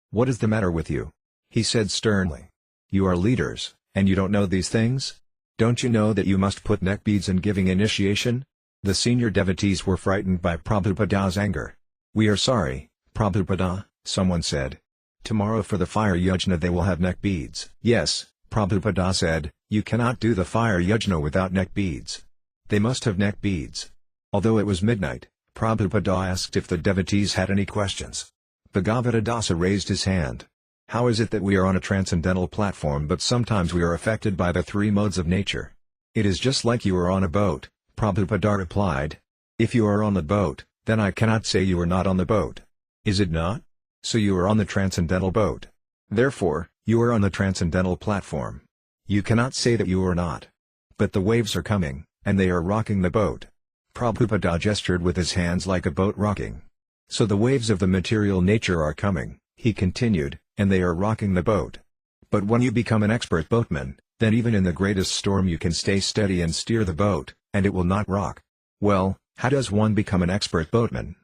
[SPEAKER 1] "What is the matter with you?" he said sternly. "You are leaders, and you don't know these things? Don't you know that you must put neck beads in giving initiation?" The senior devotees were frightened by Prabhupada's anger. "We are sorry, Prabhupada," someone said. "Tomorrow for the fire yajna they will have neck beads." "Yes," Prabhupada said, "you cannot do the fire yajna without neck beads. They must have neck beads." Although it was midnight, Prabhupada asked if the devotees had any questions. Bhagavata Dāsa raised his hand. "How is it that we are on a transcendental platform but sometimes we are affected by the 3 modes of nature?" "It is just like you are on a boat," Prabhupada replied. "If you are on the boat, then I cannot say you are not on the boat. Is it not? So you are on the transcendental boat. Therefore, you are on the transcendental platform. You cannot say that you are not. But the waves are coming, and they are rocking the boat. Prabhupada gestured with his hands like a boat rocking. So the waves of the material nature are coming, he continued, and they are rocking the boat. But when you become an expert boatman, then even in the greatest storm you can stay steady and steer the boat, and it will not rock. Well, how does one become an expert boatman?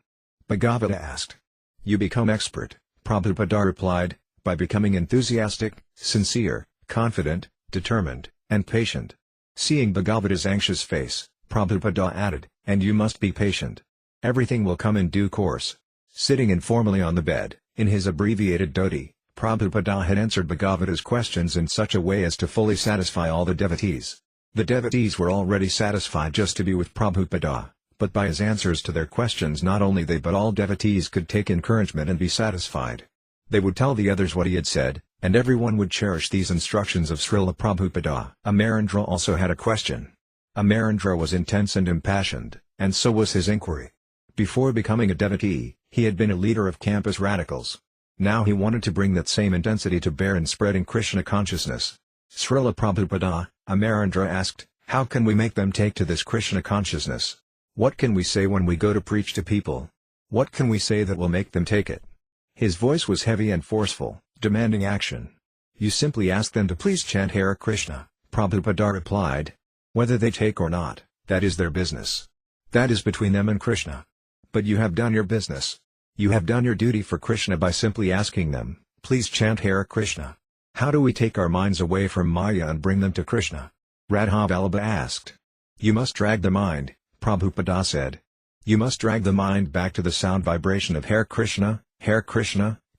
[SPEAKER 1] Bhagavata asked. You become expert, Prabhupada replied, by becoming enthusiastic, sincere, confident, determined, and patient. Seeing Bhagavata's anxious face, Prabhupada added, and you must be patient. Everything will come in due course. Sitting informally on the bed, in his abbreviated dhoti, Prabhupada had answered Bhagavata's questions in such a way as to fully satisfy all the devotees. The devotees were already satisfied just to be with Prabhupada, but by his answers to their questions not only they but all devotees could take encouragement and be satisfied. They would tell the others what he had said, and everyone would cherish these instructions of Śrīla Prabhupada. Amarendra also had a question. Amarendra was intense and impassioned, and so was his inquiry. Before becoming a devotee, he had been a leader of campus radicals. Now he wanted to bring that same intensity to bear in spreading Krishna consciousness. Śrīla Prabhupada, Amarendra asked, how can we make them take to this Krishna consciousness? What can we say when we go to preach to people? What can we say that will make them take it? His voice was heavy and forceful, demanding action. You simply ask them to please chant Hare Krishna, Prabhupada replied. Whether they take or not, that is their business. That is between them and Krishna. But you have done your business. You have done your duty for Krishna by simply asking them, please chant Hare Krishna. How do we take our minds away from Maya and bring them to Krishna? Radha Vallabha asked. You must drag the mind, Prabhupada said. You must drag the mind back to the sound vibration of Hare Krishna,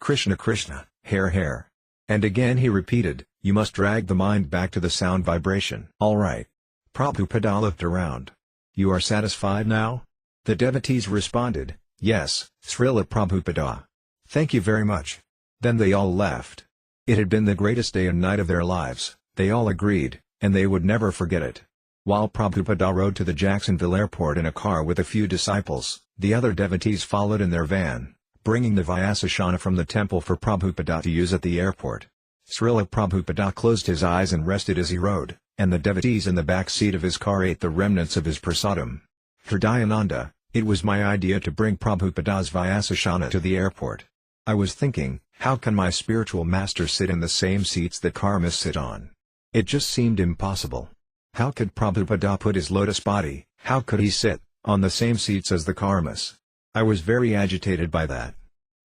[SPEAKER 1] Krishna Krishna, Hare Hare. And again he repeated, you must drag the mind back to the sound vibration. All right. Prabhupada looked around. You are satisfied now? The devotees responded, yes, Śrīla Prabhupada. Thank you very much. Then they all left. It had been the greatest day and night of their lives, they all agreed, and they would never forget it. While Prabhupada rode to the Jacksonville airport in a car with a few disciples, the other devotees followed in their van, bringing the Vyasashana from the temple for Prabhupada to use at the airport. Śrīla Prabhupada closed his eyes and rested as he rode, and the devotees in the back seat of his car ate the remnants of his prasadam. Hridayananda, it was my idea to bring Prabhupada's Vyasashana to the airport. I was thinking, how can my spiritual master sit in the same seats that karmas sit on? It just seemed impossible. How could Prabhupada put his lotus body, how could he sit, on the same seats as the karmas? I was very agitated by that.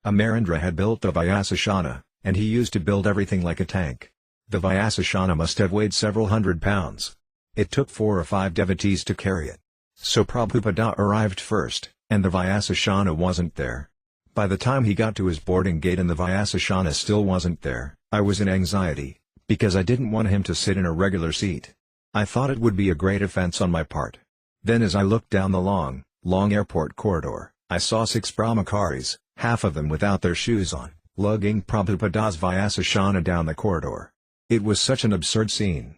[SPEAKER 1] Amarendra had built the Vyasashana, and he used to build everything like a tank. The Vyasashana must have weighed several hundred pounds. It took 4 or 5 devotees to carry it. So Prabhupada arrived first, and the Vyasashana wasn't there. By the time he got to his boarding gate and the Vyasashana still wasn't there, I was in anxiety, because I didn't want him to sit in a regular seat. I thought it would be a great offense on my part. Then as I looked down the long airport corridor, I saw 6 brahmacharis, half of them without their shoes on, lugging Prabhupada's Vyasashana down the corridor. It was such an absurd scene.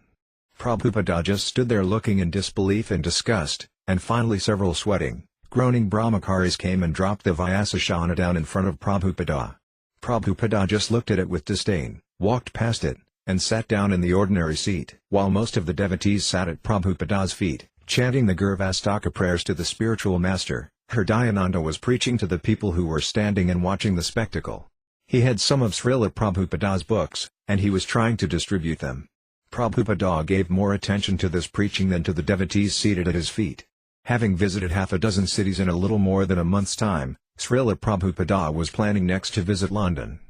[SPEAKER 1] Prabhupada just stood there looking in disbelief and disgust, and finally several sweating, groaning brahmacharis came and dropped the Vyasashana down in front of Prabhupada. Prabhupada just looked at it with disdain, walked past it, and sat down in the ordinary seat. While most of the devotees sat at Prabhupada's feet, chanting the Gurvastaka prayers to the spiritual master, Hridayananda was preaching to the people who were standing and watching the spectacle. He had some of Śrīla Prabhupada's books, and he was trying to distribute them. Prabhupada gave more attention to this preaching than to the devotees seated at his feet. Having visited half a dozen cities in a little more than a month's time, Śrīla Prabhupada was planning next to visit London.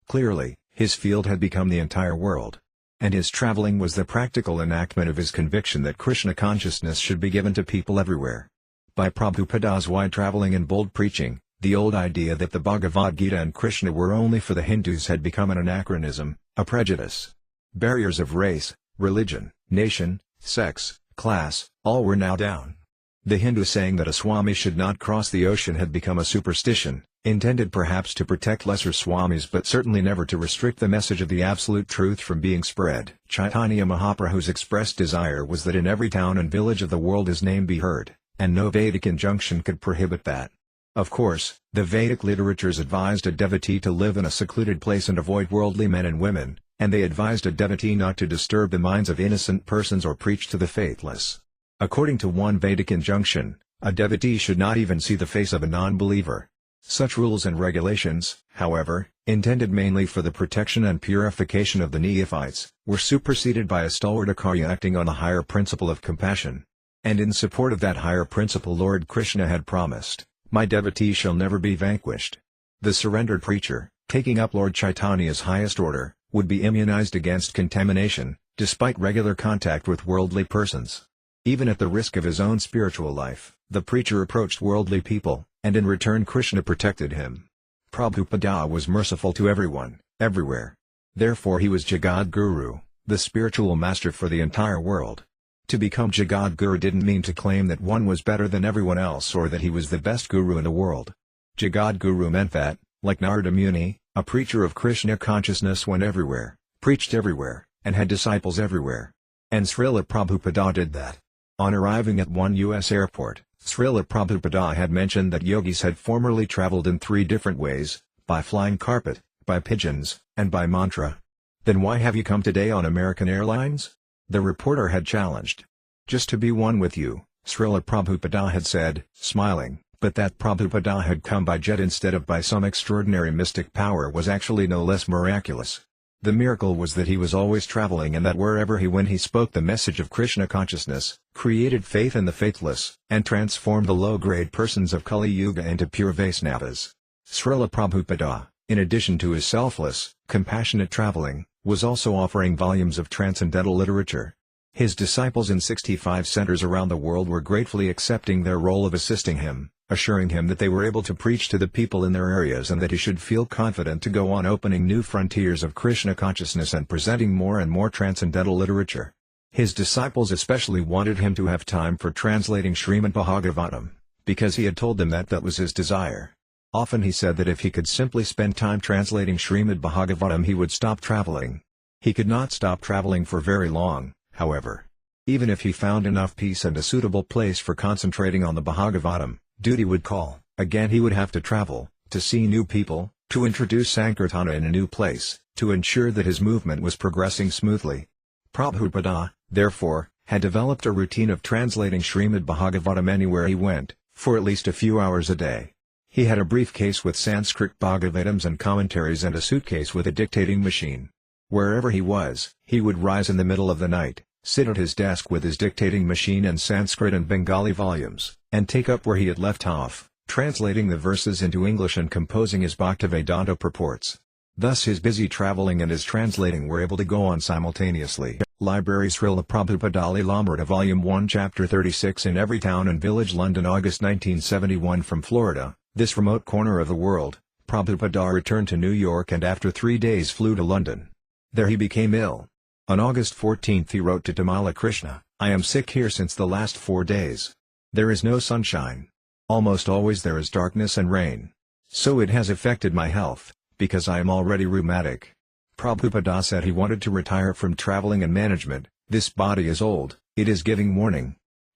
[SPEAKER 1] Clearly, his field had become the entire world. And his traveling was the practical enactment of his conviction that Krishna consciousness should be given to people everywhere. By Prabhupada's wide traveling and bold preaching, the old idea that the Bhagavad Gita and Krishna were only for the Hindus had become an anachronism, a prejudice. Barriers of race, religion, nation, sex, class, all were now down. The Hindu saying that a Swami should not cross the ocean had become a superstition, intended perhaps to protect lesser Swamis but certainly never to restrict the message of the absolute truth from being spread. Chaitanya Mahaprabhu's expressed desire was that in every town and village of the world his name be heard, and no Vedic injunction could prohibit that. Of course, the Vedic literatures advised a devotee to live in a secluded place and avoid worldly men and women, and they advised a devotee not to disturb the minds of innocent persons or preach to the faithless. According to one Vedic injunction, a devotee should not even see the face of a non-believer. Such rules and regulations, however, intended mainly for the protection and purification of the neophytes, were superseded by a stalwart Ācārya acting on a higher principle of compassion. And in support of that higher principle Lord Krishna had promised, "My devotee shall never be vanquished." The surrendered preacher, taking up Lord Chaitanya's highest order, would be immunized against contamination, despite regular contact with worldly persons. Even at the risk of his own spiritual life, the preacher approached worldly people, and in return Krishna protected him. Prabhupada was merciful to everyone, everywhere. Therefore he was Jagadguru, the spiritual master for the entire world. To become Jagadguru didn't mean to claim that one was better than everyone else or that he was the best guru in the world. Jagadguru meant that, like Narada Muni, a preacher of Krishna consciousness went everywhere, preached everywhere, and had disciples everywhere. And Śrīla Prabhupāda did that. On arriving at one U.S. airport, Śrīla Prabhupāda had mentioned that yogis had formerly traveled in 3 different ways: by flying carpet, by pigeons, and by mantra. "Then why have you come today on American Airlines?" the reporter had challenged. "Just to be one with you," Śrīla Prabhupāda had said, smiling, but that Prabhupada had come by jet instead of by some extraordinary mystic power was actually no less miraculous. The miracle was that he was always traveling and that wherever he went he spoke the message of Krishna consciousness, created faith in the faithless, and transformed the low-grade persons of Kali Yuga into pure Vaisnavas. Śrīla Prabhupada, in addition to his selfless, compassionate traveling, was also offering volumes of transcendental literature. His disciples in 65 centers around the world were gratefully accepting their role of assisting him, assuring him that they were able to preach to the people in their areas and that he should feel confident to go on opening new frontiers of Krishna consciousness and presenting more and more transcendental literature. His disciples especially wanted him to have time for translating Srimad Bhagavatam, because he had told them that that was his desire. Often he said that if he could simply spend time translating Srimad Bhagavatam he would stop traveling. He could not stop traveling for very long, however. Even if he found enough peace and a suitable place for concentrating on the Bhagavatam, duty would call. Again he would have to travel, to see new people, to introduce Sankirtana in a new place, to ensure that his movement was progressing smoothly. Prabhupada, therefore, had developed a routine of translating Srimad Bhagavatam anywhere he went, for at least a few hours a day. He had a briefcase with Sanskrit Bhagavatams and commentaries and a suitcase with a dictating machine. Wherever he was, he would rise in the middle of the night, sit at his desk with his dictating machine and Sanskrit and Bengali volumes, and take up where he had left off, translating the verses into English and composing his Bhaktivedanta purports. Thus his busy traveling and his translating were able to go on simultaneously. Library Śrīla Prabhupāda līlāmṛta Volume 1 Chapter 36 In every town and village London August 1971 From Florida, this remote corner of the world, Prabhupada returned to New York and after 3 days flew to London. There he became ill. On August 14 he wrote to Tamala Krishna, "I am sick here since the last 4 days. There is no sunshine. Almost always there is darkness and rain. So it has affected my health, because I am already rheumatic." Prabhupada said he wanted to retire from traveling and management. "This body is old, it is giving warning."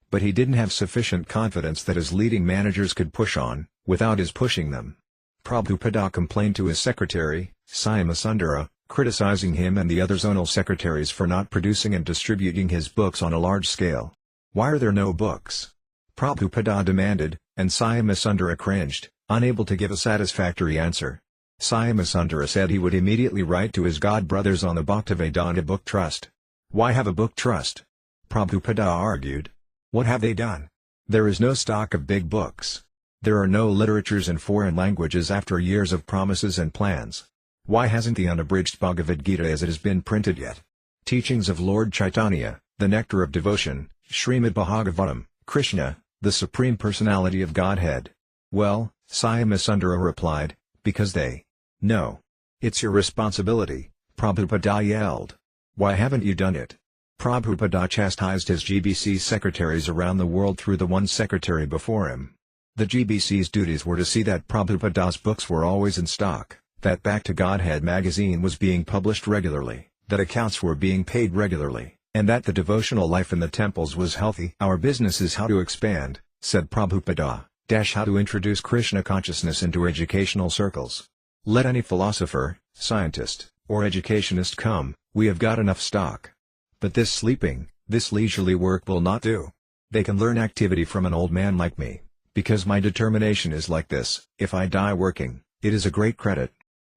[SPEAKER 1] But he didn't have sufficient confidence that his leading managers could push on, without his pushing them. Prabhupada complained to his secretary, Sundara, criticizing him and the other zonal secretaries for not producing and distributing his books on a large scale. "Why are there no books?" Prabhupada demanded, and Sundara cringed, unable to give a satisfactory answer. Sundara said he would immediately write to his god brothers on the Bhaktivedanta Book Trust. "Why have a book trust?" Prabhupada argued. "What have they done? There is no stock of big books. There are no literatures in foreign languages after years of promises and plans. Why hasn't the unabridged Bhagavad Gita as it has been printed yet? Teachings of Lord Chaitanya, the nectar of devotion, Srimad Bhagavatam, Krishna, the Supreme Personality of Godhead." "Well," Sundara replied, "because they know. It's your responsibility," Prabhupada yelled. "Why haven't you done it?" Prabhupada chastised his GBC secretaries around the world through the one secretary before him. The GBC's duties were to see that Prabhupada's books were always in stock, that Back to Godhead magazine was being published regularly, that accounts were being paid regularly, and that the devotional life in the temples was healthy. "Our business is how to expand," said Prabhupada, how to introduce Krishna consciousness into educational circles. Let any philosopher, scientist, or educationist come, we have got enough stock. But this sleeping, this leisurely work will not do. They can learn activity from an old man like me, because my determination is like this: if I die working, it is a great credit.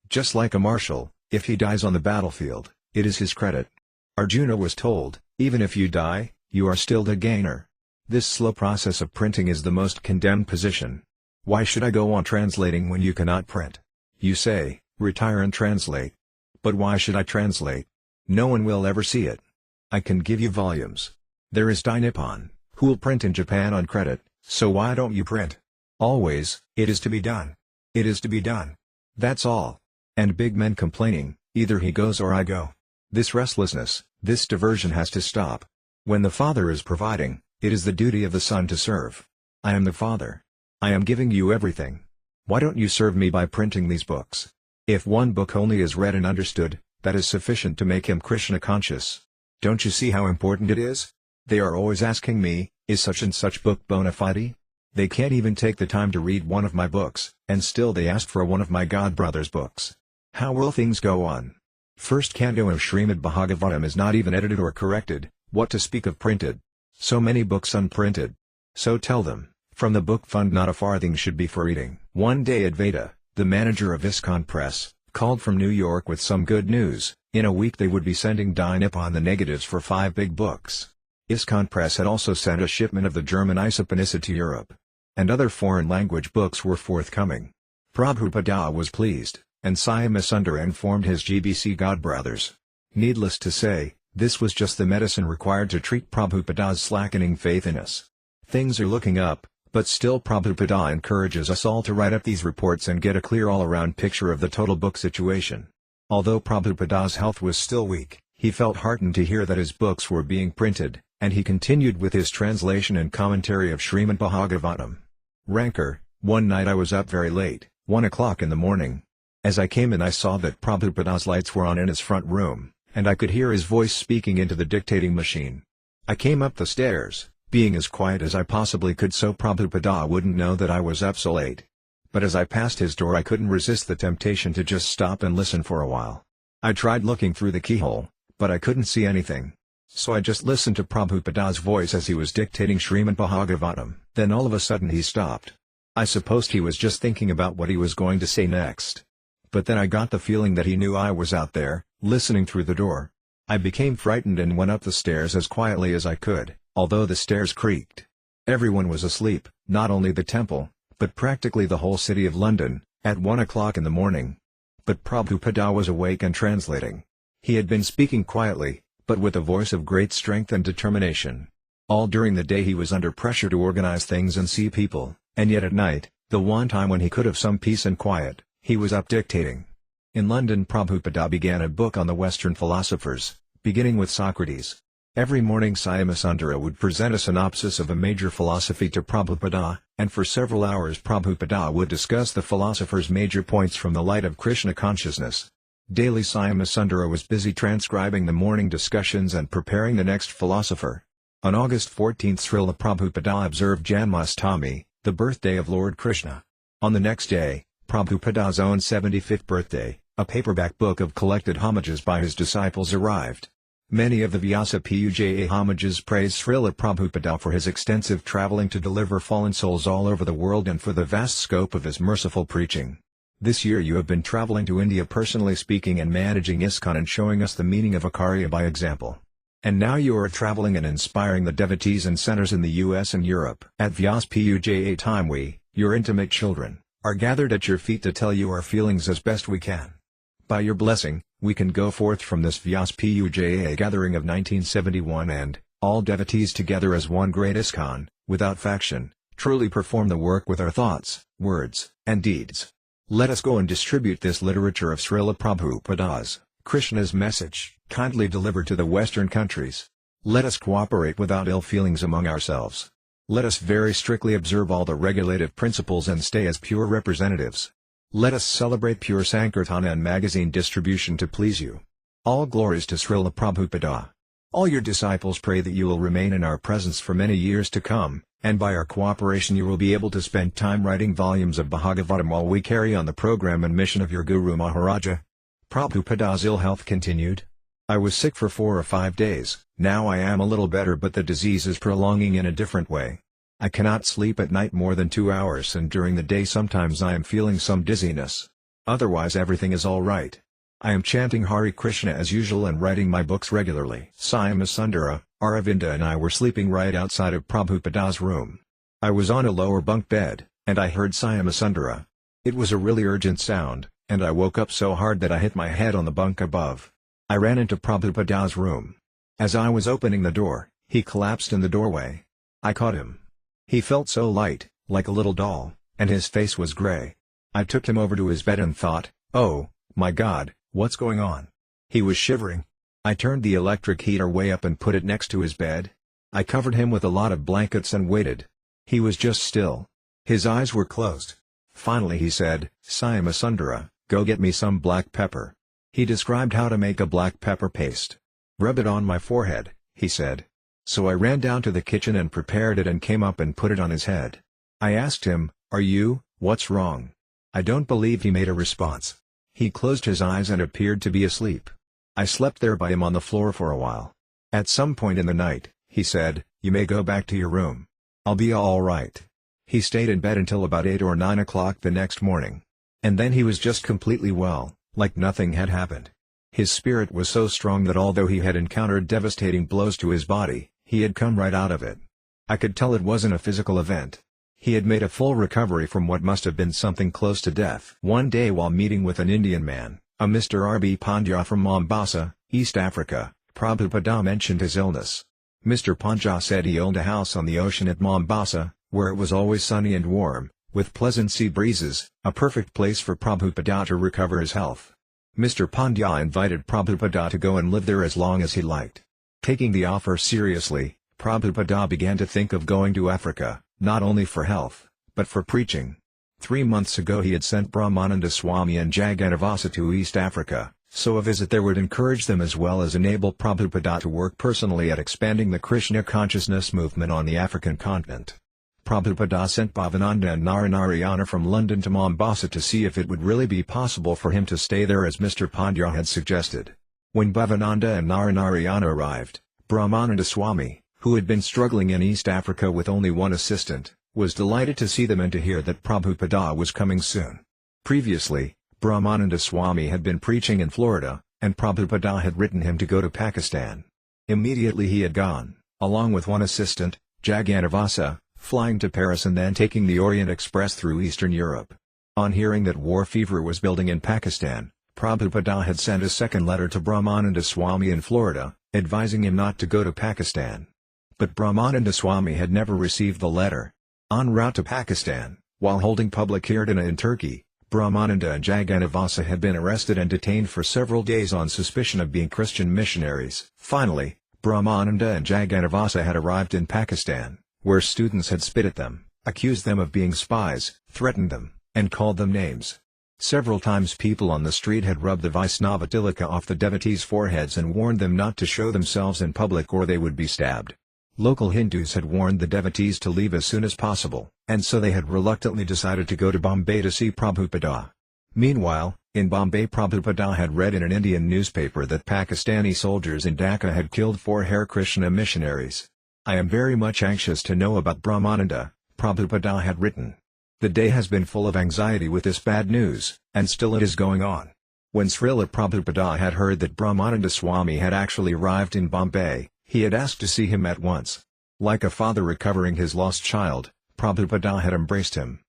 [SPEAKER 1] Just like a marshal, if he dies on the battlefield, it is his credit. Arjuna was told, even if you die, you are still the gainer. This slow process of printing is the most condemned position. Why should I go on translating when you cannot print? You say, retire and translate. But why should I translate? No one will ever see it. I can give you volumes. There is Dai Nippon, who will print in Japan on credit, so why don't you print? Always, it is to be done. It is to be done. That's all. And big men complaining, either he goes or I go. This restlessness, this diversion has to stop. When the Father is providing, it is the duty of the Son to serve. I am the Father. I am giving you everything. Why don't you serve me by printing these books? If one book only is read and understood, that is sufficient to make him Krishna conscious. Don't you see how important it is? They are always asking me, is such and such book bona fide? They can't even take the time to read one of my books, and still they ask for one of my godbrother's books. How will things go on? First canto of Srimad Bhagavatam is not even edited or corrected, what to speak of printed. So many books unprinted. So tell them, from the book fund not a farthing should be for eating. One day Advaita, the manager of ISKCON Press, called from New York with some good news. In a week they would be sending Dai Nippon the negatives for 5 big books. ISKCON Press had also sent a shipment of the German Isapanisa to Europe. And other foreign language books were forthcoming. Prabhupada was pleased, and Syamasundara informed his GBC godbrothers. Needless to say, this was just the medicine required to treat Prabhupada's slackening faith in us. Things are looking up, but still Prabhupada encourages us all to write up these reports and get a clear all-around picture of the total book situation. Although Prabhupada's health was still weak, he felt heartened to hear that his books were being printed, and he continued with his translation and commentary of Srimad Bhagavatam. Rancor, one night I was up very late, 1 o'clock in the morning. As I came in I saw that Prabhupada's lights were on in his front room, and I could hear his voice speaking into the dictating machine. I came up the stairs, being as quiet as I possibly could so Prabhupada wouldn't know that I was up so late. But as I passed his door I couldn't resist the temptation to just stop and listen for a while. I tried looking through the keyhole, but I couldn't see anything. So I just listened to Prabhupada's voice as he was dictating Srimad Bhagavatam. Then all of a sudden he stopped. I supposed he was just thinking about what he was going to say next. But then I got the feeling that he knew I was out there, listening through the door. I became frightened and went up the stairs as quietly as I could, although the stairs creaked. Everyone was asleep, not only the temple, but practically the whole city of London, at 1 o'clock in the morning. But Prabhupada was awake and translating. He had been speaking quietly, but with a voice of great strength and determination. All during the day he was under pressure to organize things and see people, and yet at night, the one time when he could have some peace and quiet, he was up dictating. In London Prabhupada began a book on the Western philosophers, beginning with Socrates. Every morning Syamasundara would present a synopsis of a major philosophy to Prabhupada, and for several hours Prabhupada would discuss the philosopher's major points from the light of Krishna consciousness. Daily Syamasundara was busy transcribing the morning discussions and preparing the next philosopher. On August 14 Śrīla Prabhupada observed Janmashtami, the birthday of Lord Krishna. On the next day, Prabhupada's own 75th birthday, a paperback book of collected homages by his disciples arrived. Many of the Vyasa Puja homages praised Śrīla Prabhupada for his extensive traveling to deliver fallen souls all over the world and for the vast scope of his merciful preaching. This year you have been traveling to India personally speaking and managing ISKCON and showing us the meaning of Ācārya by example. And now you are traveling and inspiring the devotees and centers in the US and Europe. At Vyasa Puja time we, your intimate children, are gathered at your feet to tell you our feelings as best we can. By your blessing, we can go forth from this Vyasa Puja gathering of 1971 and, all devotees together as one great ISKCON, without faction, truly perform the work with our thoughts, words, and deeds. Let us go and distribute this literature of Śrīla Prabhupada's, Krishna's message, kindly delivered to the Western countries. Let us cooperate without ill feelings among ourselves. Let us very strictly observe all the regulative principles and stay as pure representatives. Let us celebrate pure Sankirtana and magazine distribution to please you. All glories to Śrīla Prabhupada. All your disciples pray that you will remain in our presence for many years to come, and by our cooperation you will be able to spend time writing volumes of Bhagavatam while we carry on the program and mission of your Guru Maharaja. Prabhupada's ill health continued. I was sick for 4 or 5 days, now I am a little better, but the disease is prolonging in a different way. I cannot sleep at night more than 2 hours, and during the day sometimes I am feeling some dizziness. Otherwise everything is alright. I am chanting Hare Krishna as usual and writing my books regularly. Sundara, Aravinda and I were sleeping right outside of Prabhupada's room. I was on a lower bunk bed, and I heard Sundara. It was a really urgent sound, and I woke up so hard that I hit my head on the bunk above. I ran into Prabhupada's room. As I was opening the door, he collapsed in the doorway. I caught him. He felt so light, like a little doll, and his face was gray. I took him over to his bed and thought, oh, my God, what's going on? He was shivering. I turned the electric heater way up and put it next to his bed. I covered him with a lot of blankets and waited. He was just still. His eyes were closed. Finally he said, Sundara, go get me some black pepper. He described how to make a black pepper paste. Rub it on my forehead, he said. So I ran down to the kitchen and prepared it and came up and put it on his head. I asked him, what's wrong? I don't believe he made a response. He closed his eyes and appeared to be asleep. I slept there by him on the floor for a while. At some point in the night, he said, you may go back to your room. I'll be all right. He stayed in bed until about 8 or 9 o'clock the next morning. And then he was just completely well, like nothing had happened. His spirit was so strong that although he had encountered devastating blows to his body, he had come right out of it. I could tell it wasn't a physical event. He had made a full recovery from what must have been something close to death. One day while meeting with an Indian man, a Mr. R.B. Pandya from Mombasa, East Africa, Prabhupada mentioned his illness. Mr. Pandya said he owned a house on the ocean at Mombasa, where it was always sunny and warm, with pleasant sea breezes, a perfect place for Prabhupada to recover his health. Mr. Pandya invited Prabhupada to go and live there as long as he liked. Taking the offer seriously, Prabhupada began to think of going to Africa, not only for health, but for preaching. 3 months ago he had sent Brahmananda Swami and Jagannavasa to East Africa, so a visit there would encourage them as well as enable Prabhupada to work personally at expanding the Krishna consciousness movement on the African continent. Prabhupada sent Bhavananda and Narayana from London to Mombasa to see if it would really be possible for him to stay there as Mr. Pandya had suggested. When Bhavananda and Narayana arrived, Brahmananda Swami, who had been struggling in East Africa with only one assistant, was delighted to see them and to hear that Prabhupada was coming soon. Previously, Brahmananda Swami had been preaching in Florida, and Prabhupada had written him to go to Pakistan. Immediately he had gone, along with one assistant, Jagannavasa, flying to Paris and then taking the Orient Express through Eastern Europe. On hearing that war fever was building in Pakistan, Prabhupada had sent a second letter to Brahmananda Swami in Florida, advising him not to go to Pakistan. But Brahmananda Swami had never received the letter. En route to Pakistan, while holding public kirtana in Turkey, Brahmananda and Jagannavasa had been arrested and detained for several days on suspicion of being Christian missionaries. Finally, Brahmananda and Jagannavasa had arrived in Pakistan, where students had spit at them, accused them of being spies, threatened them, and called them names. Several times people on the street had rubbed the Vaisnava tilaka off the devotees' foreheads and warned them not to show themselves in public or they would be stabbed. Local Hindus had warned the devotees to leave as soon as possible, and so they had reluctantly decided to go to Bombay to see Prabhupada. Meanwhile, in Bombay Prabhupada had read in an Indian newspaper that Pakistani soldiers in Dhaka had killed 4 Hare Krishna missionaries. I am very much anxious to know about Brahmananda, Prabhupada had written. The day has been full of anxiety with this bad news, and still it is going on. When Śrīla Prabhupada had heard that Brahmananda Swami had actually arrived in Bombay, he had asked to see him at once. Like a father recovering his lost child, Prabhupada had embraced him.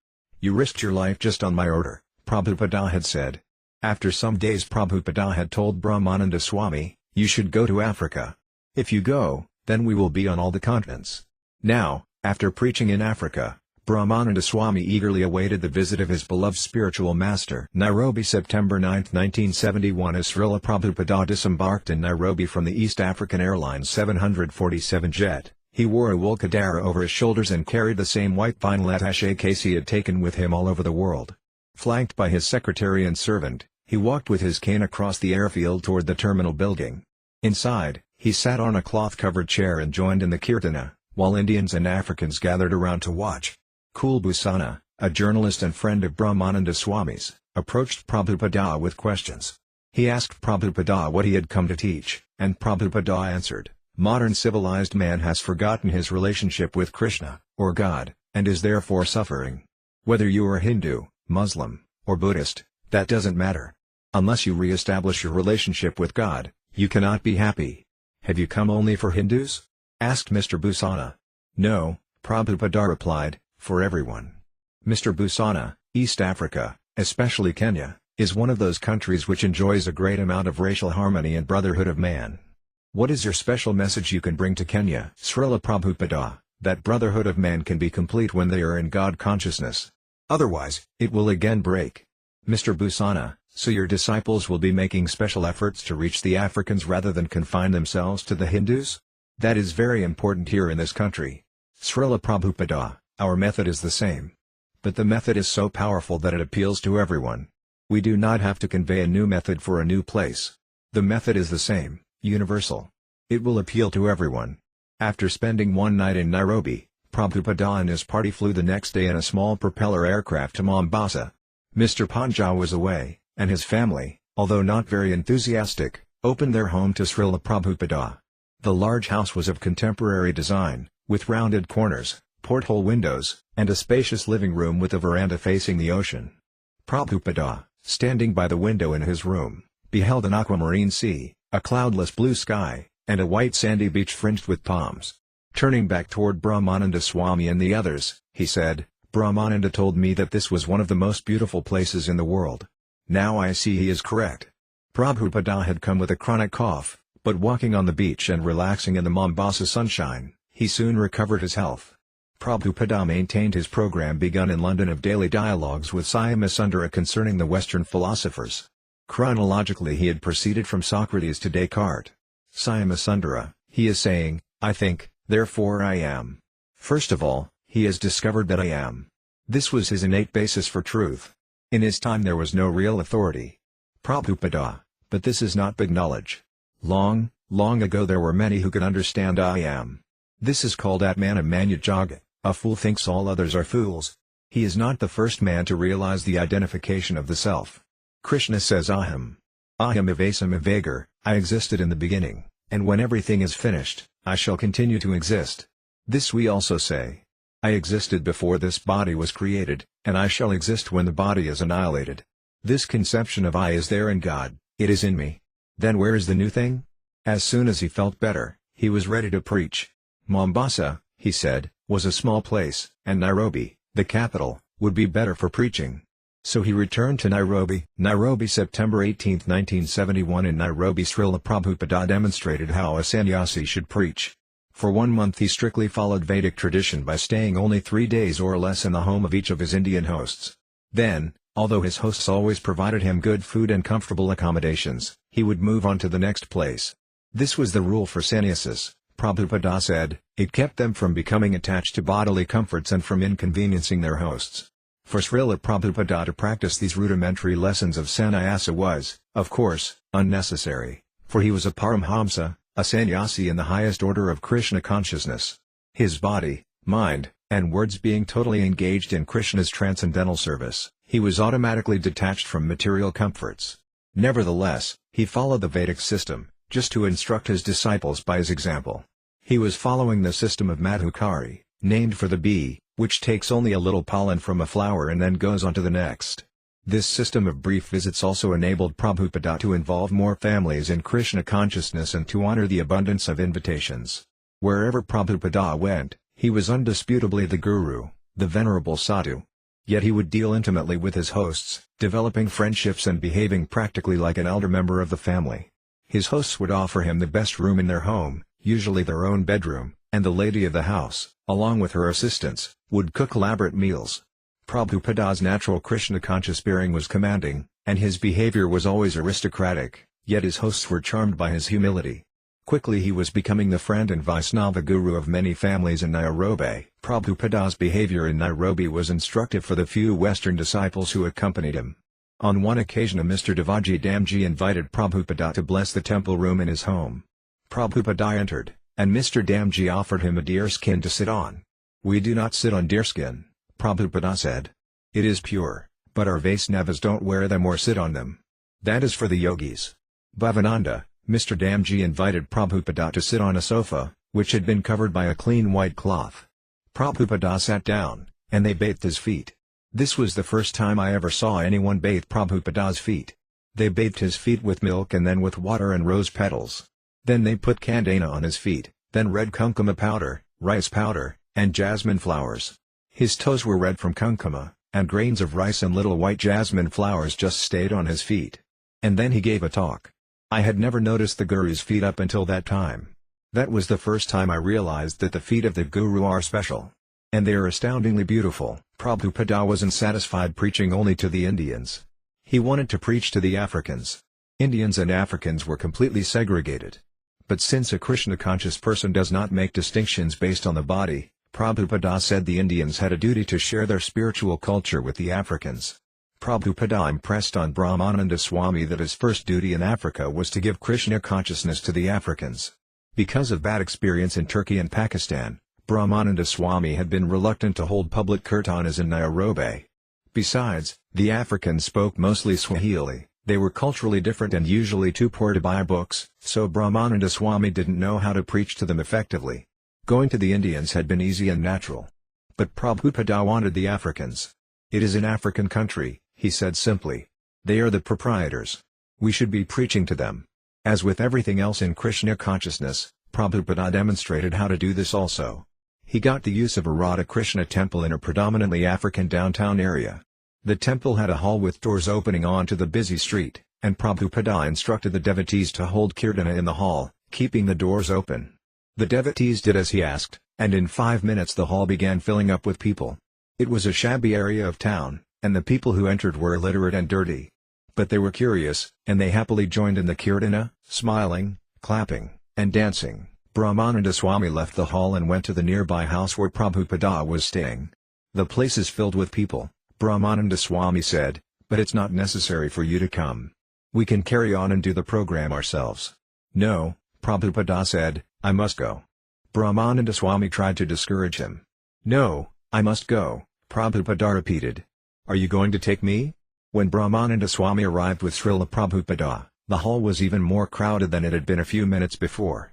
[SPEAKER 1] "You risked your life just on my order," Prabhupada had said. After some days Prabhupada had told Brahmananda Swami, "You should go to Africa. If you go, then we will be on all the continents." Now, after preaching in Africa, Brahmananda Swami eagerly awaited the visit of his beloved spiritual master. Nairobi, September 9, 1971. As Śrīla Prabhupada disembarked in Nairobi from the East African Airlines 747 jet, he wore a wool kadara over his shoulders and carried the same white vinyl attaché case he had taken with him all over the world. Flanked by his secretary and servant, he walked with his cane across the airfield toward the terminal building. Inside, he sat on a cloth-covered chair and joined in the kirtana, while Indians and Africans gathered around to watch. Kulbhusana, a journalist and friend of Brahmananda Swami's, approached Prabhupada with questions. He asked Prabhupada what he had come to teach, and Prabhupada answered, "Modern civilized man has forgotten his relationship with Krishna, or God, and is therefore suffering. Whether you are Hindu, Muslim, or Buddhist, that doesn't matter. Unless you re-establish your relationship with God, you cannot be happy." "Have you come only for Hindus?" asked Mr. Busana. "No," Prabhupada replied, "for everyone." Mr. Busana, East Africa, especially Kenya, is one of those countries which enjoys a great amount of racial harmony and brotherhood of man. "What is your special message you can bring to Kenya?" Śrīla Prabhupada, "That brotherhood of man can be complete when they are in God consciousness. Otherwise, it will again break." Mr. Busana, "So your disciples will be making special efforts to reach the Africans rather than confine themselves to the Hindus? That is very important here in this country." Śrīla Prabhupada, "Our method is the same. But the method is so powerful that it appeals to everyone. We do not have to convey a new method for a new place. The method is the same, universal. It will appeal to everyone." After spending one night in Nairobi, Prabhupada and his party flew the next day in a small propeller aircraft to Mombasa. Mr. Panja was away, and his family, although not very enthusiastic, opened their home to Śrīla Prabhupada. The large house was of contemporary design, with rounded corners, porthole windows, and a spacious living room with a veranda facing the ocean. Prabhupada, standing by the window in his room, beheld an aquamarine sea, a cloudless blue sky, and a white sandy beach fringed with palms. Turning back toward Brahmananda Swami and the others, he said, "Brahmananda told me that this was one of the most beautiful places in the world. Now I see he is correct." Prabhupada had come with a chronic cough, but walking on the beach and relaxing in the Mombasa sunshine, he soon recovered his health. Prabhupada maintained his program begun in London of daily dialogues with Swami concerning the Western philosophers. Chronologically he had proceeded from Socrates to Descartes. Swami, he is saying, "I think, therefore I am." First of all, he has discovered that I am. This was his innate basis for truth. In his time there was no real authority. Prabhupada, "But this is not big knowledge. Long, long ago there were many who could understand I am. This is called Atmana Manya Jagat, a fool thinks all others are fools." He is not the first man to realize the identification of the self. Krishna says Aham. Aham evasam evagar, I existed in the beginning, and when everything is finished, I shall continue to exist. This we also say. I existed before this body was created, and I shall exist when the body is annihilated. This conception of I is there in God, it is in me. Then where is the new thing? As soon as he felt better, he was ready to preach. Mombasa, he said, was a small place, and Nairobi, the capital, would be better for preaching. So he returned to Nairobi. Nairobi, September 18, 1971. In Nairobi, Śrīla Prabhupada demonstrated how a sannyasi should preach. For 1 month he strictly followed Vedic tradition by staying only 3 days or less in the home of each of his Indian hosts. Then, although his hosts always provided him good food and comfortable accommodations, he would move on to the next place. This was the rule for sannyasis, Prabhupada said. It kept them from becoming attached to bodily comforts and from inconveniencing their hosts. For Śrīla Prabhupada to practice these rudimentary lessons of sannyasa was, of course, unnecessary, for he was a Paramhamsa, a sannyasi in the highest order of Krishna consciousness. His body, mind, and words being totally engaged in Krishna's transcendental service, he was automatically detached from material comforts. Nevertheless, he followed the Vedic system, just to instruct his disciples by his example. He was following the system of Madhukari, named for the bee, which takes only a little pollen from a flower and then goes on to the next. This system of brief visits also enabled Prabhupada to involve more families in Krishna consciousness and to honor the abundance of invitations. Wherever Prabhupada went, he was undisputably the guru, the venerable sadhu. Yet he would deal intimately with his hosts, developing friendships and behaving practically like an elder member of the family. His hosts would offer him the best room in their home, usually their own bedroom, and the lady of the house, along with her assistants, would cook elaborate meals. Prabhupada's natural Krishna-conscious bearing was commanding, and his behavior was always aristocratic, yet his hosts were charmed by his humility. Quickly he was becoming the friend and Vaisnava guru of many families in Nairobi. Prabhupada's behavior in Nairobi was instructive for the few Western disciples who accompanied him. On one occasion a Mr. Devaji Damji invited Prabhupada to bless the temple room in his home. Prabhupada entered, and Mr. Damji offered him a deerskin to sit on. "We do not sit on deerskin," Prabhupada said. "It is pure, but our Vaisnavas don't wear them or sit on them." That is for the yogis. Bhavananda, Mr. Damji invited Prabhupada to sit on a sofa, which had been covered by a clean white cloth. Prabhupada sat down, and they bathed his feet. This was the first time I ever saw anyone bathe Prabhupada's feet. They bathed his feet with milk and then with water and rose petals. Then they put candana on his feet, then red kumkuma powder, rice powder, and jasmine flowers. His toes were red from kumkuma, and grains of rice and little white jasmine flowers just stayed on his feet. And then he gave a talk. I had never noticed the Guru's feet up until that time. That was the first time I realized that the feet of the Guru are special. And they are astoundingly beautiful. Prabhupada wasn't satisfied preaching only to the Indians. He wanted to preach to the Africans. Indians and Africans were completely segregated. But since a Krishna-conscious person does not make distinctions based on the body, Prabhupada said the Indians had a duty to share their spiritual culture with the Africans. Prabhupada impressed on Brahmananda Swami that his first duty in Africa was to give Krishna consciousness to the Africans. Because of bad experience in Turkey and Pakistan, Brahmananda Swami had been reluctant to hold public kirtanas in Nairobi. Besides, the Africans spoke mostly Swahili, they were culturally different and usually too poor to buy books, so Brahmananda Swami didn't know how to preach to them effectively. Going to the Indians had been easy and natural. But Prabhupada wanted the Africans. It is an African country, he said simply. They are the proprietors. We should be preaching to them. As with everything else in Krishna consciousness, Prabhupada demonstrated how to do this also. He got the use of a Radha Krishna temple in a predominantly African downtown area. The temple had a hall with doors opening onto the busy street, and Prabhupada instructed the devotees to hold kirtana in the hall, keeping the doors open. The devotees did as he asked, and in 5 minutes the hall began filling up with people. It was a shabby area of town, and the people who entered were illiterate and dirty. But they were curious, and they happily joined in the kirtana, smiling, clapping, and dancing. Brahmananda Swami left the hall and went to the nearby house where Prabhupada was staying. The place is filled with people, Brahmananda Swami said, but it's not necessary for you to come. We can carry on and do the program ourselves. No, Prabhupada said, I must go. Brahmananda Swami tried to discourage him. No, I must go, Prabhupada repeated. Are you going to take me? When Brahmananda Swami arrived with Śrīla Prabhupada, the hall was even more crowded than it had been a few minutes before.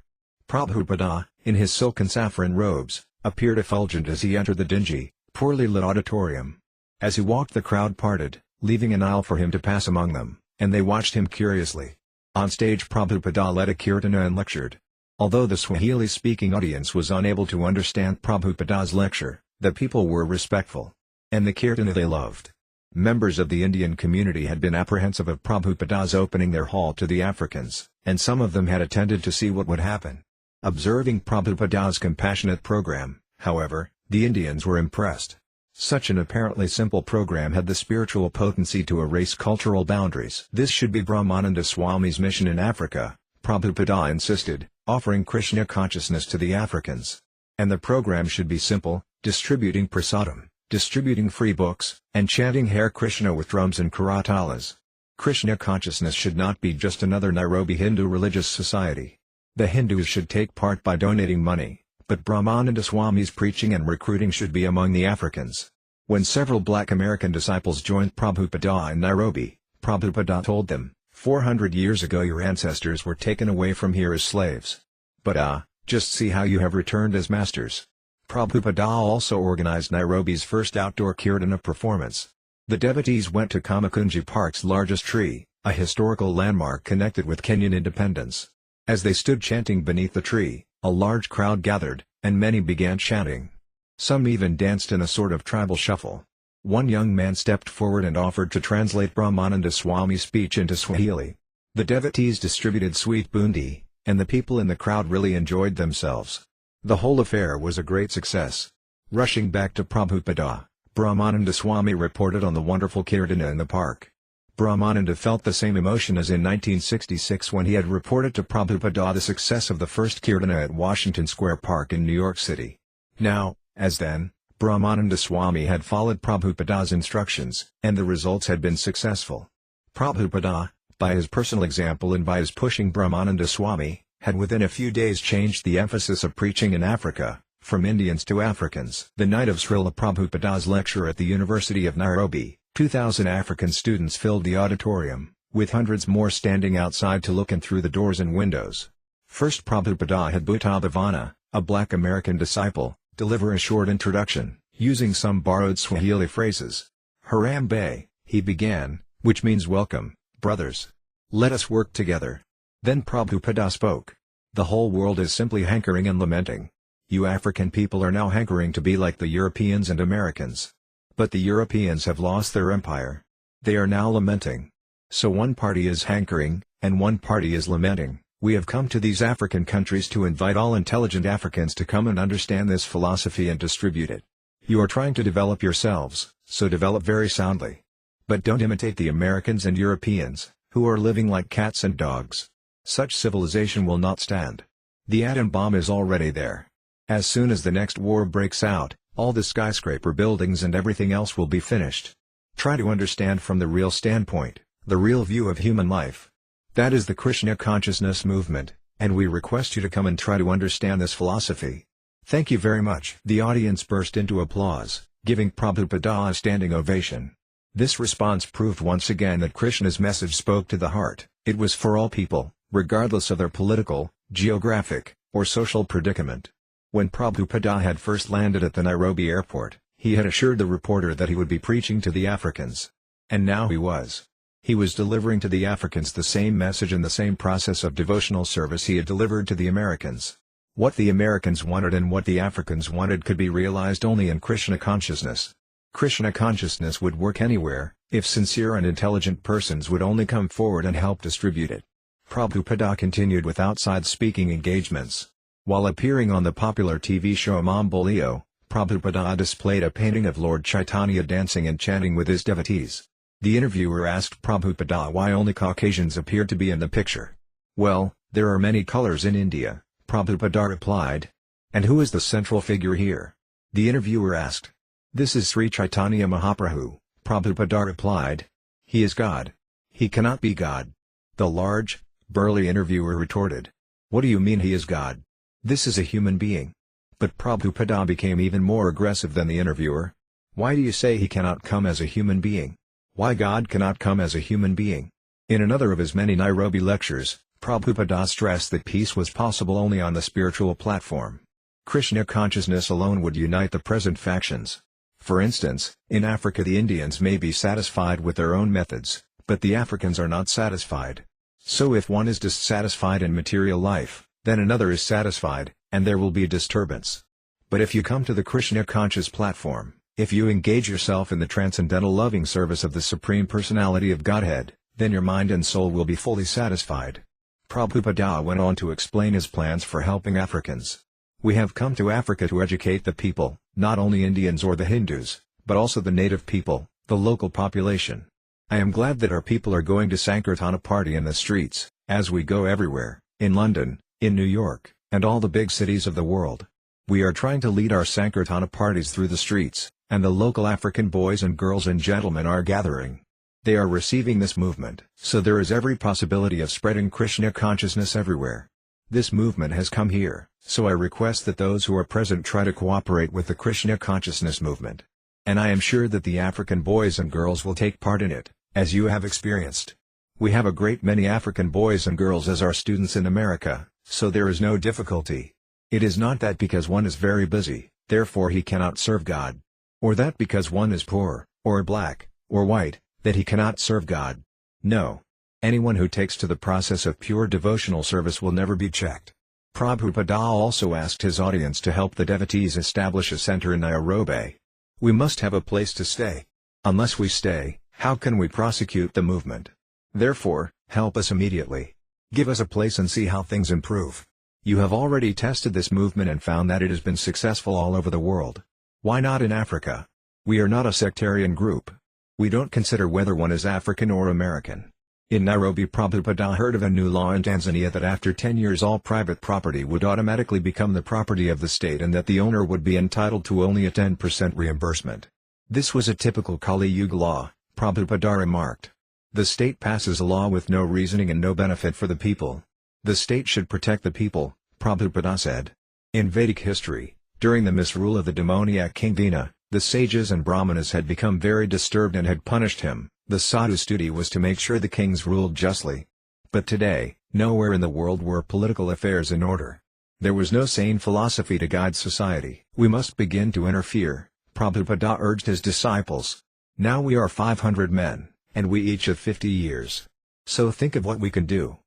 [SPEAKER 1] Prabhupada, in his silk and saffron robes, appeared effulgent as he entered the dingy, poorly lit auditorium. As he walked, the crowd parted, leaving an aisle for him to pass among them, and they watched him curiously. On stage, Prabhupada led a kirtana and lectured. Although the Swahili-speaking audience was unable to understand Prabhupada's lecture, the people were respectful. And the kirtana they loved. Members of the Indian community had been apprehensive of Prabhupada's opening their hall to the Africans, and some of them had attended to see what would happen. Observing Prabhupada's compassionate program, however, the Indians were impressed. Such an apparently simple program had the spiritual potency to erase cultural boundaries. This should be Brahmananda Swami's mission in Africa, Prabhupada insisted, offering Krishna consciousness to the Africans. And the program should be simple, distributing prasadam, distributing free books, and chanting Hare Krishna with drums and karatalas. Krishna consciousness should not be just another Nairobi Hindu religious society. The Hindus should take part by donating money, but Brahmananda Swami's preaching and recruiting should be among the Africans. When several black American disciples joined Prabhupada in Nairobi, Prabhupada told them, 400 years ago your ancestors were taken away from here as slaves. But just see how you have returned as masters. Prabhupada also organized Nairobi's first outdoor kirtana performance. The devotees went to Kamakunji Park's largest tree, a historical landmark connected with Kenyan independence. As they stood chanting beneath the tree, a large crowd gathered, and many began chanting. Some even danced in a sort of tribal shuffle. One young man stepped forward and offered to translate Brahmananda Swami's speech into Swahili. The devotees distributed sweet bundi, and the people in the crowd really enjoyed themselves. The whole affair was a great success. Rushing back to Prabhupada, Brahmananda Swami reported on the wonderful kirtana in the park. Brahmananda felt the same emotion as in 1966 when he had reported to Prabhupada the success of the first kirtana at Washington Square Park in New York City. Now, as then, Brahmananda Swami had followed Prabhupada's instructions, and the results had been successful. Prabhupada, by his personal example and by his pushing Brahmananda Swami, had within a few days changed the emphasis of preaching in Africa, from Indians to Africans. The night of Śrīla Prabhupada's lecture at the University of Nairobi, 2,000 African students filled the auditorium, with hundreds more standing outside to look in through the doors and windows. First Prabhupada had Bhutavana, a black American disciple, deliver a short introduction, using some borrowed Swahili phrases. Harambe, he began, which means welcome, brothers. Let us work together. Then Prabhupada spoke. The whole world is simply hankering and lamenting. You African people are now hankering to be like the Europeans and Americans. But the Europeans have lost their empire. They are now lamenting. So one party is hankering, and one party is lamenting. We have come to these African countries to invite all intelligent Africans to come and understand this philosophy and distribute it. You are trying to develop yourselves, so develop very soundly. But don't imitate the Americans and Europeans, who are living like cats and dogs. Such civilization will not stand. The atom bomb is already there. As soon as the next war breaks out, all the skyscraper buildings and everything else will be finished. Try to understand from the real standpoint, the real view of human life. That is the Krishna consciousness movement, and we request you to come and try to understand this philosophy. Thank you very much. The audience burst into applause, giving Prabhupada a standing ovation. This response proved once again that Krishna's message spoke to the heart. It was for all people, regardless of their political, geographic, or social predicament. When Prabhupada had first landed at the Nairobi airport, he had assured the reporter that he would be preaching to the Africans. And now he was. He was delivering to the Africans the same message in the same process of devotional service he had delivered to the Americans. What the Americans wanted and what the Africans wanted could be realized only in Krishna consciousness. Krishna consciousness would work anywhere, if sincere and intelligent persons would only come forward and help distribute it. Prabhupada continued with outside speaking engagements. While appearing on the popular TV show Mamboleo, Prabhupada displayed a painting of Lord Chaitanya dancing and chanting with his devotees. The interviewer asked Prabhupada why only Caucasians appeared to be in the picture. Well, there are many colors in India, Prabhupada replied. And who is the central figure here? The interviewer asked. This is Sri Chaitanya Mahaprabhu, Prabhupada replied. He is God. He cannot be God. The large, burly interviewer retorted. What do you mean he is God? This is a human being. But Prabhupada became even more aggressive than the interviewer. Why do you say he cannot come as a human being? Why God cannot come as a human being? In another of his many Nairobi lectures, Prabhupada stressed that peace was possible only on the spiritual platform. Krishna consciousness alone would unite the present factions. For instance, in Africa the Indians may be satisfied with their own methods, but the Africans are not satisfied. So if one is dissatisfied in material life, then another is satisfied, and there will be a disturbance. But if you come to the Krishna conscious platform, if you engage yourself in the transcendental loving service of the Supreme Personality of Godhead, then your mind and soul will be fully satisfied. Prabhupada went on to explain his plans for helping Africans. We have come to Africa to educate the people, not only Indians or the Hindus, but also the native people, the local population. I am glad that our people are going to Sankirtana party in the streets, as we go everywhere, in London, in New York, and all the big cities of the world. We are trying to lead our Sankirtana parties through the streets, and the local African boys and girls and gentlemen are gathering. They are receiving this movement, so there is every possibility of spreading Krishna consciousness everywhere. This movement has come here, so I request that those who are present try to cooperate with the Krishna consciousness movement. And I am sure that the African boys and girls will take part in it, as you have experienced. We have a great many African boys and girls as our students in America, so there is no difficulty. It is not that because one is very busy, therefore he cannot serve God. Or that because one is poor, or black, or white, that he cannot serve God. No. Anyone who takes to the process of pure devotional service will never be checked. Prabhupada also asked his audience to help the devotees establish a center in Nairobi. We must have a place to stay. Unless we stay, how can we prosecute the movement? Therefore, help us immediately. Give us a place and see how things improve. You have already tested this movement and found that it has been successful all over the world. Why not in Africa? We are not a sectarian group. We don't consider whether one is African or American. In Nairobi, Prabhupada heard of a new law in Tanzania that after 10 years all private property would automatically become the property of the state and that the owner would be entitled to only a 10% reimbursement. This was a typical Kali Yuga law, Prabhupada remarked. The state passes a law with no reasoning and no benefit for the people. The state should protect the people, Prabhupada said. In Vedic history, during the misrule of the demoniac King Vina, the sages and brahmanas had become very disturbed and had punished him, The sadhu's duty was to make sure the kings ruled justly. But today, nowhere in the world were political affairs in order. There was no sane philosophy to guide society. We must begin to interfere, Prabhupada urged his disciples. Now we are 500 men, and we each have 50 years. So think of what we can do.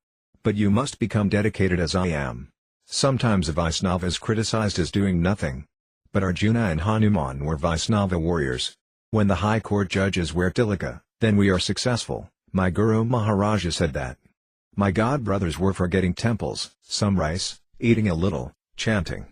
[SPEAKER 1] But you must become dedicated as I am. Sometimes a Vaisnava is criticized as doing nothing. But Arjuna and Hanuman were Vaisnava warriors. When the high court judges wear tilaka, then we are successful, my Guru Maharaja said that. My god brothers were forgetting temples, some rice, eating a little, chanting.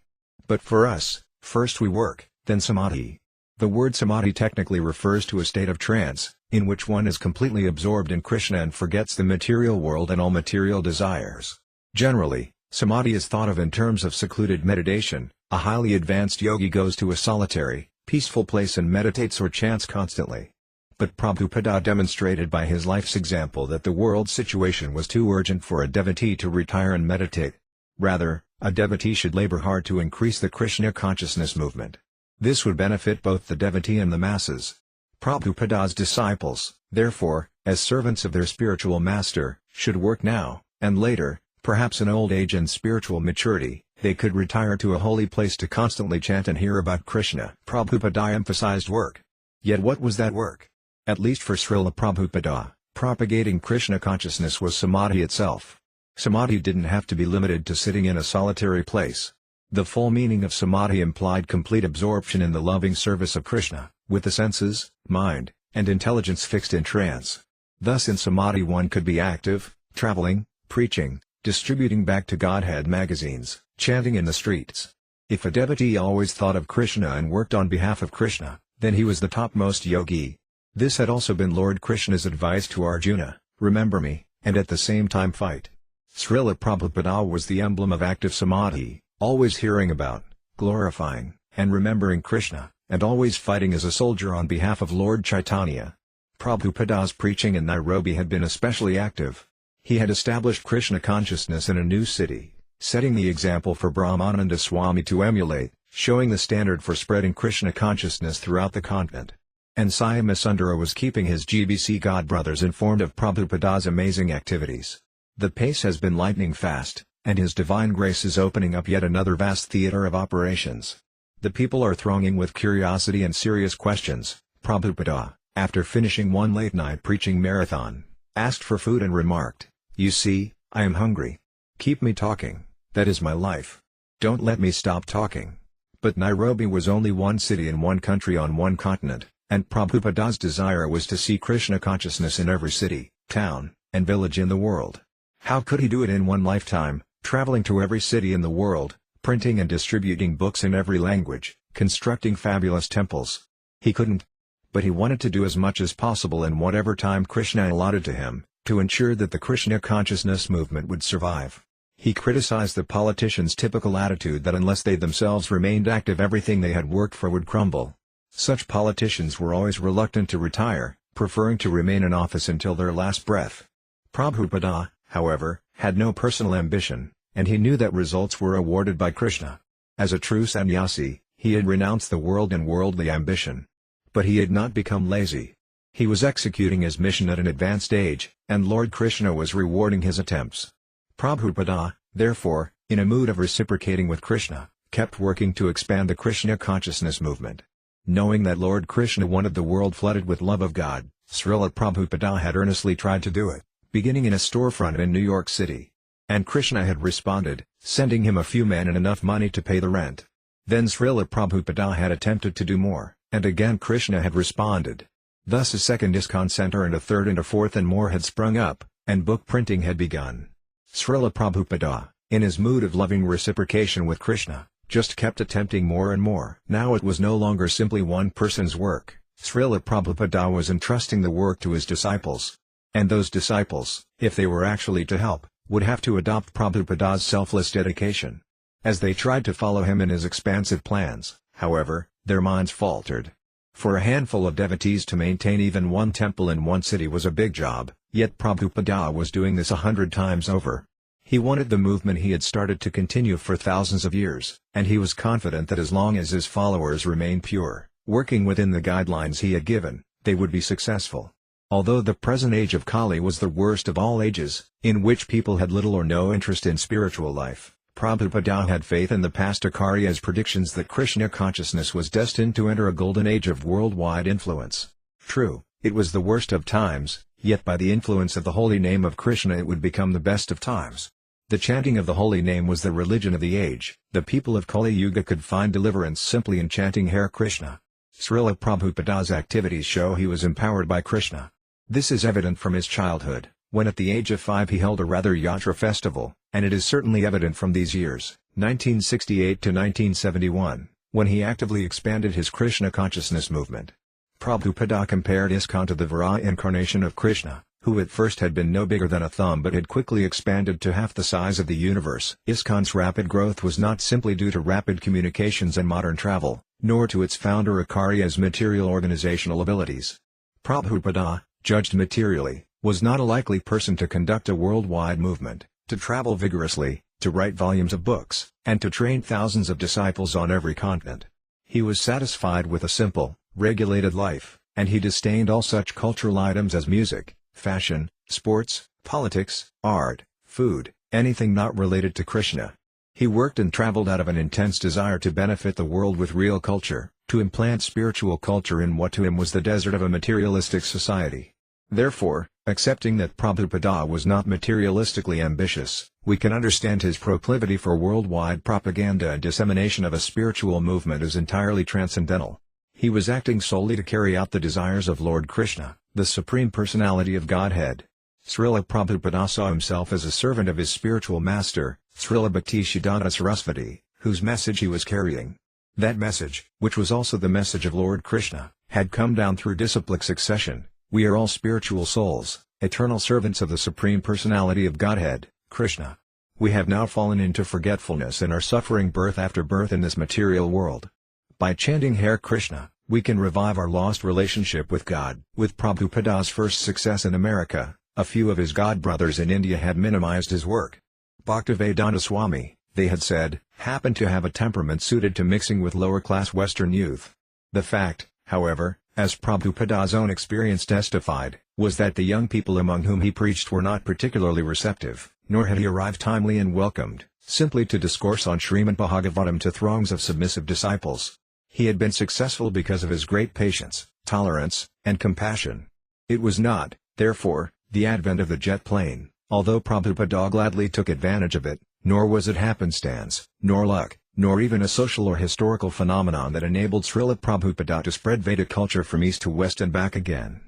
[SPEAKER 1] But for us, first we work, then samadhi. The word samadhi technically refers to a state of trance, in which one is completely absorbed in Krishna and forgets the material world and all material desires. Generally, samadhi is thought of in terms of secluded meditation. A highly advanced yogi goes to a solitary, peaceful place and meditates or chants constantly. But Prabhupada demonstrated by his life's example that the world situation was too urgent for a devotee to retire and meditate. Rather, a devotee should labor hard to increase the Krishna consciousness movement. This would benefit both the devotee and the masses. Prabhupada's disciples, therefore, as servants of their spiritual master, should work now, and later, perhaps in old age and spiritual maturity, they could retire to a holy place to constantly chant and hear about Krishna. Prabhupada emphasized work. Yet what was that work? At least for Śrīla Prabhupada, propagating Krishna consciousness was samadhi itself. Samadhi didn't have to be limited to sitting in a solitary place. The full meaning of samadhi implied complete absorption in the loving service of Krishna, with the senses, mind, and intelligence fixed in trance. Thus in samadhi one could be active, traveling, preaching, distributing back to Godhead magazines, chanting in the streets. If a devotee always thought of Krishna and worked on behalf of Krishna, then he was the topmost yogi. This had also been Lord Krishna's advice to Arjuna, remember me, and at the same time fight. Śrīla Prabhupada was the emblem of active samadhi, always hearing about, glorifying, and remembering Krishna, and always fighting as a soldier on behalf of Lord Chaitanya. Prabhupada's preaching in Nairobi had been especially active. He had established Krishna consciousness in a new city, setting the example for Brahmananda Swami to emulate, showing the standard for spreading Krishna consciousness throughout the continent. And Sundara was keeping his GBC godbrothers informed of Prabhupada's amazing activities. The pace has been lightning fast, and His Divine Grace is opening up yet another vast theater of operations. The people are thronging with curiosity and serious questions. Prabhupada, after finishing one late-night preaching marathon, asked for food and remarked, "You see, I am hungry. Keep me talking, that is my life. Don't let me stop talking." But Nairobi was only one city in one country on one continent, and Prabhupada's desire was to see Krishna consciousness in every city, town, and village in the world. How could he do it in one lifetime, traveling to every city in the world, printing and distributing books in every language, constructing fabulous temples? He couldn't. But he wanted to do as much as possible in whatever time Krishna allotted to him, to ensure that the Krishna consciousness movement would survive. He criticized the politicians' typical attitude that unless they themselves remained active everything they had worked for would crumble. Such politicians were always reluctant to retire, preferring to remain in office until their last breath. Prabhupada, however, had no personal ambition, and he knew that results were awarded by Krishna. As a true sannyasi, he had renounced the world and worldly ambition. But he had not become lazy. He was executing his mission at an advanced age, and Lord Krishna was rewarding his attempts. Prabhupada, therefore, in a mood of reciprocating with Krishna, kept working to expand the Krishna consciousness movement. Knowing that Lord Krishna wanted the world flooded with love of God, Śrīla Prabhupada had earnestly tried to do it, beginning in a storefront in New York City. And Krishna had responded, sending him a few men and enough money to pay the rent. Then Śrīla Prabhupada had attempted to do more, and again Krishna had responded. Thus a second ISKCON center and a third and a fourth and more had sprung up, and book printing had begun. Śrīla Prabhupada, in his mood of loving reciprocation with Krishna, just kept attempting more and more. Now it was no longer simply one person's work. Śrīla Prabhupada was entrusting the work to his disciples. And those disciples, if they were actually to help, would have to adopt Prabhupada's selfless dedication. As they tried to follow him in his expansive plans, however, their minds faltered. For a handful of devotees to maintain even one temple in one city was a big job, yet Prabhupada was doing this 100 times over. He wanted the movement he had started to continue for thousands of years, and he was confident that as long as his followers remained pure, working within the guidelines he had given, they would be successful. Although the present age of Kali was the worst of all ages, in which people had little or no interest in spiritual life, Prabhupada had faith in the past Ācārya's predictions that Krishna consciousness was destined to enter a golden age of worldwide influence. True, it was the worst of times, yet by the influence of the holy name of Krishna it would become the best of times. The chanting of the holy name was the religion of the age. The people of Kali Yuga could find deliverance simply in chanting Hare Krishna. Śrīla Prabhupada's activities show he was empowered by Krishna. This is evident from his childhood, when at the age of 5 he held a rather yatra festival, and it is certainly evident from these years, 1968 to 1971, when he actively expanded his Krishna consciousness movement. Prabhupada compared ISKCON to the Varaha incarnation of Krishna, who at first had been no bigger than a thumb but had quickly expanded to half the size of the universe. ISKCON's rapid growth was not simply due to rapid communications and modern travel, nor to its founder Ācārya's material organizational abilities. Prabhupada, judged materially, was not a likely person to conduct a worldwide movement, to travel vigorously, to write volumes of books, and to train thousands of disciples on every continent. He was satisfied with a simple, regulated life, and he disdained all such cultural items as music, fashion, sports, politics, art, food, anything not related to Krishna. He worked and traveled out of an intense desire to benefit the world with real culture, to implant spiritual culture in what to him was the desert of a materialistic society. Therefore, accepting that Prabhupada was not materialistically ambitious, we can understand his proclivity for worldwide propaganda and dissemination of a spiritual movement as entirely transcendental. He was acting solely to carry out the desires of Lord Krishna, the Supreme Personality of Godhead. Śrīla Prabhupada saw himself as a servant of his spiritual master, Śrīla Bhaktisiddhanta Sarasvati, whose message he was carrying. That message, which was also the message of Lord Krishna, had come down through disciplic succession. We are all spiritual souls, eternal servants of the Supreme Personality of Godhead, Krishna. We have now fallen into forgetfulness and are suffering birth after birth in this material world. By chanting Hare Krishna, we can revive our lost relationship with God. With Prabhupada's first success in America, a few of his god brothers in India had minimized his work. Bhaktivedanta Swami, they had said, happened to have a temperament suited to mixing with lower-class Western youth. The fact, however, as Prabhupada's own experience testified, was that the young people among whom he preached were not particularly receptive, nor had he arrived timely and welcomed, simply to discourse on Srimad Bhagavatam to throngs of submissive disciples. He had been successful because of his great patience, tolerance, and compassion. It was not, therefore, the advent of the jet plane, although Prabhupada gladly took advantage of it, nor was it happenstance, nor luck, nor even a social or historical phenomenon that enabled Śrīla Prabhupada to spread Vedic culture from east to west and back again.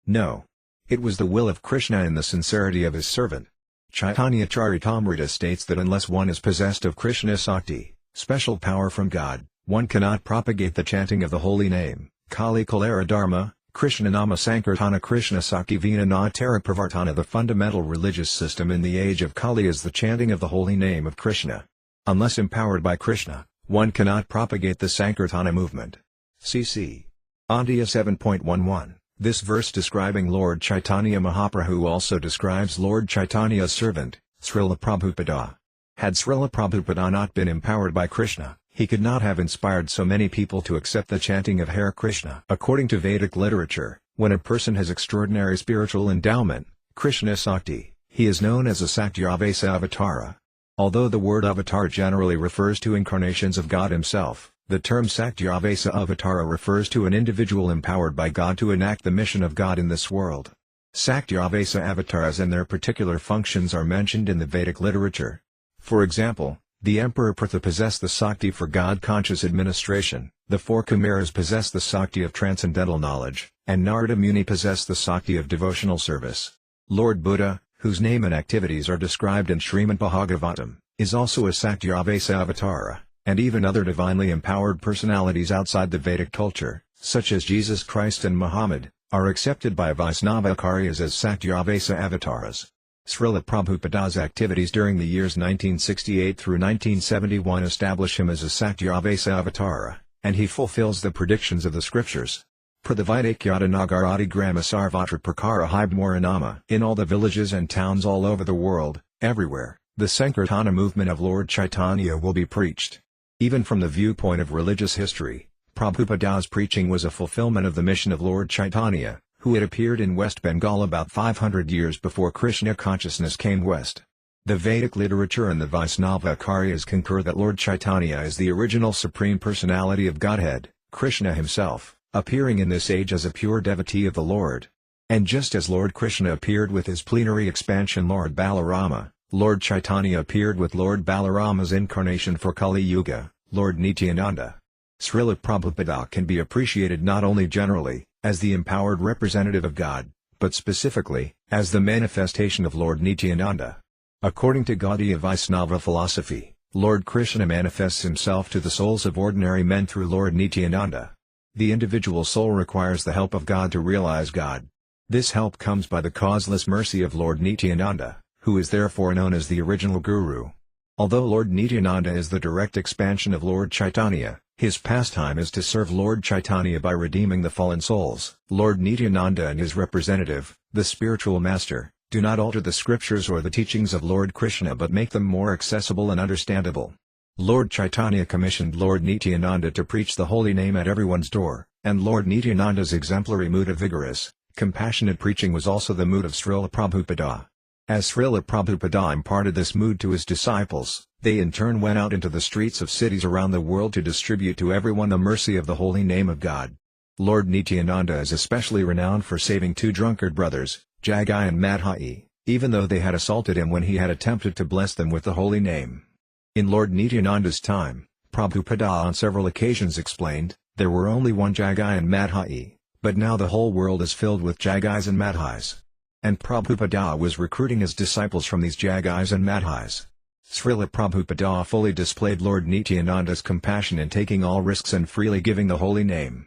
[SPEAKER 1] No. It was the will of Krishna and the sincerity of his servant. Chaitanya Charitamrita states that unless one is possessed of Krishna Sakti, special power from God, one cannot propagate the chanting of the holy name. Kali Kalara Dharma, Krishna Nama Sankirtana Krishna Sakti Vina Na Tara Pravartana. The fundamental religious system in the age of Kali is the chanting of the holy name of Krishna. Unless empowered by Krishna, one cannot propagate the Sankirtana movement. cc. Andhya 7.11. This verse describing Lord Chaitanya Mahaprabhu also describes Lord Chaitanya's servant, Śrīla Prabhupada. Had Śrīla Prabhupada not been empowered by Krishna, he could not have inspired so many people to accept the chanting of Hare Krishna. According to Vedic literature, when a person has extraordinary spiritual endowment, Krishna Sakti, he is known as a Sakyavasa Avatara. Although the word avatar generally refers to incarnations of God himself, the term Sakyavasa Avatara refers to an individual empowered by God to enact the mission of God in this world. Sakyavasa avatars and their particular functions are mentioned in the Vedic literature. For example, the Emperor Pritha possessed the Sakti for God-conscious administration, the 4 Kumaras possessed the Sakti of transcendental knowledge, and Narada Muni possessed the Sakti of devotional service. Lord Buddha, whose name and activities are described in Srimad Bhagavatam, is also a Sakyavasa Avatara, and even other divinely empowered personalities outside the Vedic culture, such as Jesus Christ and Muhammad, are accepted by Vaisnava Acharyas as Sakyavasa Avatars. Śrīla Prabhupada's activities during the years 1968 through 1971 establish him as a Sakyavasa Avatara, and he fulfills the predictions of the scriptures. Pradhavaidakyata Nagaradi Grama Sarvatra Prakara Hibmoranama. In all the villages and towns all over the world, everywhere, the Sankirtana movement of Lord Chaitanya will be preached. Even from the viewpoint of religious history, Prabhupada's preaching was a fulfillment of the mission of Lord Chaitanya, who had appeared in West Bengal about 500 years before Krishna consciousness came west. The Vedic literature and the Vaisnava-Acharyas concur that Lord Chaitanya is the original Supreme Personality of Godhead, Krishna himself, appearing in this age as a pure devotee of the Lord. And just as Lord Krishna appeared with his plenary expansion Lord Balarama, Lord Chaitanya appeared with Lord Balarama's incarnation for Kali Yuga, Lord Nityananda. Srila Prabhupada can be appreciated not only generally, as the empowered representative of God, but specifically, as the manifestation of Lord Nityananda. According to Gaudiya Vaisnava philosophy, Lord Krishna manifests himself to the souls of ordinary men through Lord Nityananda. The individual soul requires the help of God to realize God. This help comes by the causeless mercy of Lord Nityananda, who is therefore known as the original Guru. Although Lord Nityananda is the direct expansion of Lord Chaitanya, his pastime is to serve Lord Chaitanya by redeeming the fallen souls. Lord Nityananda and his representative, the spiritual master, do not alter the scriptures or the teachings of Lord Krishna but make them more accessible and understandable. Lord Chaitanya commissioned Lord Nityananda to preach the holy name at everyone's door, and Lord Nityananda's exemplary mood of vigorous, compassionate preaching was also the mood of Srila Prabhupada. As Srila Prabhupada imparted this mood to his disciples, they in turn went out into the streets of cities around the world to distribute to everyone the mercy of the holy name of God. Lord Nityananda is especially renowned for saving two drunkard brothers, Jagai and Madhai, even though they had assaulted him when he had attempted to bless them with the holy name. In Lord Nityananda's time, Prabhupada on several occasions explained, there were only one Jagai and Madhai, but now the whole world is filled with Jagais and Madhais. And Prabhupada was recruiting his disciples from these Jagais and Madhais. Srila Prabhupada fully displayed Lord Nityananda's compassion in taking all risks and freely giving the holy name.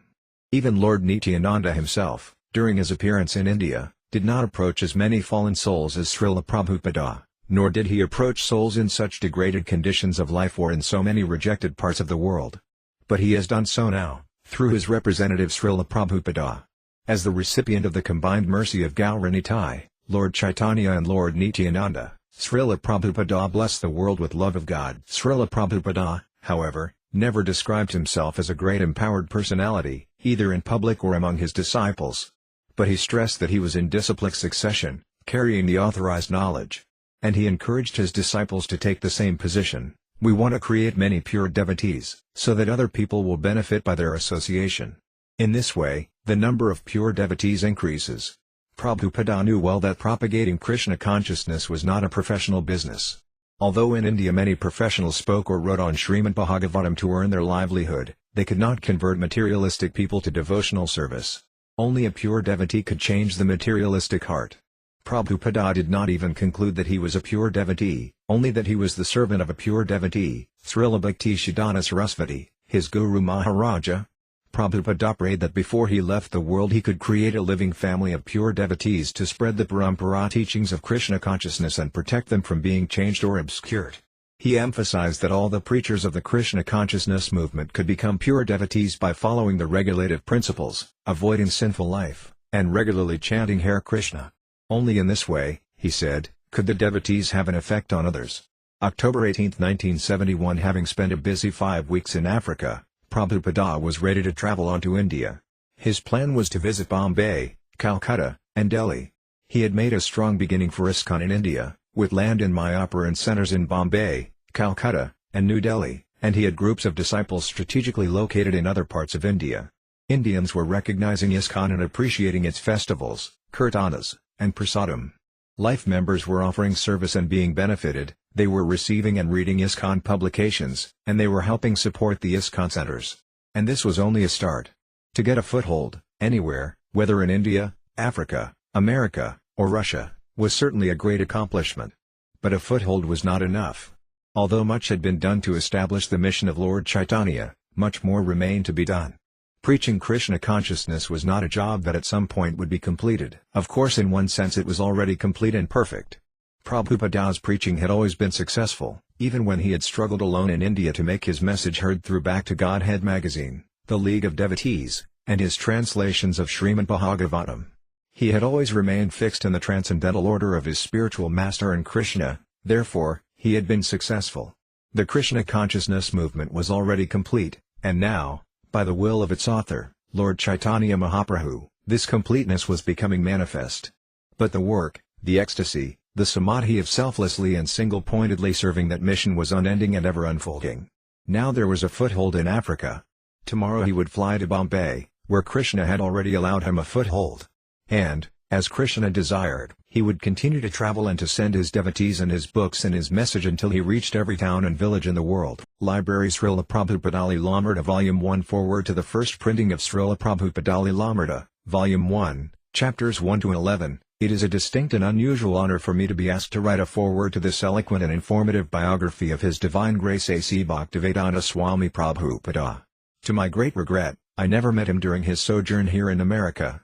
[SPEAKER 1] Even Lord Nityananda himself, during his appearance in India, did not approach as many fallen souls as Srila Prabhupada, nor did he approach souls in such degraded conditions of life or in so many rejected parts of the world. But he has done so now, through his representative Srila Prabhupada. As the recipient of the combined mercy of Gauranitai, Lord Chaitanya and Lord Nityananda, Srila Prabhupada blessed the world with love of God. Srila Prabhupada, however, never described himself as a great empowered personality, either in public or among his disciples. But he stressed that he was in disciplic succession, carrying the authorized knowledge. And he encouraged his disciples to take the same position. We want to create many pure devotees, so that other people will benefit by their association. In this way, the number of pure devotees increases. Prabhupada knew well that propagating Krishna consciousness was not a professional business. Although in India many professionals spoke or wrote on Srimad Bhagavatam to earn their livelihood, they could not convert materialistic people to devotional service. Only a pure devotee could change the materialistic heart. Prabhupada did not even conclude that he was a pure devotee, only that he was the servant of a pure devotee, Srila Bhaktisiddhanta Sarasvati, his Guru Maharaja. Prabhupada prayed that before he left the world he could create a living family of pure devotees to spread the Parampara teachings of Krishna consciousness and protect them from being changed or obscured. He emphasized that all the preachers of the Krishna consciousness movement could become pure devotees by following the regulative principles, avoiding sinful life, and regularly chanting Hare Krishna. Only in this way, he said, could the devotees have an effect on others. October 18, 1971. Having spent a busy 5 weeks in Africa, Prabhupada was ready to travel on to India. His plan was to visit Bombay, Calcutta, and Delhi. He had made a strong beginning for ISKCON in India, with land in Mayapur and centers in Bombay, Calcutta, and New Delhi, and he had groups of disciples strategically located in other parts of India. Indians were recognizing ISKCON and appreciating its festivals, kirtanas, and prasadam. Life members were offering service and being benefited, they were receiving and reading ISKCON publications, and they were helping support the ISKCON centers. And this was only a start. To get a foothold, anywhere, whether in India, Africa, America, or Russia, was certainly a great accomplishment. But a foothold was not enough. Although much had been done to establish the mission of Lord Chaitanya, much more remained to be done. Preaching Krishna consciousness was not a job that at some point would be completed. Of course, in one sense it was already complete and perfect. Prabhupada's preaching had always been successful, even when he had struggled alone in India to make his message heard through Back to Godhead magazine, the League of Devotees, and his translations of Srimad Bhagavatam. He had always remained fixed in the transcendental order of his spiritual master and Krishna, therefore, he had been successful. The Krishna consciousness movement was already complete, and now, by the will of its author, Lord Chaitanya Mahaprabhu, This completeness was becoming manifest. But the work, the ecstasy, the samadhi of selflessly and single-pointedly serving that mission was unending and ever unfolding. Now there was a foothold in Africa. Tomorrow he would fly to Bombay, where Krishna had already allowed him a foothold. And, as Krishna desired, he would continue to travel and to send his devotees and his books and his message until he reached every town and village in the world. Library Śrīla Prabhupāda līlāmṛta Volume 1 Forward to the first printing of Śrīla Prabhupāda līlāmṛta, Volume 1, Chapters 1 to 11. It is a distinct and unusual honor for me to be asked to write a foreword to this eloquent and informative biography of His Divine Grace A.C. Bhaktivedanta Swami Prabhupada. To my great regret, I never met him during his sojourn here in America.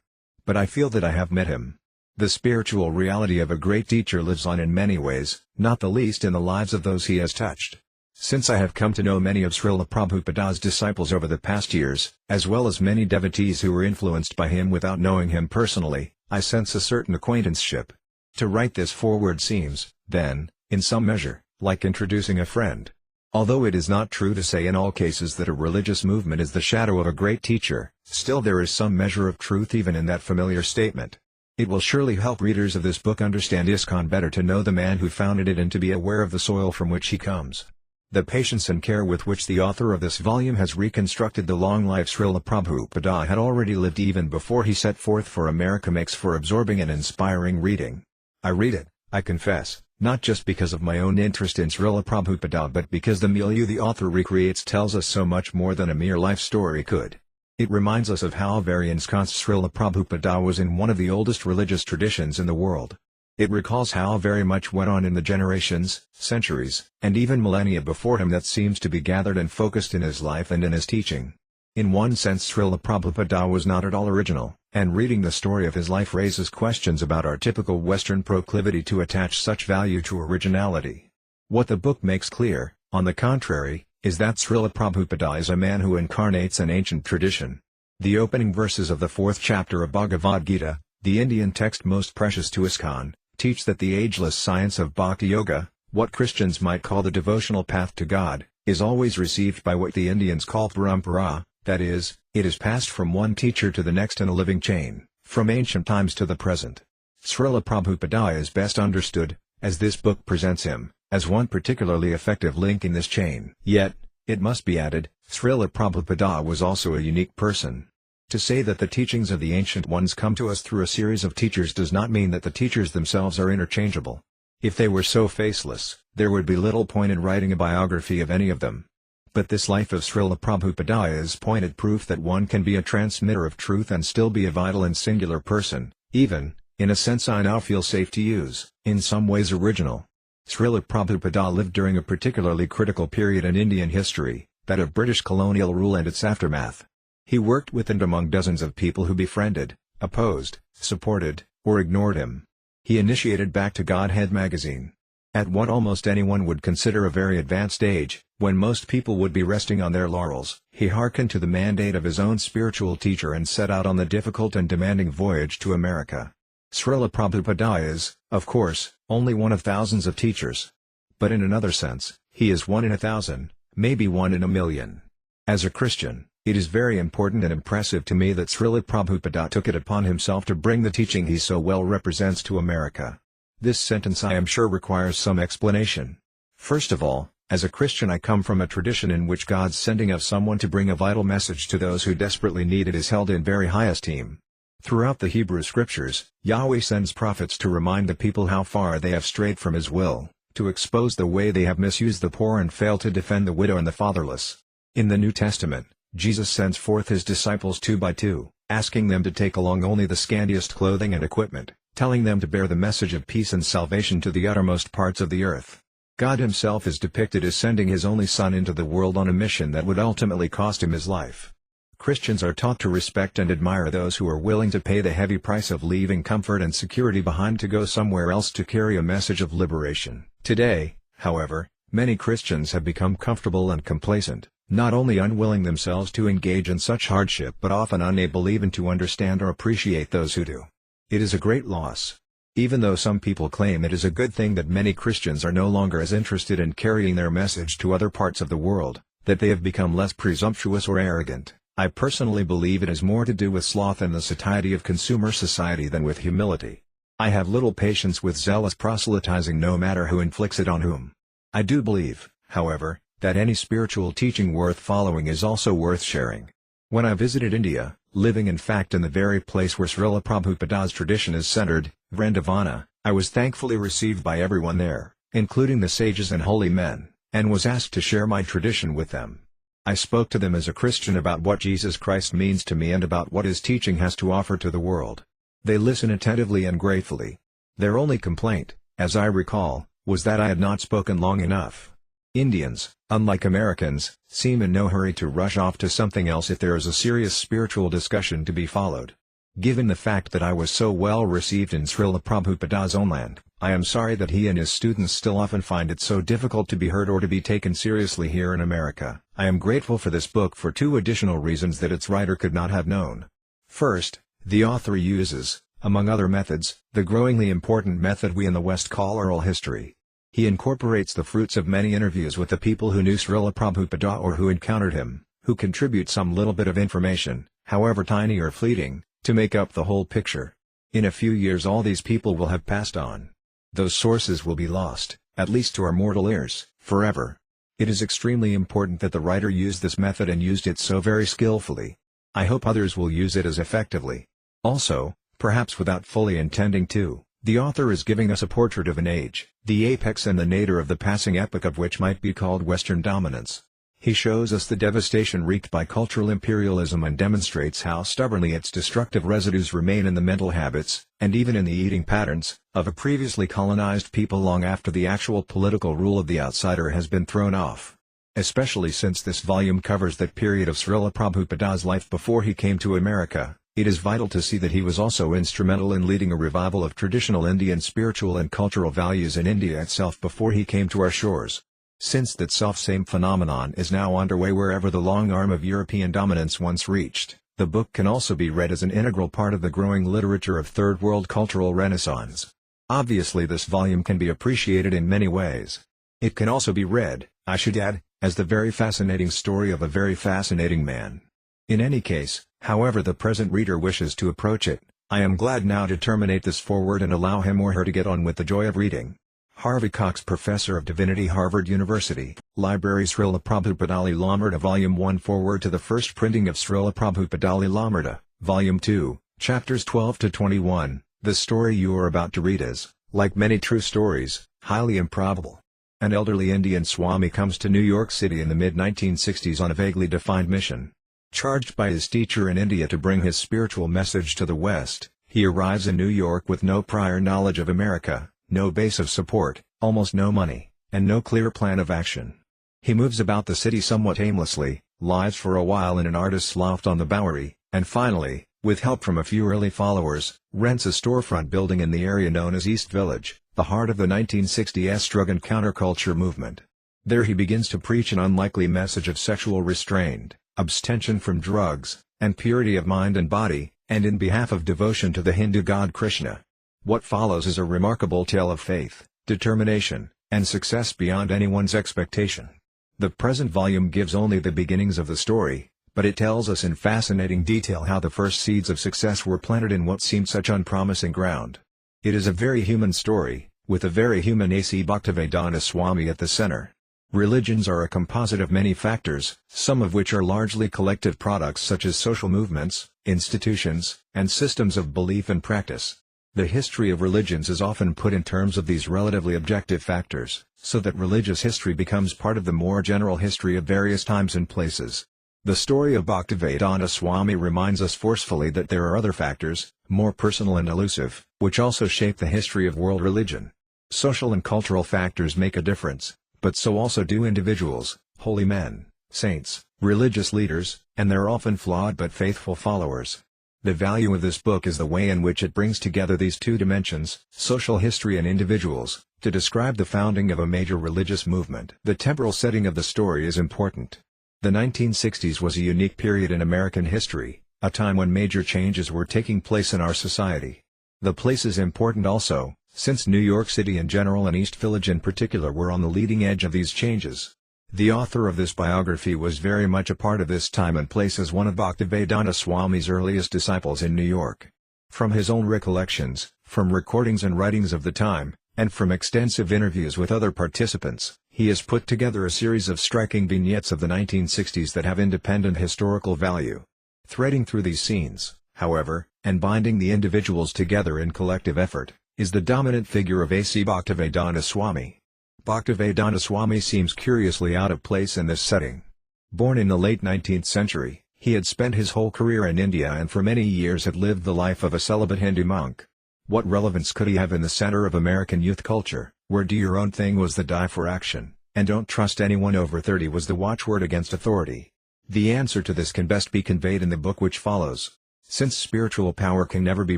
[SPEAKER 1] But I feel that I have met him. The spiritual reality of a great teacher lives on in many ways, not the least in the lives of those he has touched. Since I have come to know many of Śrīla Prabhupada's disciples over the past years, as well as many devotees who were influenced by him without knowing him personally, I sense a certain acquaintanceship. To write this foreword seems, then, in some measure, like introducing a friend. Although it is not true to say in all cases that a religious movement is the shadow of a great teacher, still there is some measure of truth even in that familiar statement. It will surely help readers of this book understand ISKCON better to know the man who founded it and to be aware of the soil from which he comes. The patience and care with which the author of this volume has reconstructed the long life Śrīla Prabhupada had already lived even before he set forth for America makes for absorbing and inspiring reading. I read it, I confess, not just because of my own interest in Śrīla Prabhupada but because the milieu the author recreates tells us so much more than a mere life story could. It reminds us of how very ensconced Śrīla Prabhupada was in one of the oldest religious traditions in the world. It recalls how very much went on in the generations, centuries, and even millennia before him that seems to be gathered and focused in his life and in his teaching. In one sense Śrīla Prabhupada was not at all original, and reading the story of his life raises questions about our typical Western proclivity to attach such value to originality. What the book makes clear, on the contrary, is that Śrīla Prabhupada is a man who incarnates an ancient tradition. The opening verses of the 4th chapter of Bhagavad Gita, the Indian text most precious to ISKCON, teach that the ageless science of Bhakti Yoga, what Christians might call the devotional path to God, is always received by what the Indians call Parampara, that is, it is passed from one teacher to the next in a living chain, from ancient times to the present. Śrīla Prabhupada is best understood, as this book presents him, as one particularly effective link in this chain. Yet, it must be added, Śrīla Prabhupada was also a unique person. To say that the teachings of the ancient ones come to us through a series of teachers does not mean that the teachers themselves are interchangeable. If they were so faceless, there would be little point in writing a biography of any of them. But this life of Śrīla Prabhupada is pointed proof that one can be a transmitter of truth and still be a vital and singular person, even, in a sense I now feel safe to use, in some ways original. Śrīla Prabhupada lived during a particularly critical period in Indian history, that of British colonial rule and its aftermath. He worked with and among dozens of people who befriended, opposed, supported, or ignored him. He initiated Back to Godhead magazine. At what almost anyone would consider a very advanced age, when most people would be resting on their laurels, he hearkened to the mandate of his own spiritual teacher and set out on the difficult and demanding voyage to America. Śrīla Prabhupada is, of course, only one of thousands of teachers. But in another sense, he is one in 1,000, maybe one in 1,000,000. As a Christian, it is very important and impressive to me that Śrīla Prabhupada took it upon himself to bring the teaching he so well represents to America. This sentence I am sure requires some explanation. First of all, as a Christian I come from a tradition in which God's sending of someone to bring a vital message to those who desperately need it is held in very high esteem. Throughout the Hebrew Scriptures, Yahweh sends prophets to remind the people how far they have strayed from His will, to expose the way they have misused the poor and failed to defend the widow and the fatherless. In the New Testament, Jesus sends forth His disciples 2 by 2, asking them to take along only the scantiest clothing and equipment, telling them to bear the message of peace and salvation to the uttermost parts of the earth. God Himself is depicted as sending His only Son into the world on a mission that would ultimately cost Him His life. Christians are taught to respect and admire those who are willing to pay the heavy price of leaving comfort and security behind to go somewhere else to carry a message of liberation. Today, however, many Christians have become comfortable and complacent, not only unwilling themselves to engage in such hardship but often unable even to understand or appreciate those who do. It is a great loss. Even though some people claim it is a good thing that many Christians are no longer as interested in carrying their message to other parts of the world, that they have become less presumptuous or arrogant, I personally believe it has more to do with sloth and the satiety of consumer society than with humility. I have little patience with zealous proselytizing no matter who inflicts it on whom. I do believe, however, that any spiritual teaching worth following is also worth sharing. When I visited India, living in fact in the very place where Srila Prabhupada's tradition is centered, Vrindavana, I was thankfully received by everyone there, including the sages and holy men, and was asked to share my tradition with them. I spoke to them as a Christian about what Jesus Christ means to me and about what his teaching has to offer to the world. They listened attentively and gratefully. Their only complaint, as I recall, was that I had not spoken long enough. Indians, unlike Americans, seem in no hurry to rush off to something else if there is a serious spiritual discussion to be followed. Given the fact that I was so well received in Srila Prabhupada's own land, I am sorry that he and his students still often find it so difficult to be heard or to be taken seriously here in America. I am grateful for this book for two additional reasons that its writer could not have known. First, the author uses, among other methods, the growingly important method we in the West call oral history. He incorporates the fruits of many interviews with the people who knew Srila Prabhupada or who encountered him, who contribute some little bit of information, however tiny or fleeting, to make up the whole picture. In a few years all these people will have passed on. Those sources will be lost, at least to our mortal ears, forever. It is extremely important that the writer used this method and used it so very skillfully. I hope others will use it as effectively. Also, perhaps without fully intending to, the author is giving us a portrait of an age, the apex and the nadir of the passing epoch of which might be called Western dominance. He shows us the devastation wreaked by cultural imperialism and demonstrates how stubbornly its destructive residues remain in the mental habits, and even in the eating patterns, of a previously colonized people long after the actual political rule of the outsider has been thrown off. Especially since this volume covers that period of Srila Prabhupada's life before he came to America, it is vital to see that he was also instrumental in leading a revival of traditional Indian spiritual and cultural values in India itself before he came to our shores. Since that self-same phenomenon is now underway wherever the long arm of European dominance once reached, the book can also be read as an integral part of the growing literature of Third World cultural renaissance. Obviously this volume can be appreciated in many ways. It can also be read, I should add, as the very fascinating story of a very fascinating man. In any case, however the present reader wishes to approach it, I am glad now to terminate this foreword and allow him or her to get on with the joy of reading. Harvey Cox, Professor of Divinity, Harvard University, Library, Srila Prabhupada līlāmṛta Volume 1. Foreword to the first printing of Srila Prabhupada līlāmṛta, Volume 2, Chapters 12 to 21. The story you are about to read is, like many true stories, highly improbable. An elderly Indian Swami comes to New York City in the mid-1960s on a vaguely defined mission. Charged by his teacher in India to bring his spiritual message to the West, he arrives in New York with no prior knowledge of America, no base of support, almost no money, and no clear plan of action. He moves about the city somewhat aimlessly, lives for a while in an artist's loft on the Bowery, and finally, with help from a few early followers, rents a storefront building in the area known as East Village, the heart of the 1960s drug and counterculture movement. There he begins to preach an unlikely message of sexual restraint, abstention from drugs, and purity of mind and body, and in behalf of devotion to the Hindu god Krishna. What follows is a remarkable tale of faith, determination, and success beyond anyone's expectation. The present volume gives only the beginnings of the story, but it tells us in fascinating detail how the first seeds of success were planted in what seemed such unpromising ground. It is a very human story, with a very human A.C. Bhaktivedanta Swami at the center. Religions are a composite of many factors, some of which are largely collective products such as social movements, institutions, and systems of belief and practice. The history of religions is often put in terms of these relatively objective factors, so that religious history becomes part of the more general history of various times and places. The story of Bhaktivedanta Swami reminds us forcefully that there are other factors, more personal and elusive, which also shape the history of world religion. Social and cultural factors make a difference, but so also do individuals, holy men, saints, religious leaders, and their often flawed but faithful followers. The value of this book is the way in which it brings together these two dimensions, social history and individuals, to describe the founding of a major religious movement. The temporal setting of the story is important. The 1960s was a unique period in American history, a time when major changes were taking place in our society. The place is important also, since New York City in general and East Village in particular were on the leading edge of these changes. The author of this biography was very much a part of this time and place as one of Bhaktivedanta Swami's earliest disciples in New York. From his own recollections, from recordings and writings of the time, and from extensive interviews with other participants, he has put together a series of striking vignettes of the 1960s that have independent historical value. Threading through these scenes, however, and binding the individuals together in collective effort, is the dominant figure of A.C. Bhaktivedanta Swami. Bhaktivedanta Swami seems curiously out of place in this setting. Born in the late 19th century, he had spent his whole career in India and for many years had lived the life of a celibate Hindu monk. What relevance could he have in the center of American youth culture, where do your own thing was the die for action, and don't trust anyone over 30 was the watchword against authority? The answer to this can best be conveyed in the book which follows. Since spiritual power can never be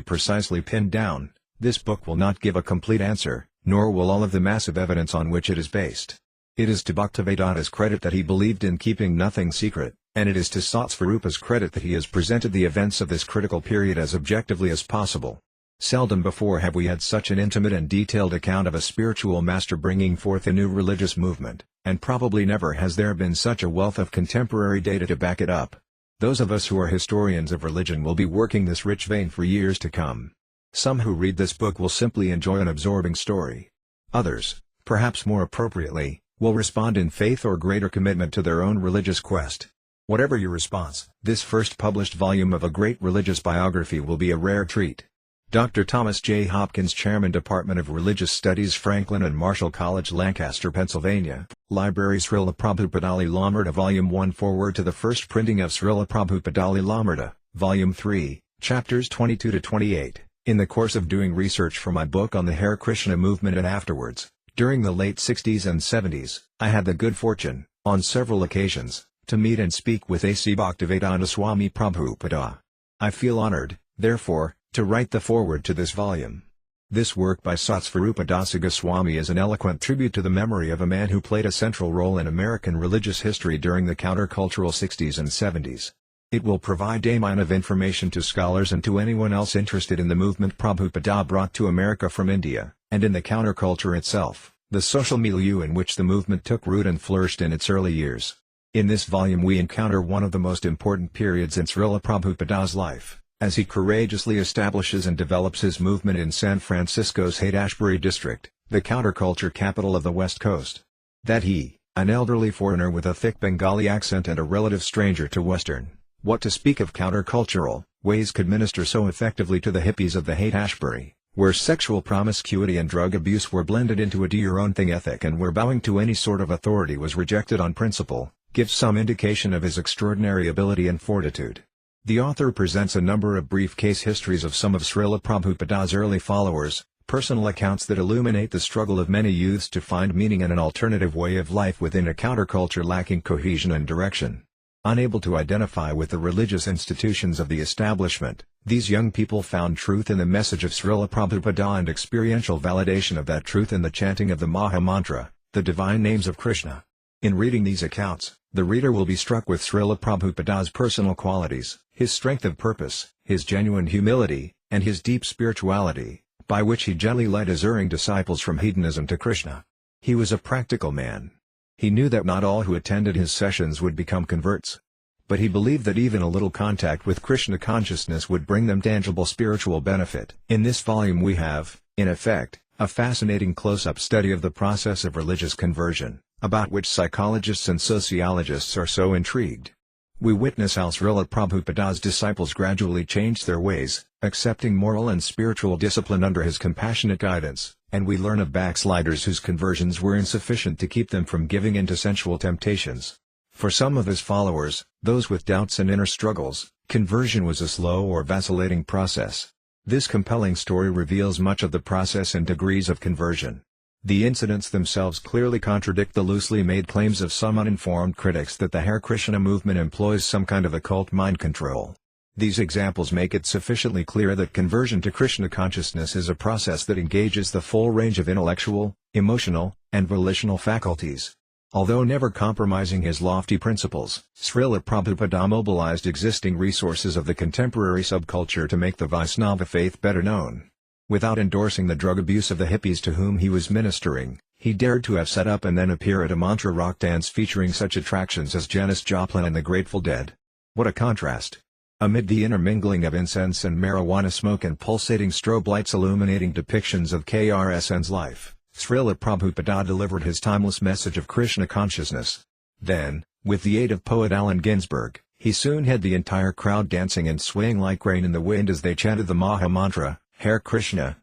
[SPEAKER 1] precisely pinned down, this book will not give a complete answer, nor will all of the massive evidence on which it is based. It is to Bhaktivedanta's credit that he believed in keeping nothing secret, and it is to Satsvarūpa's credit that he has presented the events of this critical period as objectively as possible. Seldom before have we had such an intimate and detailed account of a spiritual master bringing forth a new religious movement, and probably never has there been such a wealth of contemporary data to back it up. Those of us who are historians of religion will be working this rich vein for years to come. Some who read this book will simply enjoy an absorbing story. Others, perhaps more appropriately, will respond in faith or greater commitment to their own religious quest. Whatever your response, this first published volume of a great religious biography will be a rare treat. Dr. Thomas J. Hopkins, Chairman, Department of Religious Studies, Franklin and Marshall College, Lancaster, Pennsylvania. Library, Śrīla Prabhupāda līlāmṛta Volume 1. Foreword to the first printing of Śrīla Prabhupāda līlāmṛta, Volume 3, Chapters 22 to 28. In the course of doing research for my book on the Hare Krishna movement and afterwards, during the late 60s and 70s, I had the good fortune, on several occasions, to meet and speak with A.C. Bhaktivedanta Swami Prabhupāda. I feel honored, therefore, to write the foreword to this volume. This work by Satsvarūpa Dāsa Goswami is an eloquent tribute to the memory of a man who played a central role in American religious history during the countercultural 60s and 70s. It will provide a mine of information to scholars and to anyone else interested in the movement Prabhupada brought to America from India, and in the counterculture itself, the social milieu in which the movement took root and flourished in its early years. In this volume we encounter one of the most important periods in Śrīla Prabhupada's life, as he courageously establishes and develops his movement in San Francisco's Haight-Ashbury district, the counterculture capital of the West Coast. That he, an elderly foreigner with a thick Bengali accent and a relative stranger to Western, what to speak of countercultural, ways could minister so effectively to the hippies of the Haight-Ashbury, where sexual promiscuity and drug abuse were blended into a do-your-own-thing ethic and where bowing to any sort of authority was rejected on principle, gives some indication of his extraordinary ability and fortitude. The author presents a number of brief case histories of some of Śrīla Prabhupada's early followers, personal accounts that illuminate the struggle of many youths to find meaning and an alternative way of life within a counterculture lacking cohesion and direction. Unable to identify with the religious institutions of the establishment, these young people found truth in the message of Śrīla Prabhupada and experiential validation of that truth in the chanting of the Maha Mantra, the divine names of Krishna. In reading these accounts, the reader will be struck with Śrīla Prabhupada's personal qualities, his strength of purpose, his genuine humility, and his deep spirituality, by which he gently led his erring disciples from hedonism to Krishna. He was a practical man. He knew that not all who attended his sessions would become converts. But he believed that even a little contact with Krishna consciousness would bring them tangible spiritual benefit. In this volume we have, in effect, a fascinating close-up study of the process of religious conversion, about which psychologists and sociologists are so intrigued. We witness how Śrīla Prabhupada's disciples gradually changed their ways, accepting moral and spiritual discipline under his compassionate guidance, and we learn of backsliders whose conversions were insufficient to keep them from giving in to sensual temptations. For some of his followers, those with doubts and inner struggles, conversion was a slow or vacillating process. This compelling story reveals much of the process and degrees of conversion. The incidents themselves clearly contradict the loosely made claims of some uninformed critics that the Hare Krishna movement employs some kind of occult mind control. These examples make it sufficiently clear that conversion to Krishna consciousness is a process that engages the full range of intellectual, emotional, and volitional faculties. Although never compromising his lofty principles, Śrīla Prabhupada mobilized existing resources of the contemporary subculture to make the Vaisnava faith better known. Without endorsing the drug abuse of the hippies to whom he was ministering, He dared to have set up and then appear at a mantra rock dance featuring such attractions as Janis Joplin and the Grateful Dead. What a contrast! Amid the intermingling of incense and marijuana smoke and pulsating strobe lights illuminating depictions of KRSN's life, Śrīla Prabhupāda delivered his timeless message of Krishna consciousness. Then, with the aid of poet Allen Ginsberg, he soon had the entire crowd dancing and swaying like rain in the wind as they chanted the Maha Mantra, Hare Krishna,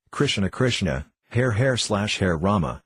[SPEAKER 1] Krishna Krishna, Hare Rama,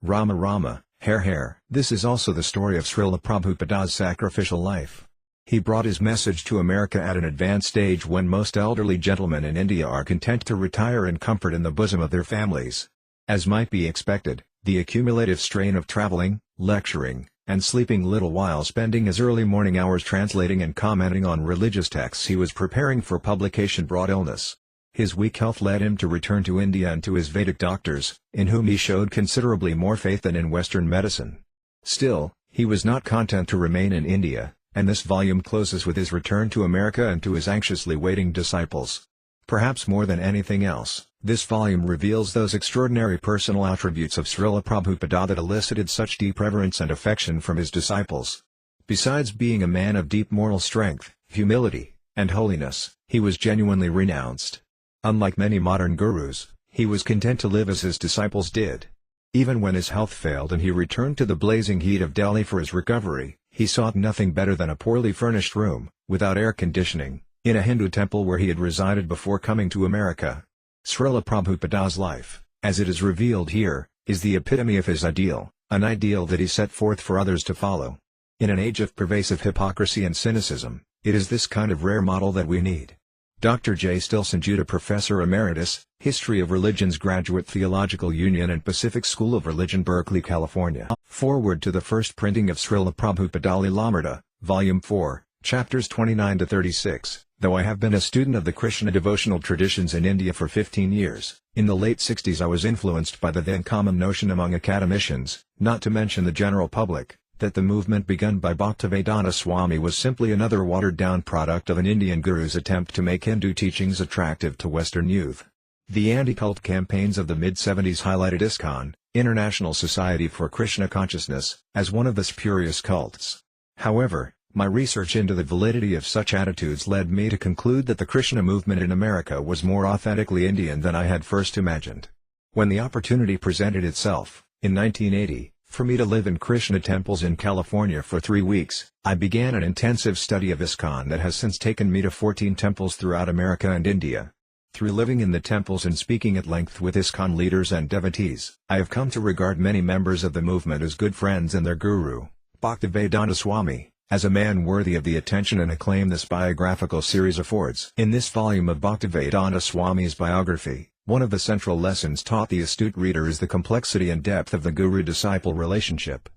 [SPEAKER 1] Rama Rama, Hare. This is also the story of Śrīla Prabhupāda's sacrificial life. He brought his message to America at an advanced age when most elderly gentlemen in India are content to retire in comfort in the bosom of their families. As might be expected, the accumulative strain of traveling, lecturing, and sleeping little while spending his early morning hours translating and commenting on religious texts he was preparing for publication brought illness. His weak health led him to return to India and to his Vedic doctors, in whom he showed considerably more faith than in Western medicine. Still, he was not content to remain in India, and this volume closes with his return to America and to his anxiously waiting disciples. Perhaps more than anything else, this volume reveals those extraordinary personal attributes of Śrīla Prabhupāda that elicited such deep reverence and affection from his disciples. Besides being a man of deep moral strength, humility, and holiness, he was genuinely renounced. Unlike many modern gurus, he was content to live as his disciples did. Even when his health failed and he returned to the blazing heat of Delhi for his recovery, he sought nothing better than a poorly furnished room, without air conditioning, in a Hindu temple where he had resided before coming to America. Śrīla Prabhupāda's life, as it is revealed here, is the epitome of his ideal, an ideal that he set forth for others to follow. In an age of pervasive hypocrisy and cynicism, it is this kind of rare model that we need. Dr. J. Stilson Judah Professor Emeritus, History of Religions Graduate Theological Union and Pacific School of Religion Berkeley, California. Forward to the first printing of Śrīla Prabhupāda līlāmṛta, Volume 4, Chapters 29-36. Though I have been a student of the Krishna devotional traditions in India for 15 years, in the late 60s I was influenced by the then common notion among academicians, not to mention the general public, that the movement begun by Bhaktivedanta Swami was simply another watered-down product of an Indian guru's attempt to make Hindu teachings attractive to Western youth. The anti-cult campaigns of the mid-70s highlighted ISKCON, International Society for Krishna Consciousness, as one of the spurious cults. However, my research into the validity of such attitudes led me to conclude that the Krishna movement in America was more authentically Indian than I had first imagined. When the opportunity presented itself, in 1980, for me to live in Krishna temples in California for 3 weeks, I began an intensive study of ISKCON that has since taken me to 14 temples throughout America and India. Through living in the temples and speaking at length with ISKCON leaders and devotees, I have come to regard many members of the movement as good friends and their guru, Bhaktivedanta Swami, as a man worthy of the attention and acclaim this biographical series affords. In this volume of Bhaktivedanta Swami's biography, one of the central lessons taught the astute reader is the complexity and depth of the guru-disciple relationship.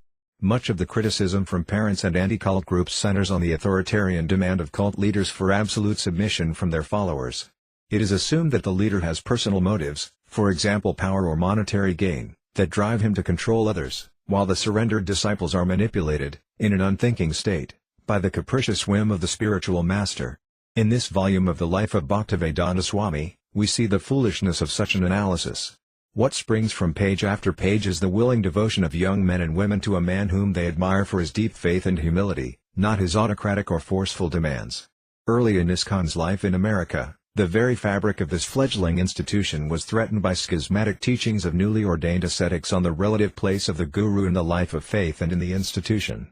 [SPEAKER 1] Much of the criticism from parents and anti-cult groups centers on the authoritarian demand of cult leaders for absolute submission from their followers. It is assumed that the leader has personal motives, for example power or monetary gain, that drive him to control others, while the surrendered disciples are manipulated, in an unthinking state, by the capricious whim of the spiritual master. In this volume of the life of Bhaktivedanta Swami, we see the foolishness of such an analysis. What springs from page after page is the willing devotion of young men and women to a man whom they admire for his deep faith and humility, not his autocratic or forceful demands. Early in ISKCON's life in America, the very fabric of this fledgling institution was threatened by schismatic teachings of newly ordained ascetics on the relative place of the guru in the life of faith and in the institution.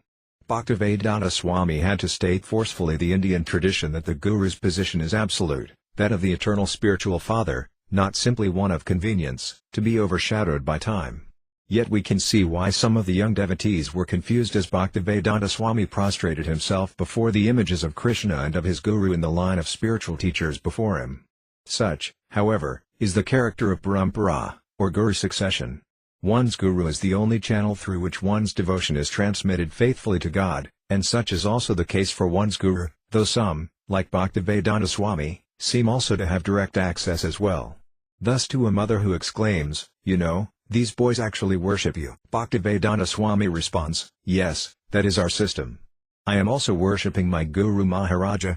[SPEAKER 1] Bhaktivedanta Swami had to state forcefully the Indian tradition that the guru's position is absolute, that of the eternal spiritual father, not simply one of convenience, to be overshadowed by time. Yet we can see why some of the young devotees were confused as Bhaktivedanta Swami prostrated himself before the images of Krishna and of his guru in the line of spiritual teachers before him. Such, however, is the character of parampara, or guru succession. One's guru is the only channel through which one's devotion is transmitted faithfully to God, and such is also the case for one's guru, though some, like Bhaktivedanta Swami, seem also to have direct access as well. Thus to a mother who exclaims, "You know, these boys actually worship you." Bhaktivedanta Swami responds, "Yes, that is our system. I am also worshipping my Guru Maharaja."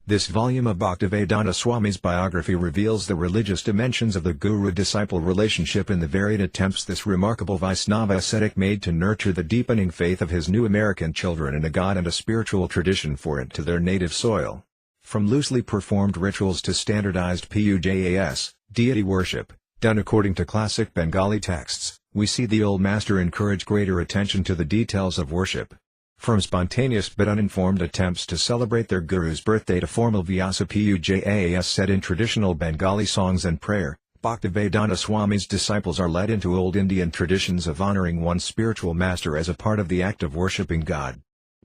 [SPEAKER 1] This volume of Bhaktivedanta Swami's biography reveals the religious dimensions of the guru-disciple relationship in the varied attempts this remarkable Vaisnava ascetic made to nurture the deepening faith of his new American children in a God and a spiritual tradition foreign to their native soil. From loosely performed rituals to standardized pujas, deity worship, done according to classic Bengali texts, we see the old master encourage greater attention to the details of worship. From spontaneous but uninformed attempts to celebrate their guru's birthday to formal Vyasa pujas set in traditional Bengali songs and prayer, Bhaktivedanta Swami's disciples are led into old Indian traditions of honoring one's spiritual master as a part of the act of worshipping God.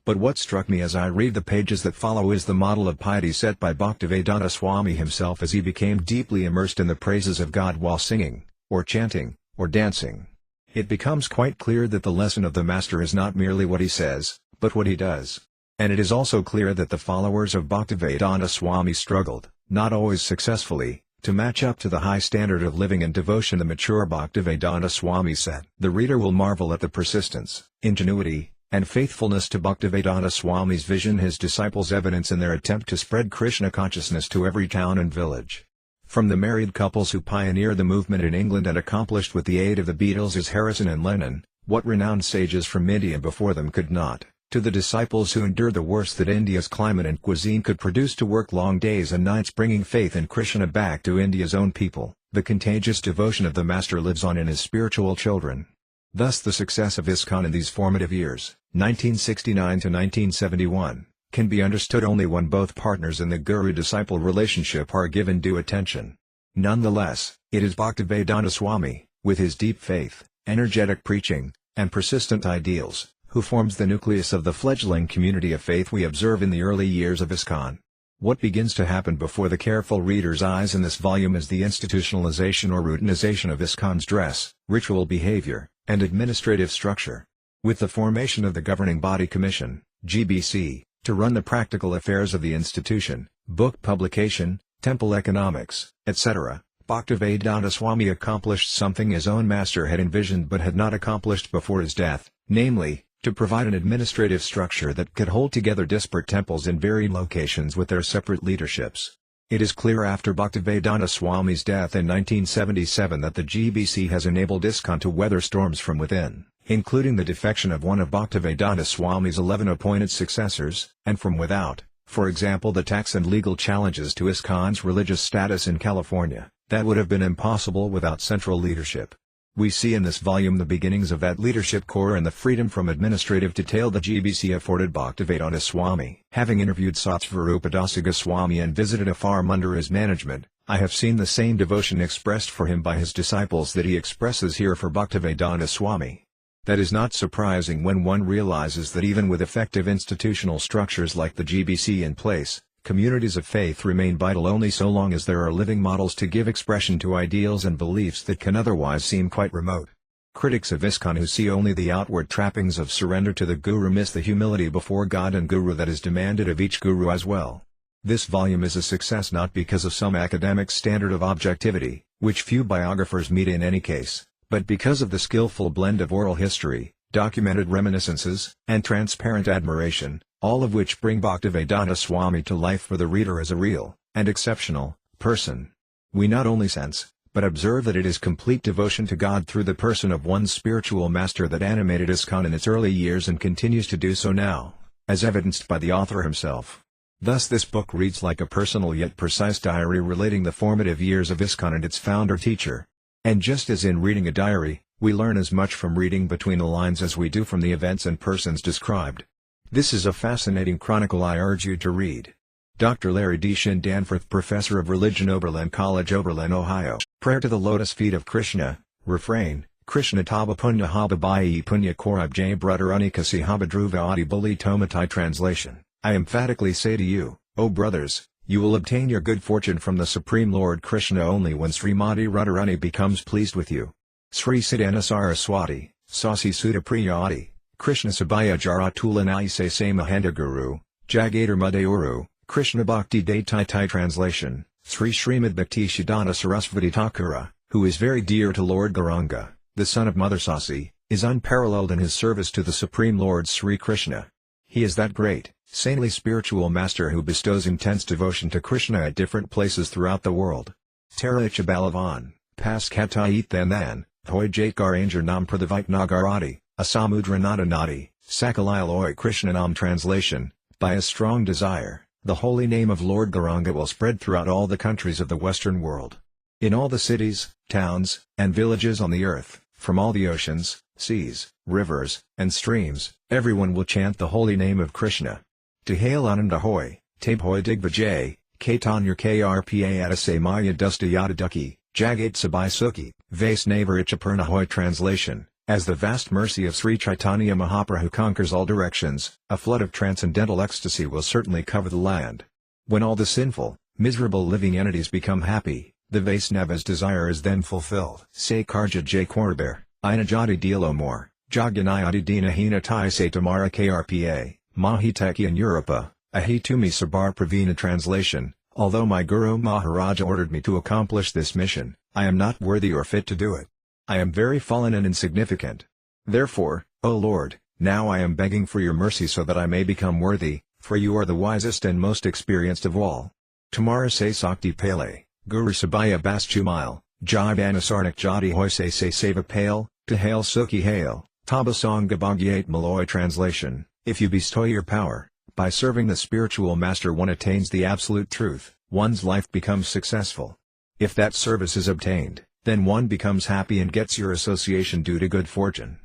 [SPEAKER 1] But what struck me as I read the pages that follow is the model of piety set by Bhaktivedanta Swami himself as he became deeply immersed in the praises of God while singing, or chanting, or dancing. It becomes quite clear that the lesson of the master is not merely what he says, but what he does. And it is also clear that the followers of Bhaktivedanta Swami struggled, not always successfully, to match up to the high standard of living and devotion the mature Bhaktivedanta Swami set. The reader will marvel at the persistence, ingenuity, and faithfulness to Bhaktivedanta Swami's vision his disciples evidence in their attempt to spread Krishna consciousness to every town and village. From the married couples who pioneered the movement in England and accomplished with the aid of the Beatles as Harrison and Lennon, what renowned sages from India before them could not, to the disciples who endured the worst that India's climate and cuisine could produce to work long days and nights bringing faith in Krishna back to India's own people, the contagious devotion of the Master lives on in his spiritual children. Thus the success of ISKCON in these formative years, 1969 to 1971, can be understood only when both partners in the guru-disciple relationship are given due attention. Nonetheless, it is Bhaktivedanta Swami, with his deep faith, energetic preaching, and persistent ideals, who forms the nucleus of the fledgling community of faith we observe in the early years of ISKCON. What begins to happen before the careful reader's eyes in this volume is the institutionalization or routinization of ISKCON's dress, ritual behavior, and administrative structure. With the formation of the Governing Body Commission, GBC, to run the practical affairs of the institution, book publication, temple economics, etc., Bhaktivedanta Swami accomplished something his own master had envisioned but had not accomplished before his death, namely, to provide an administrative structure that could hold together disparate temples in varied locations with their separate leaderships. It is clear after Bhaktivedanta Swami's death in 1977 that the GBC has enabled ISKCON to weather storms from within, including the defection of one of Bhaktivedanta Swami's 11 appointed successors, and from without, for example the tax and legal challenges to ISKCON's religious status in California, that would have been impossible without central leadership. We see in this volume the beginnings of that leadership core and the freedom from administrative detail the GBC afforded Bhaktivedanta Swami. Having interviewed Satsvarūpa Dāsa Goswami and visited a farm under his management, I have seen the same devotion expressed for him by his disciples that he expresses here for Bhaktivedanta Swami. That is not surprising when one realizes that even with effective institutional structures like the GBC in place, communities of faith remain vital only so long as there are living models to give expression to ideals and beliefs that can otherwise seem quite remote. Critics of ISKCON who see only the outward trappings of surrender to the Guru miss the humility before God and Guru that is demanded of each Guru as well. This volume is a success not because of some academic standard of objectivity, which few biographers meet in any case, but because of the skillful blend of oral history, documented reminiscences, and transparent admiration, all of which bring Bhaktivedanta Swami to life for the reader as a real, and exceptional, person. We not only sense, but observe that it is complete devotion to God through the person of one's spiritual master that animated ISKCON in its early years and continues to do so now, as evidenced by the author himself. Thus this book reads like a personal yet precise diary relating the formative years of ISKCON and its founder-teacher. And just as in reading a diary, we learn as much from reading between the lines as we do from the events and persons described. This is a fascinating chronicle I urge you to read. Dr. Larry D. Shin Danforth, Professor of Religion, Oberlin College, Oberlin, Ohio. Prayer to the Lotus Feet of Krishna. Refrain: Krishna Taba Punya Haba Bhai Punya Korab Jay Brother Unikasi Haba Dhruva Adi Buli Tomatai. Translation: I emphatically say to you, O brothers, you will obtain your good fortune from the Supreme Lord Krishna only when Srimati Radharani becomes pleased with you. Sri Siddhana Saraswati, Sasi Sudha Priyadi, Krishna Sabaya Jaratula Se Samahanda Guru, Jagader Mudayoru, Krishna Bhakti Daitai. Translation: Sri Srimad Bhakti Siddhanta Sarasvati Thakura, who is very dear to Lord Gauranga, the son of Mother Sasi, is unparalleled in his service to the Supreme Lord Sri Krishna. He is that great, saintly spiritual master who bestows intense devotion to Krishna at different places throughout the world. Tara Balavan, Paskatai Than, Hoi Jatkar Anger Nam Pradhavite Nagarati, Asamudra Nada Nadi, Sakalil Oi Krishna Nam. Translation: by a strong desire, the holy name of Lord Gauranga will spread throughout all the countries of the Western world. In all the cities, towns, and villages on the earth, from all the oceans, seas, rivers, and streams, everyone will chant the holy name of Krishna. To hail Ananda Hoy, Tab Hoy Digvijay, Kaitanya Krpa Adase Maya Dusta Yada Duki, Jagat Sabai Sukhi, Vaisnavar Ichapurna Hoy. Translation: as the vast mercy of Sri Chaitanya Mahaprabhu conquers all directions, a flood of transcendental ecstasy will certainly cover the land. When all the sinful, miserable living entities become happy, the Vaisnava's desire is then fulfilled. Say Karja J. Koraber, Ina Jadi Dilo More, Jaganayadi Dina Hina Tai Se Tamara Krpa, Mahitaki in Europa, Ahi Tumi Sabar Pravina. Translation: although my Guru Maharaja ordered me to accomplish this mission, I am not worthy or fit to do it. I am very fallen and insignificant. Therefore, O Lord, now I am begging for your mercy so that I may become worthy, for you are the wisest and most experienced of all. Tamara Se Sakti Pele, Guru Sabaya Baschumail, Jibana Sarnak Jadi Hoy Se Seva Pale, to hail Sukhi Hail, Tabasong Gabagyate Malloy. Translation: if you bestow your power, by serving the spiritual master one attains the absolute truth, one's life becomes successful. If that service is obtained, then one becomes happy and gets your association due to good fortune.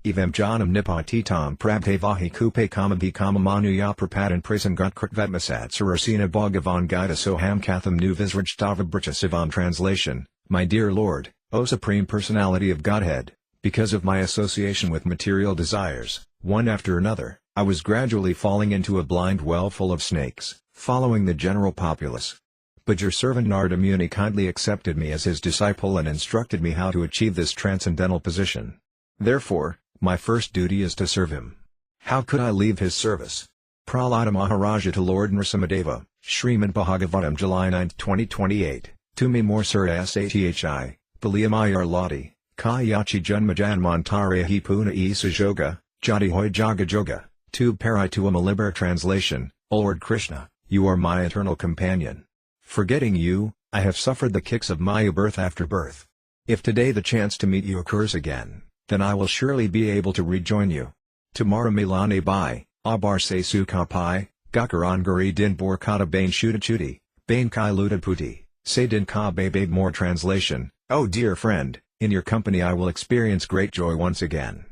[SPEAKER 1] Evam Janam Nipatitam Prabhavahi Kupe Kamabhi Kamamanuya Prapadan Prasangat Kritvatmasat Sarasina Bhagavan Gita Soham Katham Nu Visrajtava Brichasivam. Translation: my dear Lord, O Supreme Personality of Godhead, because of my association with material desires, one after another, I was gradually falling into a blind well full of snakes, following the general populace. But your servant Narada Muni kindly accepted me as his disciple and instructed me how to achieve this transcendental position. Therefore, my first duty is to serve him. How could I leave his service? Prahlada Maharaja to Lord Nrsimhadeva, Srimad Bhagavatam, July 9, 2028, Tumi More Surya Sathi, Paliyamayar Lati, Kayachi Janmajanmantare Hi Puna Isa Joga, Jadi Hoy Jaga Joga, Tu Parai Tuam Alibar. Translation: O Lord Krishna, you are my eternal companion. Forgetting you, I have suffered the kicks of Maya birth after birth. If today the chance to meet you occurs again, then I will surely be able to rejoin you. Tomorrow Milane Bai, Abar Se Sukapai, Gakaran Guri Din Bor Kata Bain Shudachuti, Bain Kai Ludaputi, Se Din Ka Babe More. Translation: oh dear friend, in your company I will experience great joy once again.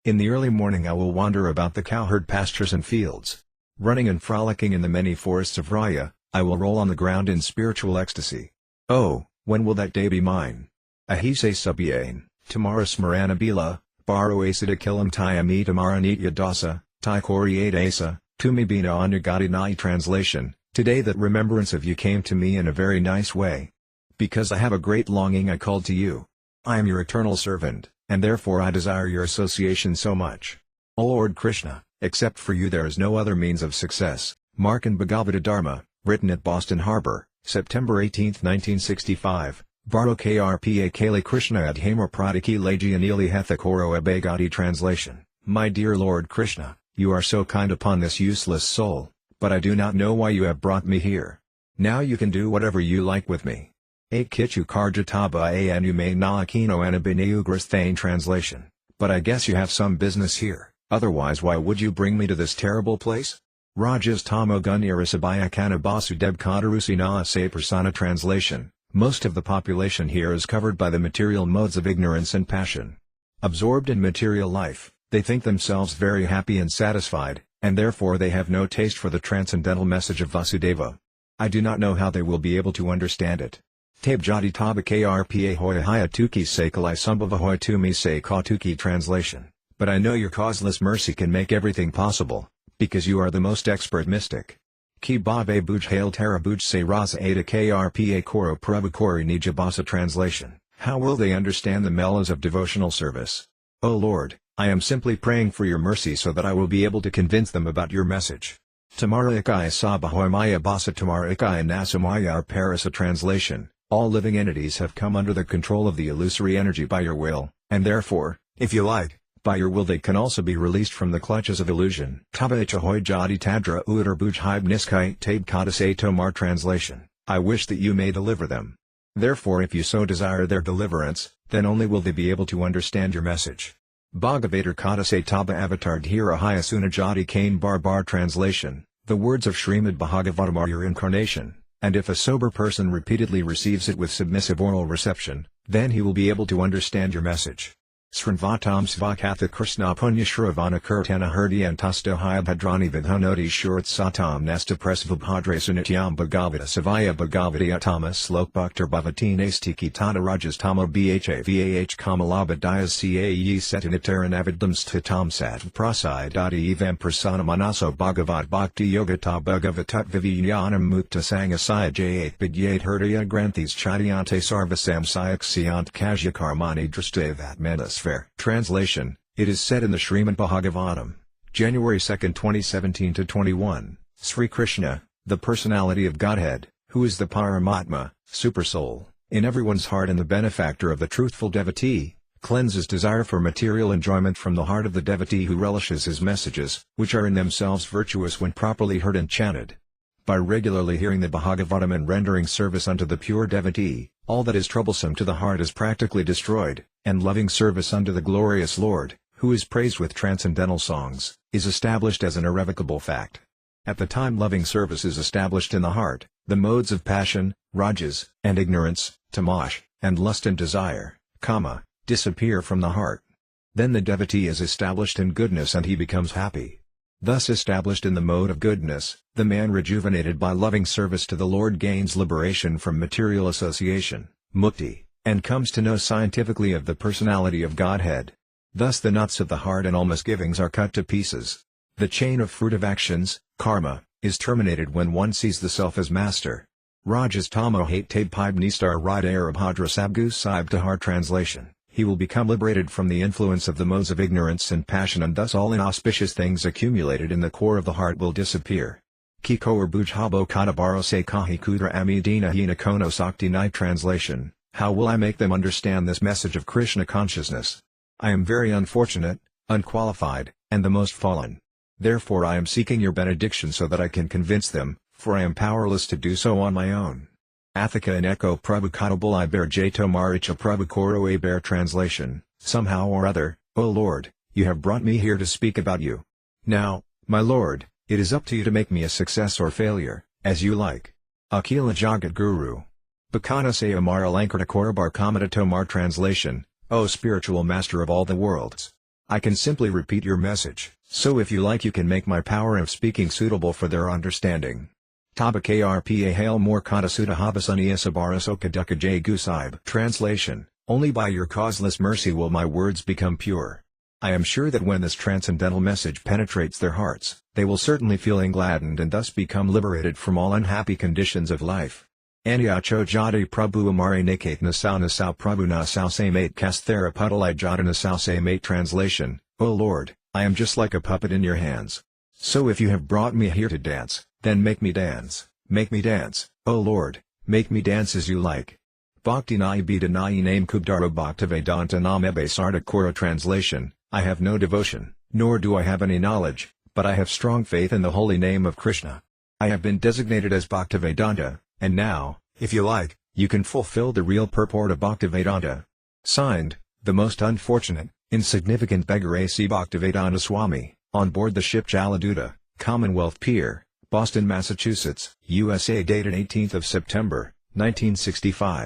[SPEAKER 1] In the early morning I will wander about the cowherd pastures and fields. Running and frolicking in the many forests of Raya, I will roll on the ground in spiritual ecstasy. Oh, when will that day be mine? Ahise Subyain, Tamara Smarana Bila, Baro Asida Kilam Tyami Tamara Nitya Dāsa, Tai Koriate Asa, Tumi Bina Anagati Nai. Translation: today that remembrance of you came to me in a very nice way. Because I have a great longing I called to you. I am your eternal servant, and therefore I desire your association so much. O Lord Krishna, except for you there is no other means of success. Markan Bhagavata Dharma, written at Boston Harbor, September 18, 1965, Baro Krpa Kali Krishna Adhamar Pradiki Laji Anili Hethakoro Abegati. Translation: my dear Lord Krishna, you are so kind upon this useless soul, but I do not know why you have brought me here. Now you can do whatever you like with me. A Kichu Karjataba Anu May Naakino Anabineugrasthane. Translation: but I guess you have some business here, otherwise why would you bring me to this terrible place? Rajas Tamo Gunirasabaya Kanabasu Deb Kadarusi Na Se Persona. Translation: most of the population here is covered by the material modes of ignorance and passion. Absorbed in material life, they think themselves very happy and satisfied, and therefore they have no taste for the transcendental message of Vasudeva. I do not know how they will be able to understand it. Tab Jati Taba Krpa Hoya Haya Tuki Se Kalai Sambhava Hoya Tumi Se Kautuki. Translation: but I know your causeless mercy can make everything possible, because you are the most expert mystic. Ki Bhave Buj Hail Tara Buj Se Rasa Ada Krpa Koro Prabhu Kori Nijabasa. Translation: how will they understand the mellows of devotional service? O Lord, I am simply praying for your mercy so that I will be able to convince them about your message. Tamara Ikai Sabahoy Maya Basa Tamara Ikai Nasamaya Parasa. Translation: all living entities have come under the control of the illusory energy by your will, and therefore, if you like, By your will they can also be released from the clutches of illusion. Tabachahoy jadi tadra uter bujhib niskite tabe kadase tomar. Translation: I wish that you may deliver them. Therefore if you so desire their deliverance, then only will they be able to understand your message. Bhagavatar kadase taba avatar dhira hyasuna jadi kane bar. Translation: the words of Srimad Bhagavatam are your incarnation, and if a sober person repeatedly receives it with submissive oral reception, then he will be able to understand your message. Srinvatam svakatha Krishna punya shravana kirtana hrdyantastohaya bhadrani vidhanoti shurat satam nesta presvabhadre sunityam bhagavata savaya bhagavati atama slok bhaktar bhavatin astiki tata rajas tama bhavah kamalabadayas cae setanitaran avidam sthitam satv prasidati evam prasana manaso bhagavat bhakti yogata bhagavatat viviyanam mukta sangasaya jayat vidyat hrdaya granthis chadyante sarvasam sayaksiyant kajyakarmani drastevat manas. Translation: it is said in the Srimad Bhagavatam, January 2, 2017 to 21, Sri Krishna, the personality of Godhead, who is the Paramatma, Supersoul, in everyone's heart and the benefactor of the truthful devotee, cleanses desire for material enjoyment from the heart of the devotee who relishes his messages, which are in themselves virtuous when properly heard and chanted. By regularly hearing the Bhagavatam and rendering service unto the pure devotee, all that is troublesome to the heart is practically destroyed, and loving service unto the glorious Lord, who is praised with transcendental songs, is established as an irrevocable fact. At the time loving service is established in the heart, the modes of passion, rajas, and ignorance, tamash, and lust and desire, kama, disappear from the heart. Then the devotee is established in goodness and he becomes happy. Thus established in the mode of goodness, the man rejuvenated by loving service to the Lord gains liberation from material association, mukti, and comes to know scientifically of the personality of Godhead. Thus the knots of the heart and all misgivings are cut to pieces. The chain of fruit of actions, karma, is terminated when one sees the self as master. Rajas tamo hate tabe pibe nistar hridaya abhadra sabgu saib tahar. Translation: he will become liberated from the influence of the modes of ignorance and passion, and thus all inauspicious things accumulated in the core of the heart will disappear. Kikoar bujhabo kadabaro se kahi kudra amidina hina kono sakti nai. Translation: how will I make them understand this message of Krishna consciousness? I am very unfortunate, unqualified, and the most fallen. Therefore I am seeking your benediction so that I can convince them, for I am powerless to do so on my own. Athika and Echo Prabhupāda Bulai Bear Jato Maricha Prabhu Koro A Bear. Translation: somehow or other, O Lord, you have brought me here to speak about you. Now, my Lord, it is up to you to make me a success or failure, as you like. Akila Jagat Guru. Bakana Se Amara Lankarta Korabar Kamata Tomar. Translation: O spiritual master of all the worlds, I can simply repeat your message, so if you like you can make my power of speaking suitable for their understanding. Tabakrpa hail more kata sutta habasaniya sabarasoka dukkha jay gusaib. Translation: only by your causeless mercy will my words become pure. I am sure that when this transcendental message penetrates their hearts, they will certainly feel gladdened and thus become liberated from all unhappy conditions of life. Anyacho jadi prabhu amare nakat nasau prabhu nasau samate kasthera puddalai jada nasau samate. Translation: O Lord, I am just like a puppet in your hands. So if you have brought me here to dance, then make me dance, O Lord, make me dance as you like. Bhakti nai bida nai name kubdaro Bhaktivedanta namebe sarda kora. Translation: I have no devotion, nor do I have any knowledge, but I have strong faith in the holy name of Krishna. I have been designated as Bhaktivedanta, and now, if you like, you can fulfill the real purport of Bhaktivedanta. Signed, the most unfortunate, insignificant beggar A.C. Bhaktivedanta Swami, on board the ship Jaladuta, Commonwealth Pier, Boston, Massachusetts, USA. Dated 18th of September, 1965.